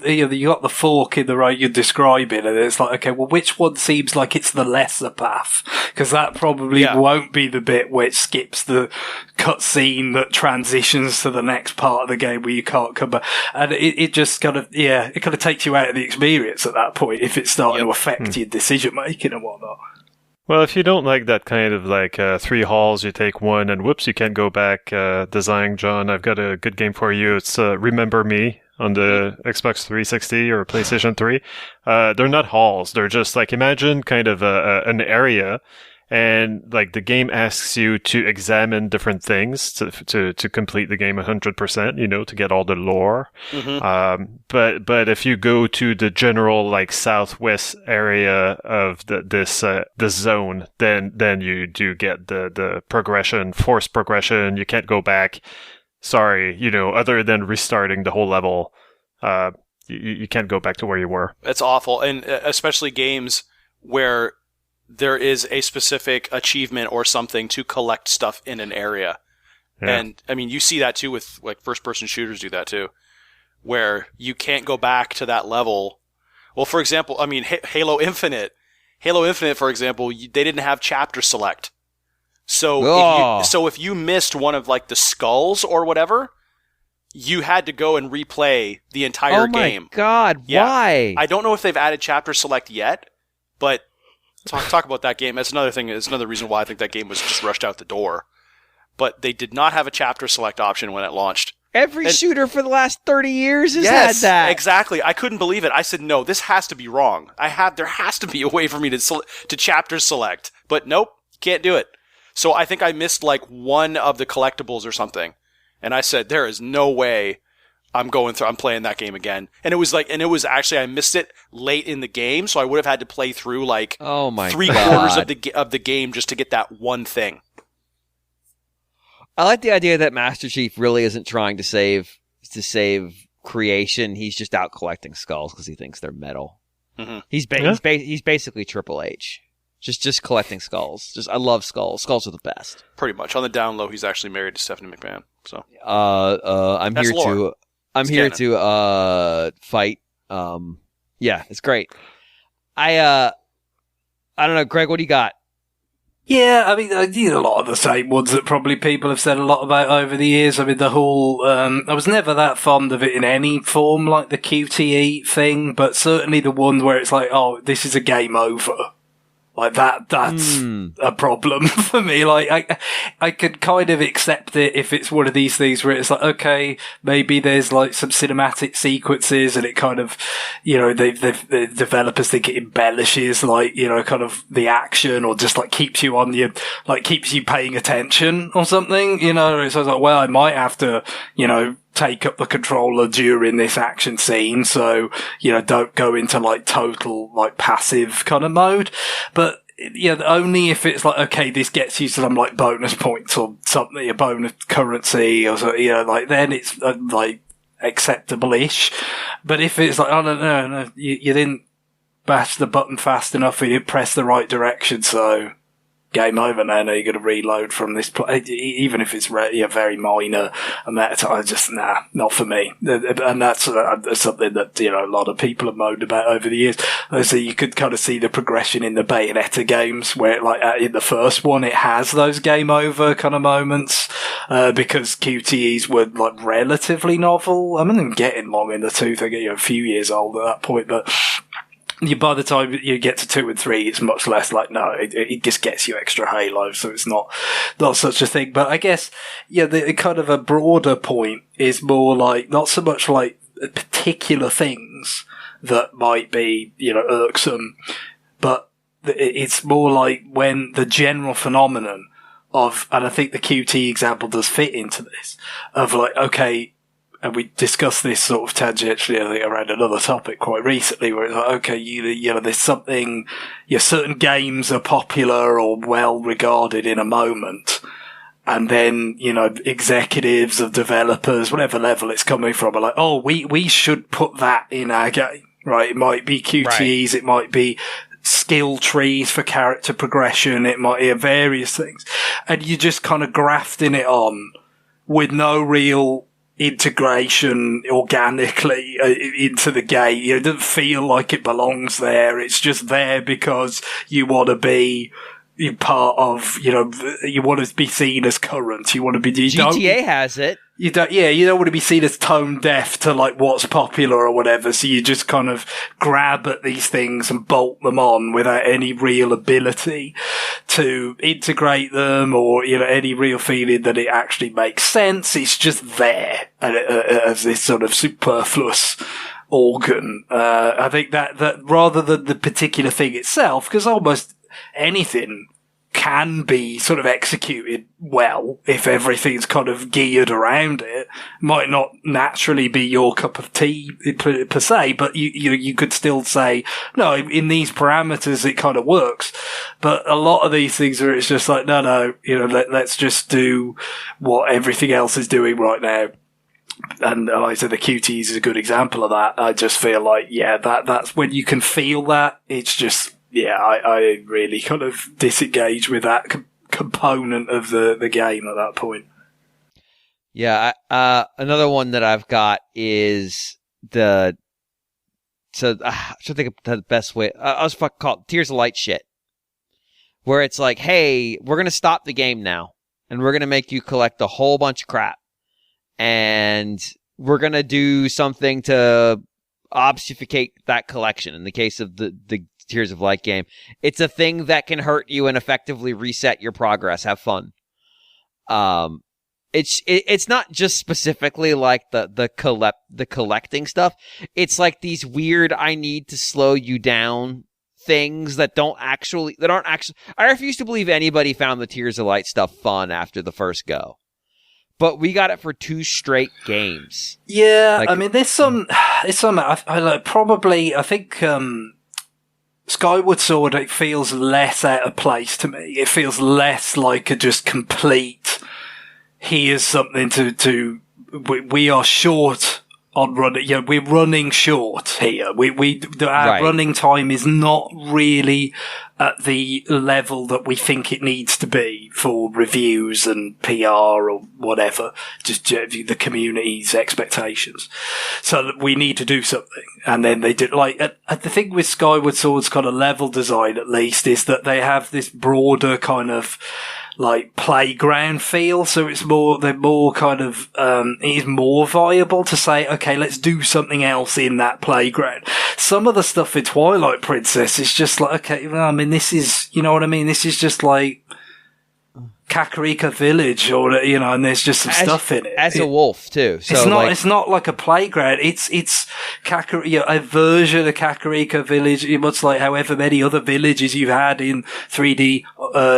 you got the fork in the road you're describing, and it's like, okay, well, which one seems like it's the lesser path? Because that probably won't be the bit which skips the cutscene that transitions to the next part of the game where you can't come back. And it just kind of, it kind of takes you out of the experience at that point if it's starting to affect your decision making and whatnot.
Well, if you don't like that kind of like 3 halls, you take one and whoops, you can't go back. Design, John, I've got a good game for you. It's Remember Me on the Xbox 360 or PlayStation 3. They're not halls. They're just like, imagine kind of an area, and like the game asks you to examine different things to complete the game 100%, to get all the lore. But if you go to the general like southwest area of this zone, then you do get the progression, forced progression. You can't go back. Sorry, other than restarting the whole level, you can't go back to where you were.
It's awful, and especially games where there is a specific achievement or something to collect stuff in an area. Yeah. And, I mean, you see that too with, like, first-person shooters do that too, where you can't go back to that level. Well, for example, I mean, Halo Infinite, for example, they didn't have chapter select. So, if you missed one of, like, the skulls or whatever, you had to go and replay the entire game.
Oh my God, why?
I don't know if they've added chapter select yet, but Talk about that game. That's another thing. It's another reason why I think that game was just rushed out the door. But they did not have a chapter select option when it launched.
Every shooter for the last 30 years has had that.
Exactly. I couldn't believe it. I said, no, this has to be wrong. There has to be a way for me to chapter select. But nope, can't do it. So I think I missed like one of the collectibles or something. And I said, there is no way I'm playing that game again. And it was actually, I missed it late in the game, so I would have had to play through like 3/4 of the game just to get that one thing.
I like the idea that Master Chief really isn't trying to save creation. He's just out collecting skulls because he thinks they're metal. Mm-hmm. He's basically Triple H. Just collecting skulls. I love skulls. Skulls are the best.
Pretty much. On the down low, he's actually married to Stephanie McMahon. So
I'm here to fight. It's great. I don't know, Greg, what do you got?
Yeah, I mean, I did a lot of the same ones that probably people have said a lot about over the years. I mean, the whole, I was never that fond of it in any form, like the QTE thing, but certainly the one where it's like, oh, this is a game over. Like that's a problem for me. Like I could kind of accept it if it's one of these things where it's like, okay, maybe there's like some cinematic sequences and it kind of, the developers think it embellishes like, kind of the action or just like keeps you keeps you paying attention or something, So I was like, well, I might have to, take up the controller during this action scene. So, don't go into like total, like passive kind of mode. But, only if it's like, okay, this gets you some like bonus points or something, a bonus currency or so, then it's like acceptable-ish. But if it's like, oh no, you didn't bash the button fast enough, or you didn't press the right direction, so game over now. Now you're going to reload from this even if it's very minor amount of time. Just not for me. And that's something that a lot of people have moaned about over the years. So you could kind of see the progression in the Bayonetta games, where like in the first one it has those game over kind of moments because QTEs were like relatively novel. I mean, I'm getting long in the tooth. I get a few years old at that point, but by the time you get to 2 and 3, it's much less like, no, it just gets you extra halo, so it's not such a thing. But I guess, the kind of a broader point is more like, not so much like particular things that might be, irksome, but it's more like when the general phenomenon of, and I think the QT example does fit into this, of like, okay, and we discussed this sort of tangentially, I think, around another topic quite recently, where it's like, okay, there's something, certain games are popular or well regarded in a moment, and then, executives of developers, whatever level it's coming from, are like, oh, we should put that in our game, right? It might be QTEs, right. It might be skill trees for character progression. It might have various things. And you're just kind of grafting it on with no real integration organically into the game. It doesn't feel like it belongs there. It's just there because you want to be part of, you want to be seen as current. You want to be.
GTA has it.
You don't want to be seen as tone deaf to like what's popular or whatever. So you just kind of grab at these things and bolt them on without any real ability to integrate them or, any real feeling that it actually makes sense. It's just there as this sort of superfluous organ. I think that rather than the particular thing itself, because almost anything can be sort of executed well if everything's kind of geared around it. Might not naturally be your cup of tea per se, but you could still say, no, in these parameters it kind of works. But a lot of these things where it's just like, no, let's just do what everything else is doing right now. And like I said, the QTs is a good example of that. I just feel like, that's when you can feel that. It's just, I really kind of disengage with that component of the game at that point.
Yeah, another one that I've got is I should think of the best way. I was fucking called Tears of Light shit, where it's like, hey, we're gonna stop the game now, and we're gonna make you collect a whole bunch of crap, and we're gonna do something to obfuscate that collection. In the case of the Tears of Light game, it's a thing that can hurt you and effectively reset your progress. Have fun. It's not just specifically like the collecting stuff. It's like these weird I need to slow you down things that aren't actually. I refuse to believe anybody found the Tears of Light stuff fun after the first go. But we got it for 2 straight games.
Yeah, I mean, there's some. I think. Skyward Sword, it feels less out of place to me. It feels less like a just complete, here's something we are short on running, we're running short here. Our running time is not really at the level that we think it needs to be for reviews and PR or whatever, just the community's expectations. So that we need to do something. And then they did, the thing with Skyward Sword's kind of level design, at least, is that they have this broader kind of, playground feel. So it's they're more kind of, it is more viable to say, okay, let's do something else in that playground. Some of the stuff in Twilight Princess is just like, okay, well, I mean, this is, you know what I mean? This is just like Kakariko Village, or, and there's just some stuff in it.
As a wolf, too. So
it's not like a playground. It's a version of Kakariko Village, much like however many other villages you've had in 3D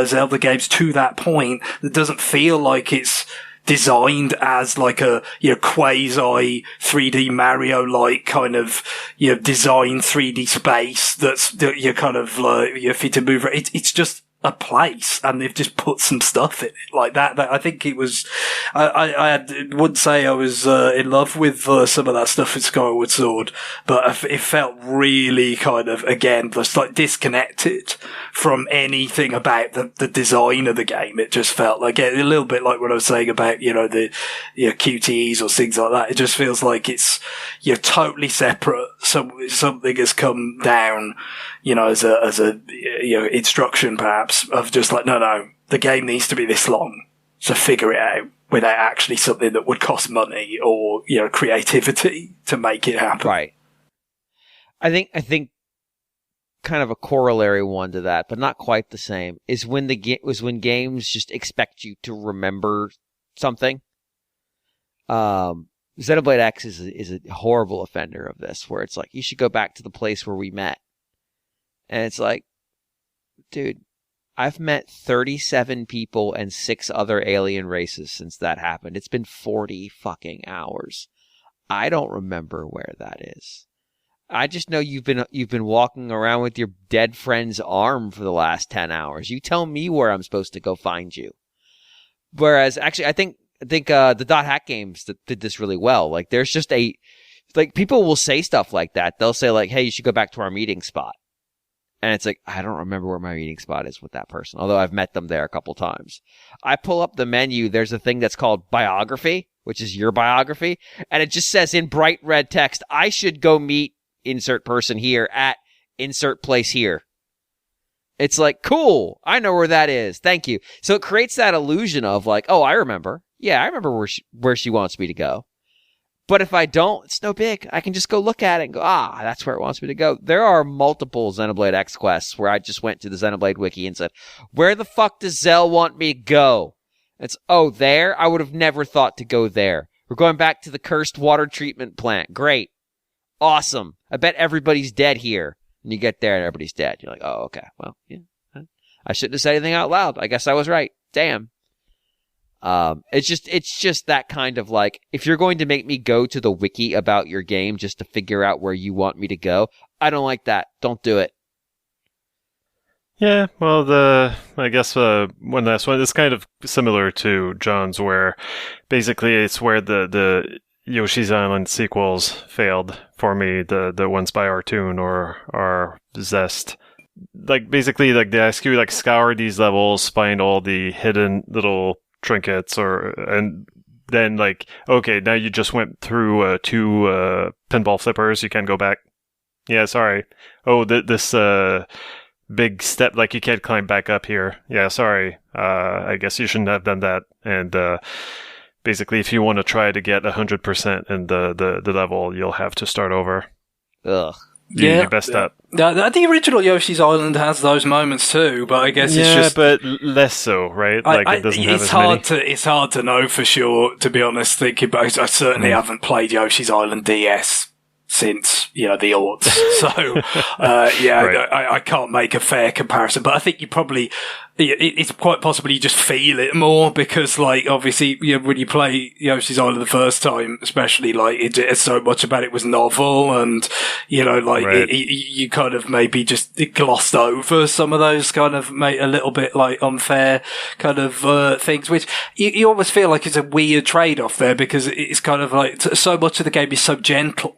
Zelda games to that point. That doesn't feel like it's designed as like a, quasi 3D Mario-like kind of, design 3D space you're kind of like, you're fit to move. It's just a place, and they've just put some stuff in it like that. I think it was, I wouldn't say I was in love with some of that stuff in Skyward Sword, but it felt really kind of, again, just like disconnected from anything about the design of the game. It just felt like a little bit like what I was saying about, the QTEs or things like that. It just feels like it's, totally separate. Something has come down, as a instruction perhaps, of just like, no, the game needs to be this long, so figure it out without actually something that would cost money or, creativity to make it happen.
Right. I think kind of a corollary one to that, but not quite the same, is when when games just expect you to remember something. Xenoblade X is a horrible offender of this, where it's like, you should go back to the place where we met. And it's like, dude, I've met 37 people and 6 other alien races since that happened. It's been 40 fucking hours. I don't remember where that is. I just know you've been walking around with your dead friend's arm for the last 10 hours. You tell me where I'm supposed to go find you. Whereas, actually, I think the Dot Hack games did this really well. Like, there's just people will say stuff like that. They'll say, like, hey, you should go back to our meeting spot. And it's like, I don't remember where my meeting spot is with that person, although I've met them there a couple times. I pull up the menu. There's a thing that's called biography, which is your biography. And it just says in bright red text, I should go meet insert person here at insert place here. It's like, cool. I know where that is. Thank you. So it creates that illusion of like, oh, I remember. Yeah, I remember where she wants me to go. But if I don't, it's no big. I can just go look at it and go, that's where it wants me to go. There are multiple Xenoblade X quests where I just went to the Xenoblade wiki and said, where the fuck does Zell want me to go? It's, there? I would have never thought to go there. We're going back to the cursed water treatment plant. Great. Awesome. I bet everybody's dead here. And you get there and everybody's dead. You're like, oh, okay. Well, yeah. I shouldn't have said anything out loud. I guess I was right. Damn. It's just that kind of like, if you're going to make me go to the wiki about your game just to figure out where you want me to go, I don't like that. Don't do it.
Yeah, well, I guess one last one is kind of similar to John's, where basically it's where the Yoshi's Island sequels failed for me, the ones by Artoon or Zest. Like, basically, like, they ask you, like, scour these levels, find all the hidden little trinkets, and then, like, okay, now you just went through 2 pinball flippers, you can't go back. Yeah, sorry. Oh, this big step, like, you can't climb back up here. Yeah, sorry. I guess you shouldn't have done that. And basically, if you want to try to get 100% in the level, you'll have to start over.
Ugh.
You messed up.
The original Yoshi's Island has those moments too, but I guess it's just...
Yeah, but less so, right? Like, it doesn't have as many.
It's hard to know for sure, to be honest, thinking about it. I certainly haven't played Yoshi's Island DS since, the aughts. So, right. I can't make a fair comparison, but I think you probably... It's quite possible you just feel it more because, like, obviously, when you play Yoshi's Island the first time, especially, like, it's so much about it was novel and, right. You kind of maybe just glossed over some of those kind of a little bit, like, unfair kind of things, which you almost feel like it's a weird trade-off there because it's kind of like so much of the game is so gentle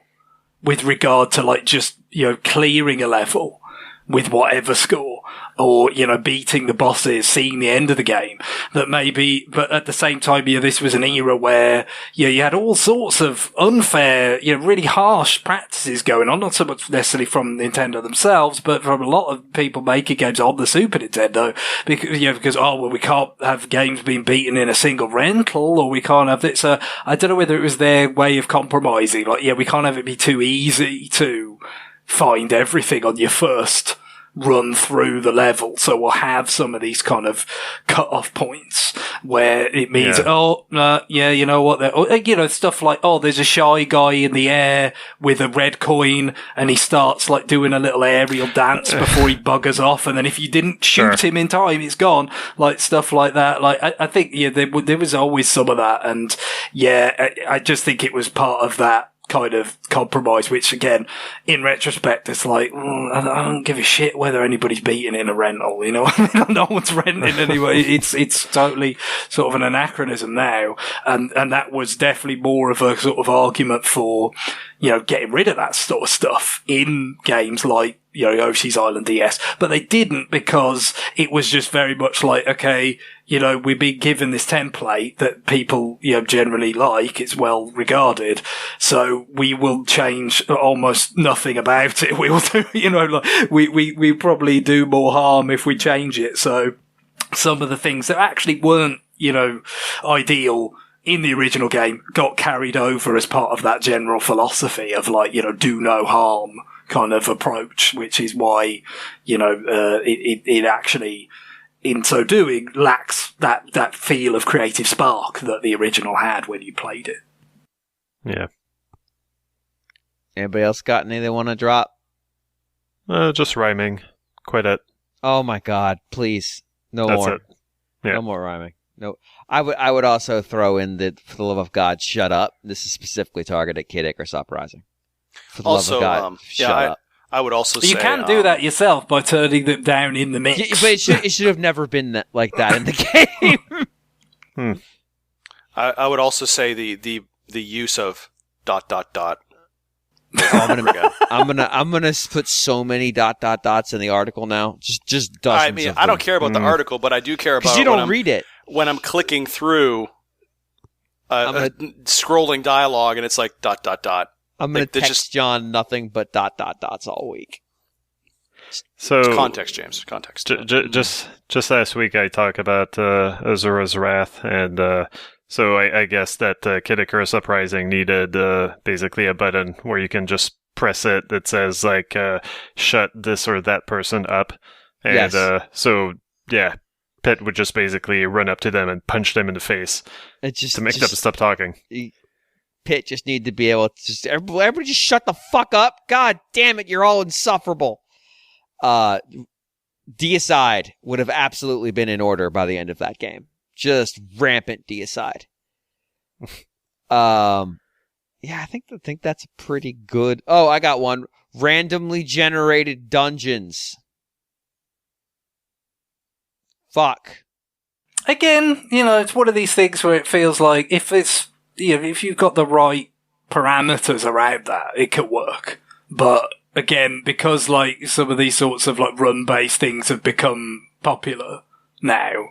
with regard to, like, just, clearing a level with whatever score or, beating the bosses, seeing the end of the game, that maybe, but at the same time, this was an era where, you had all sorts of unfair, really harsh practices going on, not so much necessarily from Nintendo themselves, but from a lot of people making games on the Super Nintendo, because, we can't have games being beaten in a single rental, or we can't have it, so I don't know whether it was their way of compromising, like, we can't have it be too easy to find everything on your first run through the level, so we'll have some of these kind of cut-off points where it means, you know what, stuff like, there's a shy guy in the air with a red coin and he starts like doing a little aerial dance before he buggers off, and then if you didn't shoot him in time, it's gone, like stuff like that. Like, I think, there was always some of that, and I just think it was part of that kind of compromise, which again, in retrospect, it's like, I don't give a shit whether anybody's beating in a rental, no one's renting anyway. It's totally sort of an anachronism now. And that was definitely more of a sort of argument for, getting rid of that sort of stuff in games like, Yoshi's Island DS, but they didn't because it was just very much like, okay, we've been given this template that people, generally like, it's well regarded, so we will change almost nothing about it. We will do, we probably do more harm if we change it. So some of the things that actually weren't, ideal in the original game got carried over as part of that general philosophy of like, do no harm kind of approach, which is why, it actually, in so doing, lacks that feel of creative spark that the original had when you played it.
Yeah.
Anybody else got any they want to drop?
Just rhyming. Quit it.
Oh my god, please. No
That's
more.
It. Yeah.
No more rhyming. No. I would also throw in the, for the love of God, shut up. This is specifically targeted at Kid Icarus Uprising. For the love of God, shut up.
I would also say...
You can do that yourself by turning them down in the mix.
Yeah, but it should have never been like that in the game.
I would also say the use of ...
I'm gonna put so many ... dots in the article now. Just dozens.
I mean, I don't care about the article, but I do care about
because you don't read it
when I'm clicking through scrolling dialogue, and it's like ...
I'm gonna text John nothing but ... dots all week.
So
it's context, James. Context.
Just last week, I talked about Azura's Wrath, and so I guess that Kid Icarus Uprising needed basically a button where you can just press it that says like shut this or that person up, and so yeah, Pitt would just basically run up to them and punch them in the face to make them stop talking.
Pitt just need to be able to just everybody just shut the fuck up. God damn it, you're all insufferable. Deicide would have absolutely been in order by the end of that game. Just rampant deicide. Yeah, I think that's a pretty good. Oh, I got one. Randomly generated dungeons. Fuck.
Again, it's one of these things where it feels like if you've got the right parameters around that, it could work. But again, because like some of these sorts of like run-based things have become popular now,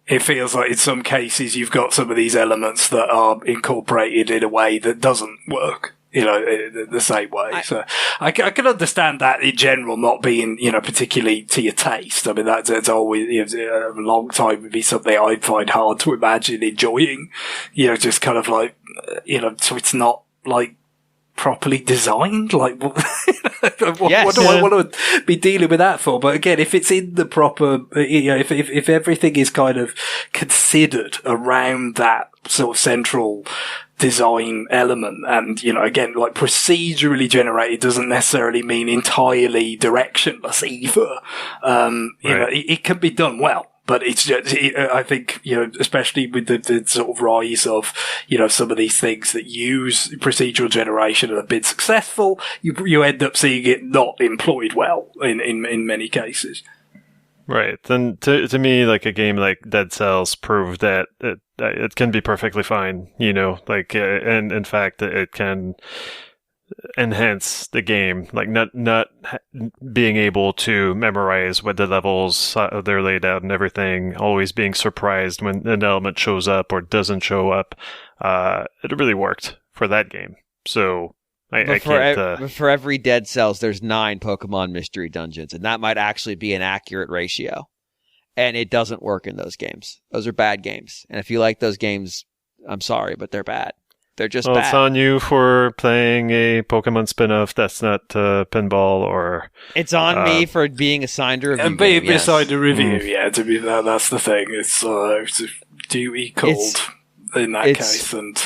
it feels like in some cases you've got some of these elements that are incorporated in a way that doesn't work, the same way. So I can understand that in general not being, particularly to your taste. I mean, that's always, a long time would be something I'd find hard to imagine enjoying, just kind of like, so it's not like properly designed. Like, what do I want to be dealing with that for? But again, if it's in the proper, if everything is kind of considered around that sort of central design element, and again, like procedurally generated doesn't necessarily mean entirely directionless either. It can be done well. But it's just, I think, especially with the sort of rise of, some of these things that use procedural generation and have been successful, you end up seeing it not employed well in many cases.
Right. Then to me, like a game like Dead Cells proved that it can be perfectly fine, and in fact, it can enhance the game, like not being able to memorize what the levels they're laid out and everything, always being surprised when an element shows up or doesn't show up. It really worked for that game. So I can't.
For every Dead Cells, there's 9 Pokemon Mystery Dungeons, and that might actually be an accurate ratio. And it doesn't work in those games. Those are bad games. And if you like those games, I'm sorry, but they're bad. They're just bad.
It's on you for playing a Pokemon spin-off that's not pinball, or...
It's on me for being assigned a review.
And being assigned a review, to be fair, that's the thing. It's duty called in that case. And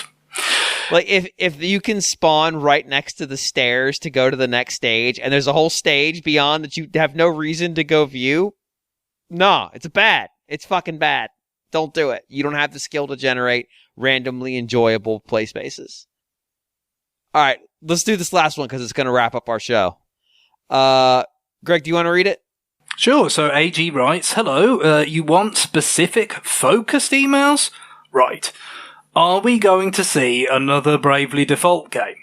like, if you can spawn right next to the stairs to go to the next stage, and there's a whole stage beyond that you have no reason to go view, no, it's bad. It's fucking bad. Don't do it. You don't have the skill to generate randomly enjoyable play spaces. All right, let's do this last one because it's going to wrap up our show. Greg, do you want to read it?
Sure. So AG writes, hello, you want specific focused emails? Right. Are we going to see another Bravely Default game?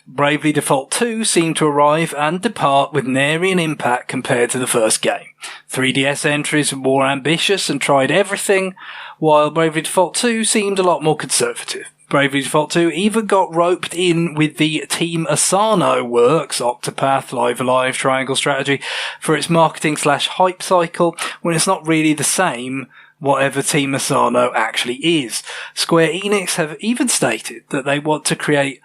Bravely Default 2 seemed to arrive and depart with nary an impact compared to the first game. 3DS entries were more ambitious and tried everything, while Bravely Default 2 seemed a lot more conservative. Bravely Default 2 even got roped in with the Team Asano works, Octopath, Live Alive, Triangle Strategy, for its marketing/hype cycle, when it's not really the same whatever Team Asano actually is. Square Enix have even stated that they want to create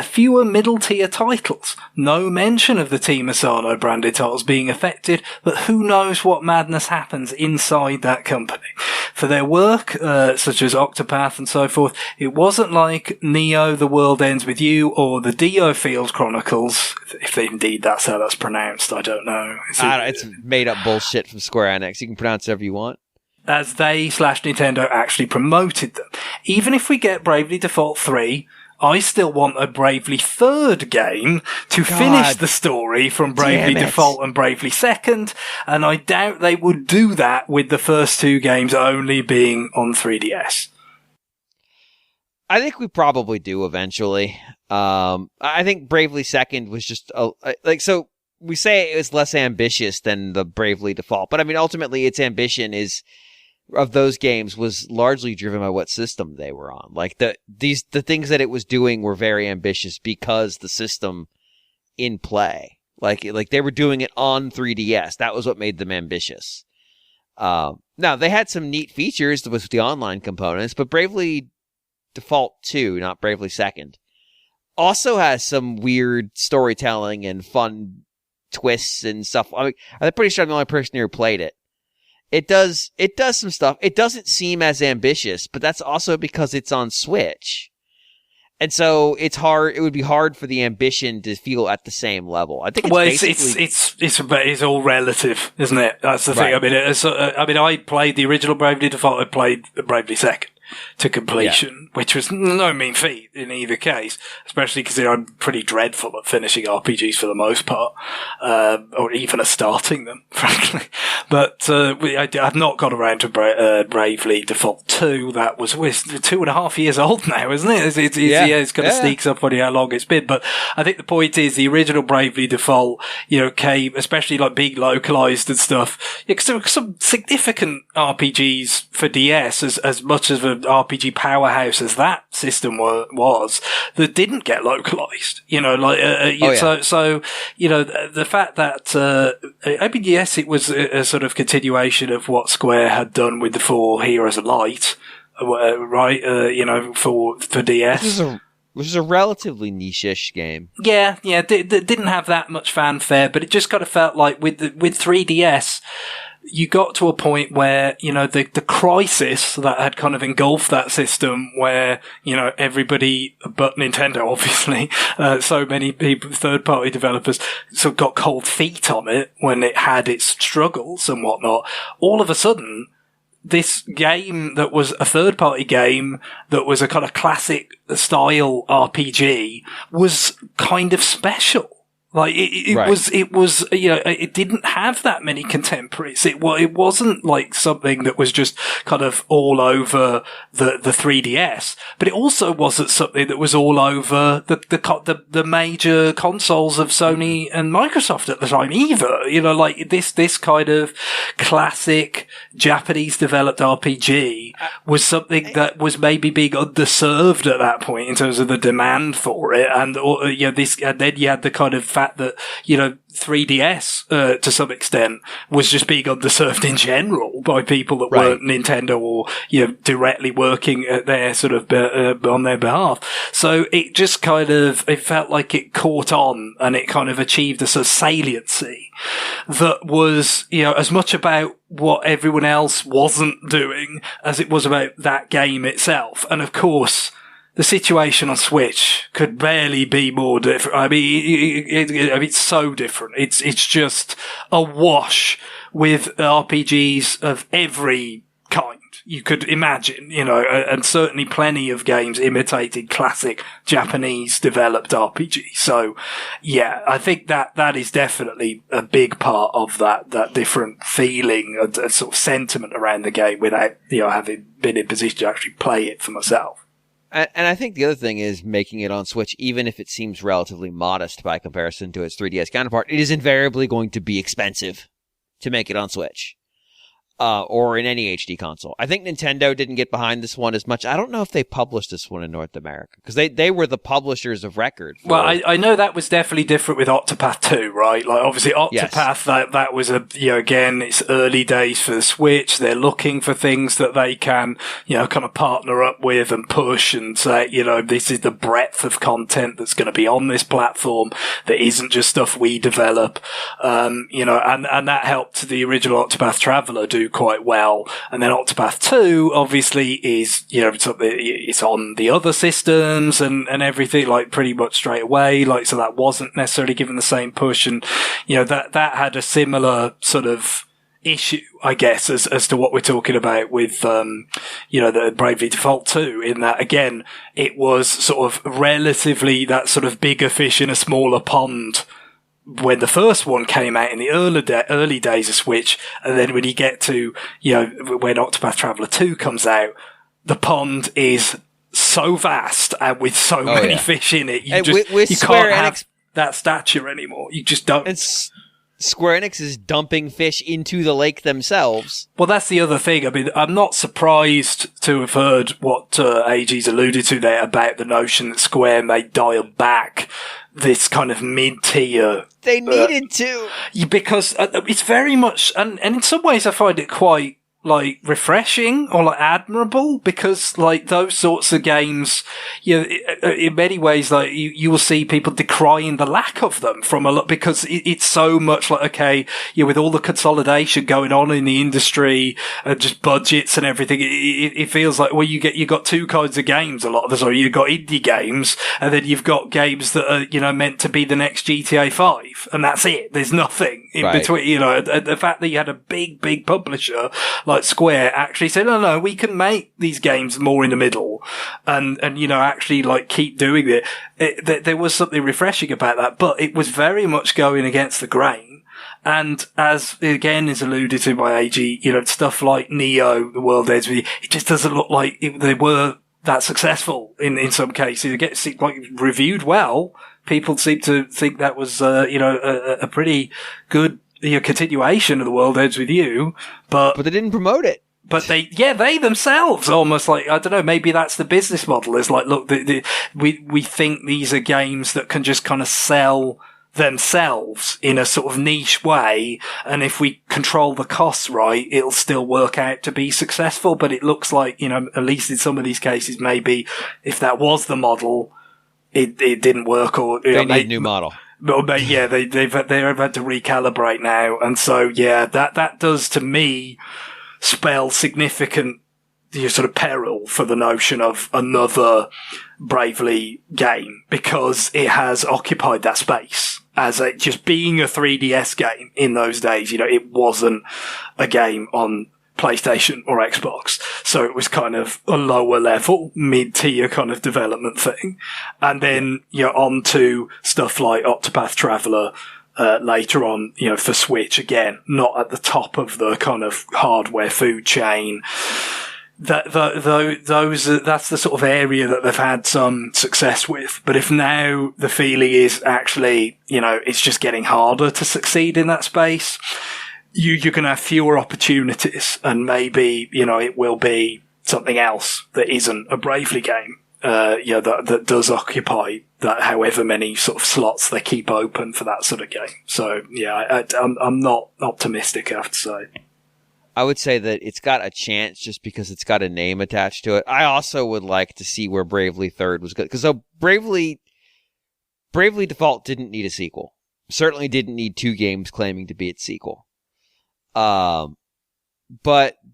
fewer middle-tier titles. No mention of the Team Asano branded titles being affected, but who knows what madness happens inside that company. For their work, such as Octopath and so forth, it wasn't like Neo, The World Ends With You, or the Dio Field Chronicles, if indeed that's how that's pronounced, I don't know.
It's made-up bullshit from Square Enix. You can pronounce it however you want.
As they/Nintendo actually promoted them. Even if we get Bravely Default 3, I still want a Bravely third game to finish the story from Bravely Default and Bravely Second, and I doubt they would do that with the first 2 games only being on 3DS.
I think we probably do eventually. I think Bravely Second was just so we say it was less ambitious than the Bravely Default, but I mean ultimately its ambition is of those games was largely driven by what system they were on. Like the things that it was doing were very ambitious because the system in play, like they were doing it on 3DS. That was what made them ambitious. Now they had some neat features with the online components, but Bravely Default 2, not Bravely Second, also has some weird storytelling and fun twists and stuff. I mean, I'm pretty sure I'm the only person who played it. It does some stuff. It doesn't seem as ambitious, but that's also because it's on Switch. And so it would be hard for the ambition to feel at the same level. I think
it's all relative, isn't it? That's the thing. I mean, I played the original Bravely Default. I played the Bravely Second to completion, which was no mean feat in either case, especially because I'm pretty dreadful at finishing RPGs for the most part, or even at starting them, frankly. But I've not got around to Bravely Default 2. That was 2.5 years old now, isn't it? It's kind of sneaks up on you how long it's been. But I think the point is the original Bravely Default, came, especially like being localized and stuff, because there were some significant RPGs for DS, as much as an RPG powerhouse as that system was, that didn't get localized. So the fact that yes, it was a sort of continuation of what Square had done with the 4 Heroes of Light, right? For DS.
Which is a relatively niche-ish game.
Yeah, didn't have that much fanfare, but it just kind of felt like with 3DS, you got to a point where, the crisis that had kind of engulfed that system where, everybody but Nintendo, obviously, so many people, third-party developers, sort of got cold feet on it when it had its struggles and whatnot. All of a sudden, this game that was a third-party game that was a kind of classic style RPG was kind of special. Like it was, it didn't have that many contemporaries. It wasn't like something that was just kind of all over the 3DS, but it also wasn't something that was all over the major consoles of Sony and Microsoft at the time either. Like this kind of classic Japanese developed RPG was something that was maybe being underserved at that point in terms of the demand for it. And, and then you had the kind of fact that, 3DS, to some extent, was just being underserved in general by people that weren't Nintendo or, directly working at their sort of, on their behalf. So it just it felt like it caught on and it kind of achieved a sort of saliency that was, as much about what everyone else wasn't doing as it was about that game itself. And of course, the situation on Switch could barely be more different. I mean, it's so different. It's just awash with RPGs of every kind you could imagine, and certainly plenty of games imitating classic Japanese developed RPGs. So, yeah, I think that is definitely a big part of that different feeling and sort of sentiment around the game without, having been in position to actually play it for myself.
And I think the other thing is making it on Switch, even if it seems relatively modest by comparison to its 3DS counterpart, it is invariably going to be expensive to make it on Switch. Or in any HD console. I think Nintendo didn't get behind this one as much. I don't know if they published this one in North America, because they were the publishers of record.
Well, I know that was definitely different with Octopath 2, right? Like, obviously, Octopath, that was again, it's early days for the Switch. They're looking for things that they can, kind of partner up with and push and say, this is the breadth of content that's going to be on this platform that isn't just stuff we develop. And that helped the original Octopath Traveler do quite well. And then Octopath 2 obviously is, it's on the other systems and everything, like pretty much straight away. Like, so that wasn't necessarily given the same push. And, that had a similar sort of issue, I guess, as to what we're talking about with, the Bravely Default 2, in that, again, it was sort of relatively that sort of bigger fish in a smaller pond when the first one came out in the early days of Switch, and then when you get to, when Octopath Traveler 2 comes out, the pond is so vast and with so many fish in it, you
Square
can't
Enix,
have that stature anymore. You just don't.
And Square Enix is dumping fish into the lake themselves.
Well, that's the other thing. I mean, I'm not surprised to have heard what AG's alluded to there about the notion that Square may dial back this kind of mid-tier.
They needed to.
Because it's very much, and in some ways I find it quite, like, refreshing or, like, admirable, because, like, those sorts of games, you know, in many ways, like, you will see people decrying the lack of them from a lot, because it's so much like, okay, you know, with all the consolidation going on in the industry and just budgets and everything, it feels like, well, you got two kinds of games a lot of the time. You've got indie games, and then you've got games that are, you know, meant to be the next GTA 5, and that's it. There's nothing in between, you know, the fact that you had a big publisher, like Square, actually said, no, we can make these games more in the middle and you know, actually, like, keep doing it. There was something refreshing about that, but it was very much going against the grain. And as, again, is alluded to by AG, you know, stuff like Neo, The World Ends With You, it just doesn't look like they were that successful in some cases. It gets, like, reviewed well. People seem to think that was, you know, a pretty good, you know, continuation of The World Ends With You, but
they didn't promote it.
But they themselves almost, like, I don't know, maybe that's the business model, is like, look, we think these are games that can just kind of sell themselves in a sort of niche way, and if we control the costs right, it'll still work out to be successful. But it looks like, you know, at least in some of these cases, maybe if that was the model, it didn't work, or
they need a new model.
But yeah, they've had to recalibrate now, and so yeah, that does to me spell significant, you know, sort of peril for the notion of another Bravely game, because it has occupied that space as just being a 3DS game in those days. You know, it wasn't a game on PlayStation or Xbox, so it was kind of a lower level, mid-tier kind of development thing. And then, you know, on to stuff like Octopath Traveler, later on, you know, for Switch, again, not at the top of the kind of hardware food chain. That's the sort of area that they've had some success with. But if now the feeling is actually, you know, it's just getting harder to succeed in that space, you're going to have fewer opportunities, and maybe, you know, it will be something else that isn't a Bravely game, you know, that does occupy that however many sort of slots they keep open for that sort of game. So yeah, I'm not optimistic, I have to say.
I would say that it's got a chance just because it's got a name attached to it. I also would like to see where Bravely Third was good, because Bravely Default didn't need a sequel. Certainly didn't need two games claiming to be its sequel. But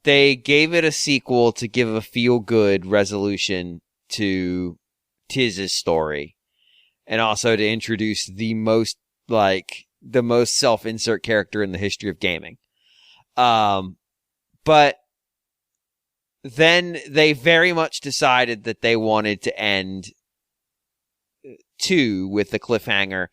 they gave it a sequel to give a feel-good resolution to Tiz's story, and also to introduce the most self-insert character in the history of gaming. But then they very much decided that they wanted to end 2 with the cliffhanger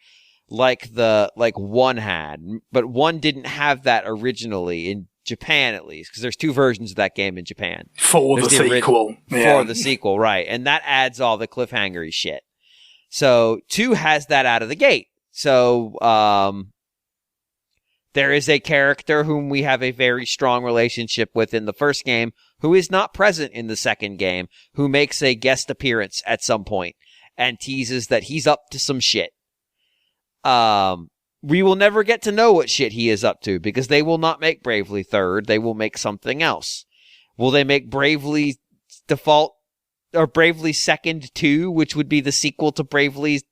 like 1 had, but 1 didn't have that originally, in Japan at least, because there's 2 versions of that game in Japan.
For the sequel.
For the sequel, right. And that adds all the cliffhangery shit. So 2 has that out of the gate. So there is a character whom we have a very strong relationship with in the first game, who is not present in the second game, who makes a guest appearance at some point and teases that he's up to some shit. We will never get to know what shit he is up to, because they will not make Bravely Third. They will make something else. Will they make Bravely Default or Bravely Second 2, which would be the sequel to Bravely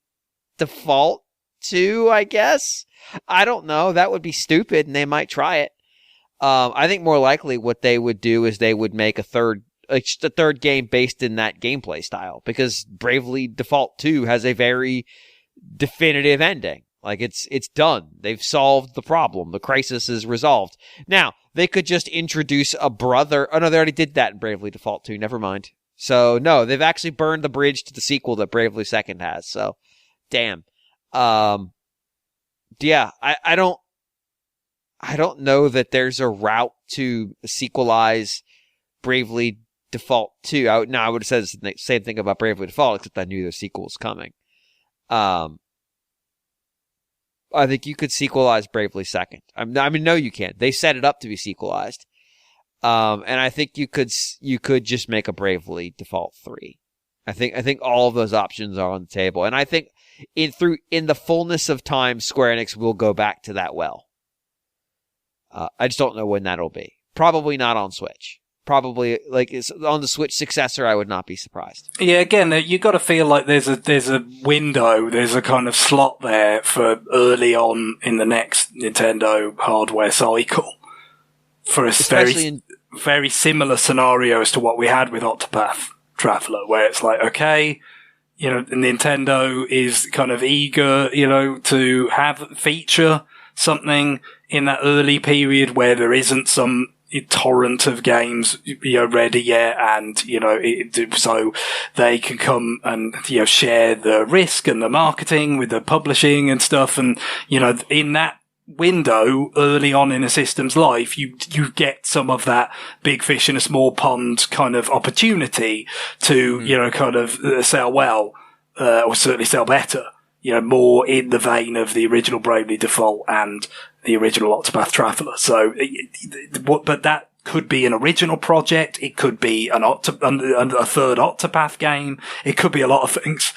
Default 2, I guess? I don't know. That would be stupid, and they might try it. I think more likely what they would do is they would make a third game based in that gameplay style, because Bravely Default 2 has a very definitive ending. Like, it's done. They've solved the problem. The crisis is resolved. Now, they could just introduce a brother. Oh, no, they already did that in Bravely Default 2. Never mind. So, no, they've actually burned the bridge to the sequel that Bravely Second has. So, damn. Yeah, I don't know that there's a route to sequelize Bravely Default 2. I would have said the same thing about Bravely Default, except I knew the sequel was coming. I think you could sequelize Bravely Second. I mean, no, you can't. They set it up to be sequelized. And I think you could just make a Bravely Default 3. I think all of those options are on the table. And I think in the fullness of time, Square Enix will go back to that well. I just don't know when that'll be. Probably not on Switch. Probably it's on the Switch successor. I would not be surprised.
Yeah, again, you got to feel like there's a window, there's a kind of slot there for early on in the next Nintendo hardware cycle for a very similar scenario as to what we had with Octopath Traveler, where it's like, okay, Nintendo is kind of eager, to feature something in that early period where there isn't some torrent of games, ready yet, and, so they can come and, share the risk and the marketing with the publishing and stuff. And, in that window early on in a system's life, you get some of that big fish in a small pond kind of opportunity to, kind of sell well, or certainly sell better, more in the vein of the original Bravely Default and the original Octopath Traveler. So, but that could be an original project. It could be a third Octopath game. It could be a lot of things.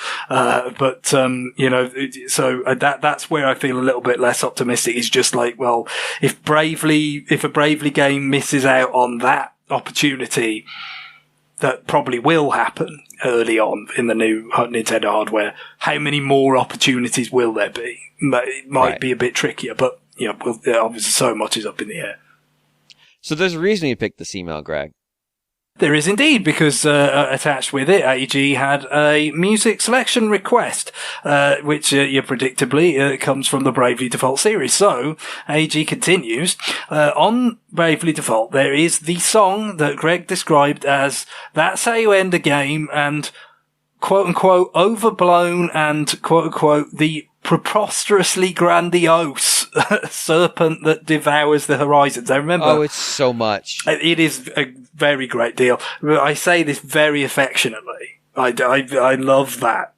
So that's where I feel a little bit less optimistic. Is just like, well, if a Bravely game misses out on that opportunity, that probably will happen early on in the new Nintendo hardware. How many more opportunities will there be? It might be a bit trickier, but obviously so much is up in the air.
So there's a reason you picked this email, Greg.
There is indeed, because attached with it, AG had a music selection request, which predictably comes from the Bravely Default series. So AG continues, on Bravely Default, there is the song that Greg described as "That's How You End a Game" and quote-unquote overblown and quote-unquote the preposterously grandiose serpent that devours the horizons. I remember. Oh,
it's so much.
It is a very great deal. I say this very affectionately. I love that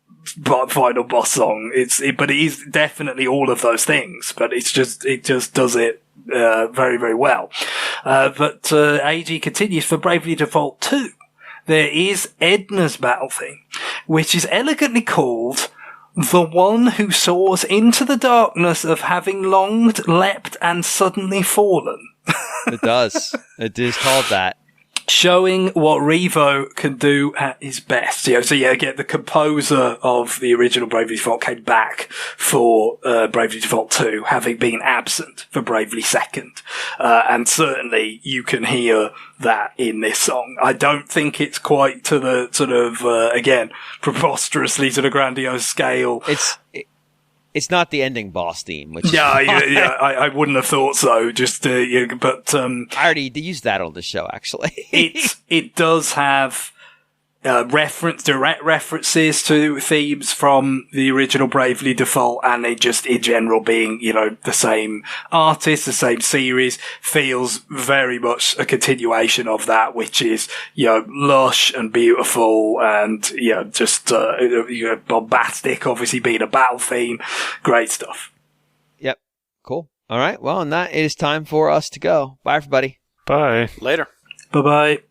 final boss song. But it is definitely all of those things. But it just does it very, very well. But AG continues for Bravely Default 2. There is Edna's battle theme, which is elegantly called "The One Who Soars into the Darkness of Having Longed, Leapt, and Suddenly Fallen."
It does. It is called that.
Showing what Revo can do at his best. Again, the composer of the original Bravely Default came back for Bravely Default 2, having been absent for Bravely Second. And certainly you can hear that in this song. I don't think it's quite to the sort of, again, preposterously to the grandiose scale.
It's not the ending boss theme, which
I wouldn't have thought so. Just but
I already used that on the show. Actually,
it does have direct references to themes from the original Bravely Default, and it just in general being the same artist, the same series, feels very much a continuation of that, which is lush and beautiful and just bombastic, obviously being a battle theme. Great stuff.
Yep. Cool. All right. Well, and that is time for us to go. Bye, everybody.
Bye.
Later.
Bye-bye.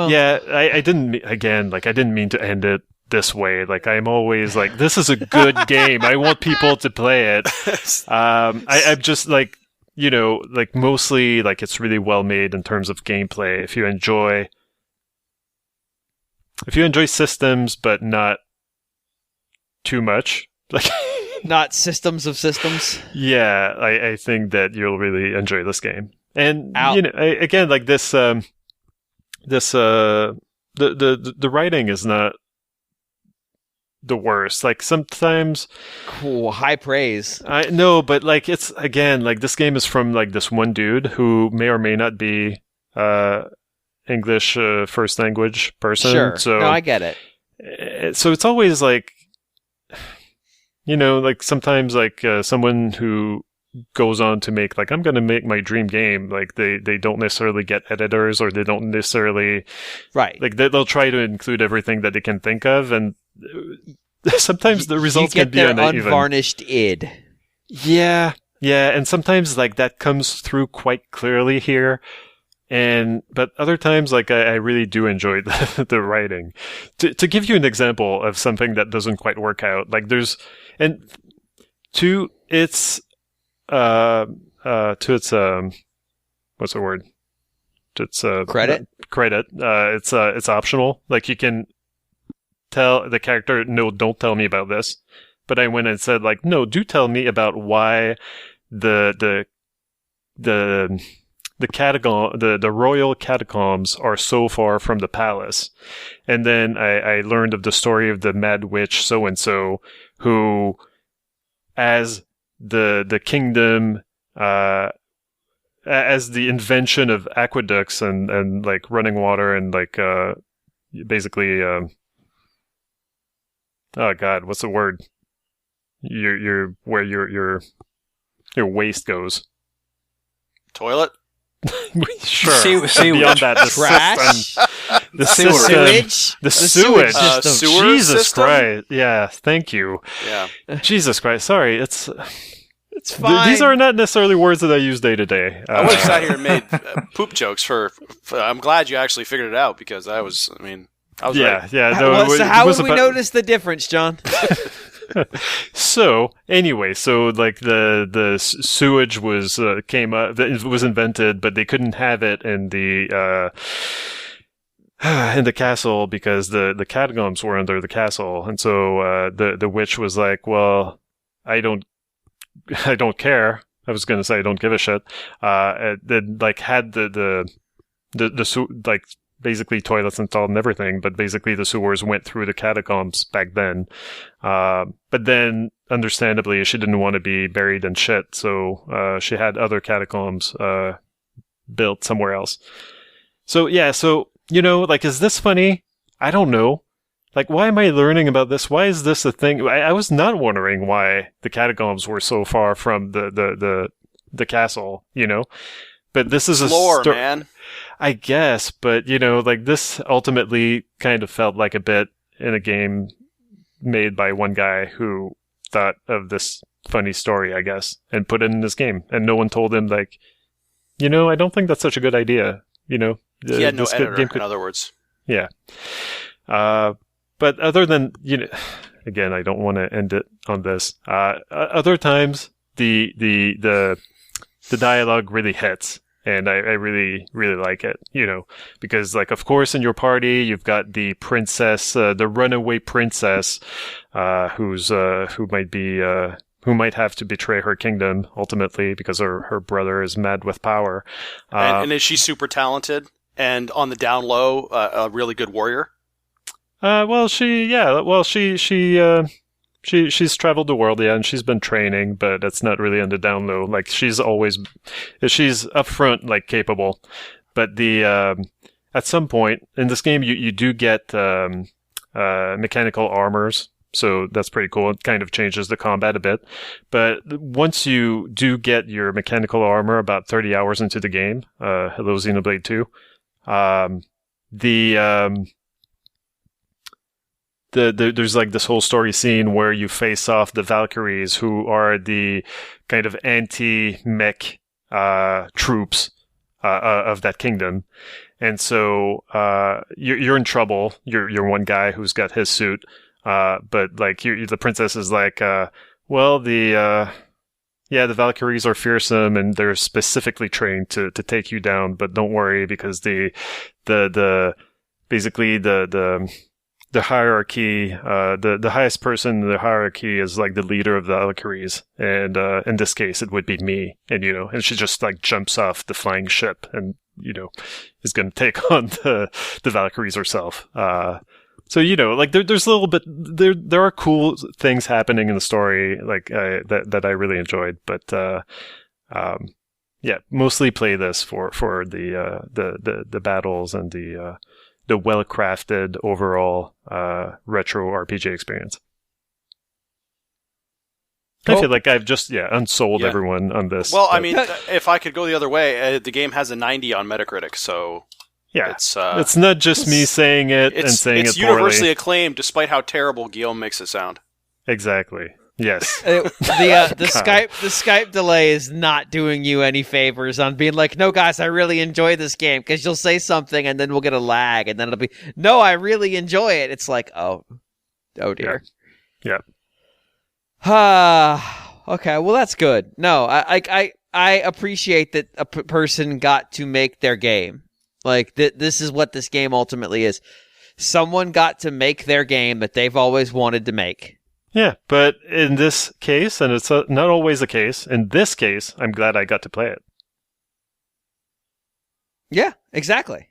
Well,
yeah, I didn't mean to end it this way. Like, I'm always like, this is a good game. I want people to play it. I'm just like, like mostly like it's really well made in terms of gameplay. If you enjoy systems, but not too much, like
not systems of systems.
Yeah, I think that you'll really enjoy this game. And again, like this, the writing is not the worst. Like sometimes,
cool, high praise.
I know, but like it's again like this game is from like this one dude who may or may not be English first language person.
Sure,
so
no, I get it.
So it's always like, like sometimes like someone who goes on to make like, I'm going to make my dream game, like they don't necessarily get editors, or they don't necessarily like they'll try to include everything that they can think of, and sometimes the results can be uneven.
Unvarnished id.
Yeah, and sometimes like that comes through quite clearly here. But other times, like I really do enjoy the writing. To give you an example of something that doesn't quite work out, like to its what's the word? It's
credit.
It's optional. Like you can tell the character, no, don't tell me about this. But I went and said like, no, do tell me about why the royal catacombs are so far from the palace. And then I learned of the story of the mad witch so-and-so, who, as the kingdom, as the invention of aqueducts and like running water and like basically oh god, what's the word? Your where your waste goes.
Toilet?
Sure. Beyond that, the
trash,
the
sewage,
the sewage.
Sewer
Jesus
system?
Christ! Yeah, thank you.
Yeah.
Jesus Christ! Sorry, it's
fine.
These are not necessarily words that I use day to day.
I would have sat here and made poop jokes for. I'm glad you actually figured it out, because I was right.
Yeah. No,
so how would we notice the difference, John?
So anyway, like the sewage was came up, it was invented, but they couldn't have it in the castle because the catacombs were under the castle, and so the witch was like, well, I don't care. I was gonna say I don't give a shit. Then like had the like basically toilets installed and everything, but basically the sewers went through the catacombs back then. But then, understandably, she didn't want to be buried in shit, so she had other catacombs built somewhere else. So yeah, like, is this funny? I don't know. Like, why am I learning about this? Why is this a thing? I was not wondering why the catacombs were so far from the castle, But this is
lore, man.
I guess, but like this ultimately kind of felt like a bit in a game made by one guy who thought of this funny story, I guess, and put it in this game, and no one told him like, I don't think that's such a good idea.
He had no editor, in other words.
Yeah. But other than again, I don't want to end it on this. Other times the dialogue really hits. And I really, really like it, because like, of course, in your party, you've got the princess, the runaway princess, who might have to betray her kingdom ultimately because her brother is mad with power.
And is she super talented and on the down low, a really good warrior? She's traveled the world, and she's been training, but it's not really on the down low. Like, she's up front, like, capable. But at some point in this game, you do get mechanical armors, so that's pretty cool. It kind of changes the combat a bit. But once you do get your mechanical armor, about 30 hours into the game, hello Xenoblade 2, there's like this whole story scene where you face off the Valkyries, who are the kind of anti-mech troops of that kingdom.
And so you're in trouble. You're one guy who's got his suit, but like the princess is like, well, the Valkyries are fearsome and they're specifically trained to take you down. But don't worry, because the hierarchy, the highest person in the hierarchy is like the leader of the Valkyries, and in this case, it would be me. And and she just like jumps off the flying ship and is going to take on the Valkyries herself. So like there's a little bit there are cool things happening in the story like that I really enjoyed, but mostly play this for the battles and the well-crafted overall retro RPG experience. I feel like I've just unsold everyone on this.
Well, I mean, if I could go the other way, the game has a 90 on Metacritic, so it's not just me saying it and saying it poorly. It's universally acclaimed, despite how terrible Guillaume makes it sound.
Exactly. Yes.
The Skype delay is not doing you any favors on being like, no, guys, I really enjoy this game, because you'll say something and then we'll get a lag, and then it'll be, no, I really enjoy it. It's like, oh dear.
Yeah.
Okay, well, that's good. No, I appreciate that a person got to make their game. Like, this is what this game ultimately is. Someone got to make their game that they've always wanted to make.
Yeah, but in this case, and it's not always the case, in this case, I'm glad I got to play it.
Yeah, exactly.